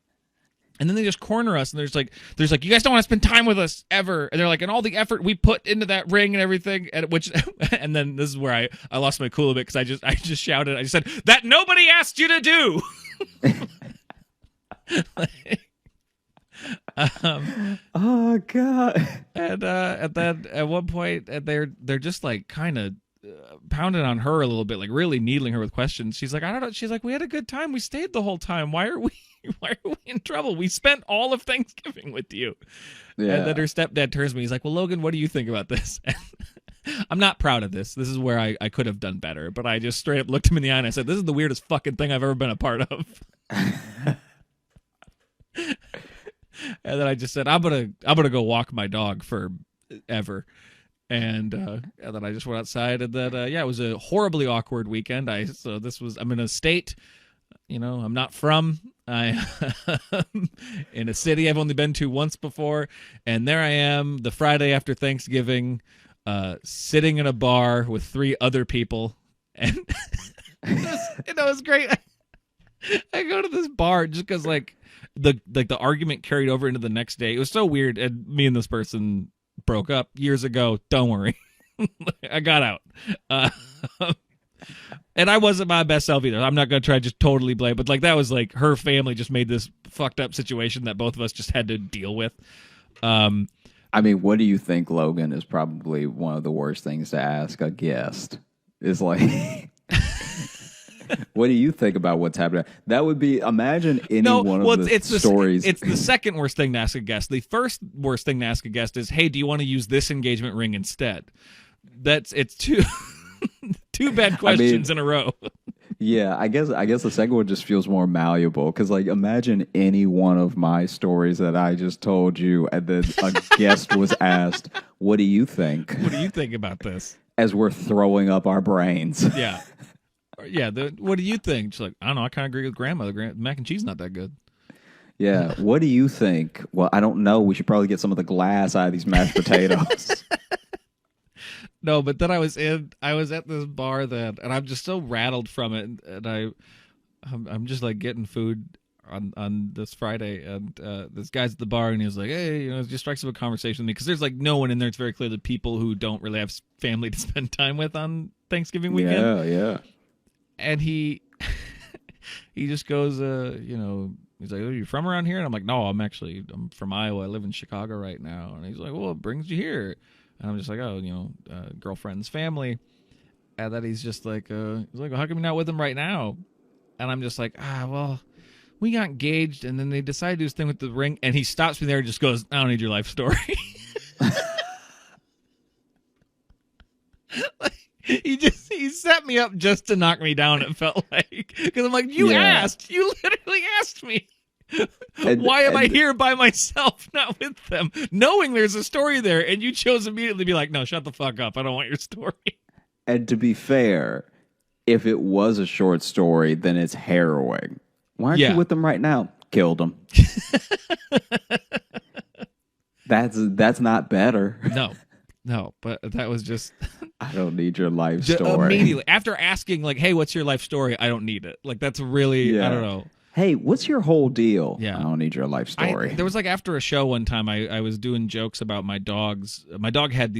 And then they just corner us, and there's you guys don't want to spend time with us ever. And they're like, and all the effort we put into that ring and everything, and then this is where I lost my cool a bit, because I just shouted, I just said, that nobody asked you to do. Oh God. And then at one point, they're just kind of pounding on her a little bit, really needling her with questions. She's like, I don't know. She's like, we had a good time. We stayed the whole time. Why are we in trouble? We spent all of Thanksgiving with you. Yeah. And then her stepdad turns to me. He's like, well, Logan, what do you think about this? I'm not proud of this. This is where I could have done better. But I just straight up looked him in the eye and I said, this is the weirdest fucking thing I've ever been a part of. And then I just said, I'm gonna go walk my dog forever. And then I just went outside, and then it was a horribly awkward weekend. I'm in a state, I'm not from. I in a city I've only been to once before, and there I am the Friday after Thanksgiving, sitting in a bar with 3 other people, and it was great. I go to this bar just because the argument carried over into the next day. It was so weird, and me and this person broke up years ago. Don't worry. I got out. And I wasn't my best self either. I'm not going to try to just totally blame, but that was her family just made this fucked up situation that both of us just had to deal with. I mean, what do you think, Logan, is probably one of the worst things to ask a guest? Is what do you think about what's happening? That would be, imagine any one of the stories. It's the second worst thing to ask a guest. The first worst thing to ask a guest is, hey, do you want to use this engagement ring instead? It's two bad questions in a row. Yeah, I guess the second one just feels more malleable because, imagine any one of my stories that I just told you, and then a guest was asked, "What do you think?" What do you think about this? As we're throwing up our brains. Yeah, yeah. What do you think? She's like, I don't know. I kind of agree with Grandma. The mac and cheese not that good. Yeah. What do you think? Well, I don't know. We should probably get some of the glass out of these mashed potatoes. No, but then I was at this bar then, and I'm just so rattled from it, and I'm just getting food on this Friday, and this guy's at the bar, and he was like, hey, it just strikes up a conversation with me because there's no one in there. It's very clear the people who don't really have family to spend time with on Thanksgiving weekend. Yeah. And he just goes, he's like, are you from around here? And I'm like, no, I'm from Iowa. I live in Chicago right now. And he's like, well, what brings you here? And I'm just like, girlfriend's family. And then he's just like, well, how come you're not with them right now? And I'm just like, well, we got engaged, and then they decided to do this thing with the ring. And he stops me there and just goes, I don't need your life story. He set me up just to knock me down, it felt like. Because I'm like, you literally asked me. Why am I here by myself, not with them, knowing there's a story there, and you chose immediately to be like, no, shut the fuck up. I don't want your story. And to be fair, if it was a short story, then it's harrowing. Why aren't you with them right now? Killed them. That's not better. No, but that was just... I don't need your life story. Immediately. After asking, hey, what's your life story? I don't need it. That's really, I don't know. Hey, what's your whole deal? Yeah. I don't need your life story. There was after a show one time, I was doing jokes about my dogs. My dog had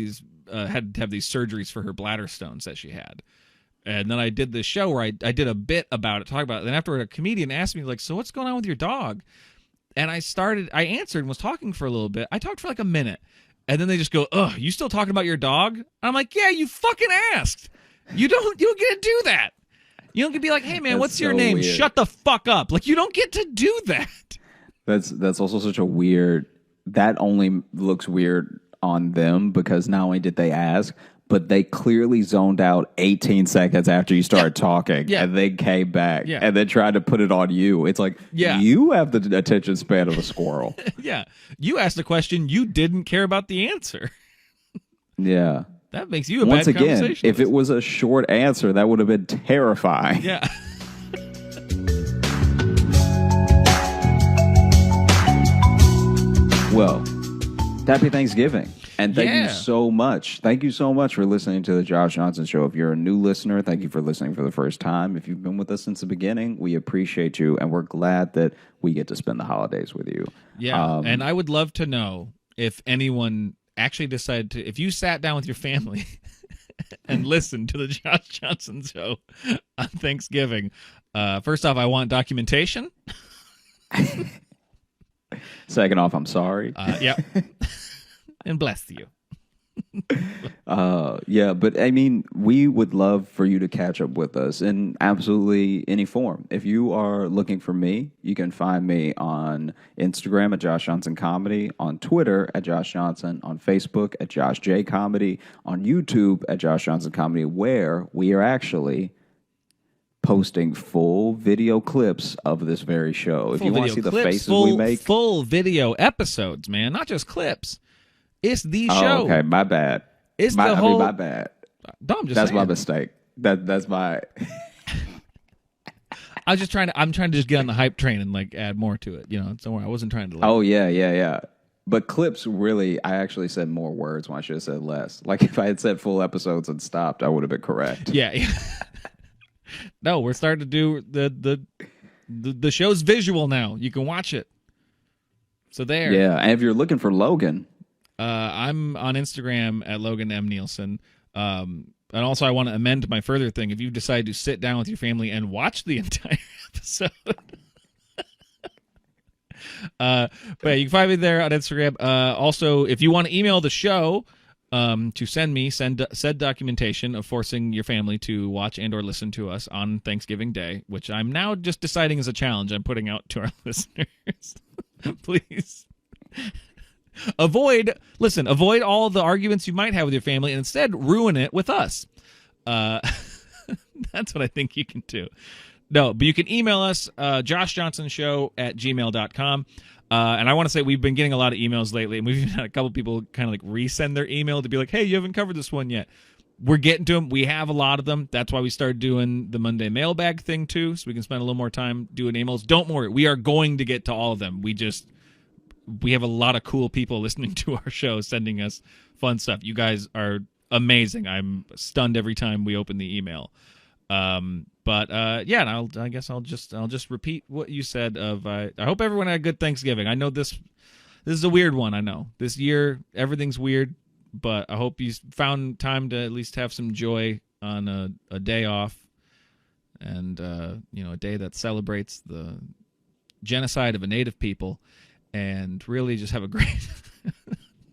had to have these surgeries for her bladder stones that she had. And then I did this show where I did a bit about it, talk about it. Then after a comedian asked me, so what's going on with your dog? And I answered and was talking for a little bit. I talked for a minute. And then they just go, ugh, you still talking about your dog? I'm like, yeah, you fucking asked. You don't get to do that. You don't get to be like, hey, man, what's your name? Weird. Shut the fuck up. You don't get to do that. That's also such a weird... That only looks weird on them because not only did they ask, but they clearly zoned out 18 seconds after you started talking, and they came back and then tried to put it on you. It's like, you have the attention span of a squirrel. Yeah. You asked a question, you didn't care about the answer. Yeah. That makes you a Once bad again, conversationalist. if it was a short answer, that would have been terrifying. Yeah. Well, happy Thanksgiving. And thank you so much. Thank you so much for listening to the Josh Johnson Show. If you're a new listener, thank you for listening for the first time. If you've been with us since the beginning, we appreciate you. And we're glad that we get to spend the holidays with you. Yeah. And I would love to know if anyone actually decided to, if you sat down with your family and listened to the Josh Johnson Show on Thanksgiving. First off, I want documentation. Second off, I'm sorry. Yep. And bless you. Yeah, but I mean, we would love for you to catch up with us in absolutely any form. If you are looking for me, you can find me on Instagram at Josh Johnson Comedy, on Twitter at Josh Johnson, on Facebook at Josh J Comedy, on YouTube at Josh Johnson Comedy, where we are actually posting full video clips of this very show. If you want to see the faces we make. Full video episodes, man, not just clips. It's the show. Okay, my bad. It's my, the I whole. mean, my bad. No, I'm just That's saying. my mistake. That's my. I was just trying to. I'm trying to just get on the hype train and like add more to it. You know, somewhere I wasn't trying to. Like, Oh yeah. But clips really, I actually said more words when I should have said less. Like if I had said full episodes and stopped, I would have been correct. Yeah. No, we're starting to do the show's visual now. You can watch it. So there. Yeah, and if you're looking for Logan, I'm on Instagram at Logan M. Nielsen. And also, I want to amend my further thing. If you decide to sit down with your family and watch the entire episode. But yeah, you can find me there on Instagram. Also, if you want to email the show to send said documentation of forcing your family to watch and or listen to us on Thanksgiving Day, which I'm now just deciding is a challenge I'm putting out to our listeners. Please. Avoid all the arguments you might have with your family and instead ruin it with us. That's what I think you can do. No, but you can email us, joshjohnsonshow@gmail.com. And I want to say we've been getting a lot of emails lately, and we've even had a couple people kind of like resend their email to be like, hey, you haven't covered this one yet. We're getting to them. We have a lot of them. That's why we started doing the Monday mailbag thing, too, so we can spend a little more time doing emails. Don't worry. We are going to get to all of them. We have a lot of cool people listening to our show, sending us fun stuff. You guys are amazing. I'm stunned every time we open the email. But yeah, and I guess I'll just repeat what you said. I hope everyone had a good Thanksgiving. I know this is a weird one. I know this year everything's weird, but I hope you found time to at least have some joy on a day off, and a day that celebrates the genocide of a native people, and really just have a great.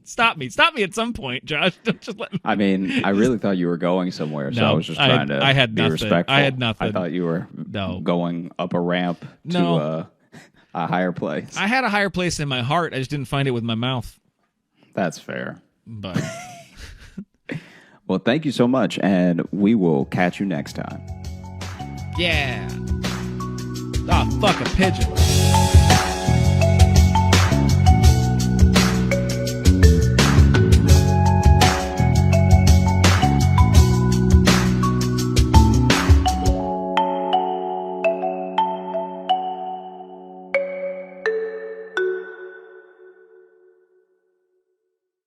Stop me at some point, Josh. Don't just let me. I mean, I really thought you were going somewhere, so No, I was just trying to I had be nothing. respectful. I had nothing. I thought you were going up a ramp No. to a higher place. I had a higher place in my heart. I just didn't find it with my mouth. That's fair. But Well, thank you so much, and we will catch you next time. yeah. Ah, fuck a pigeon.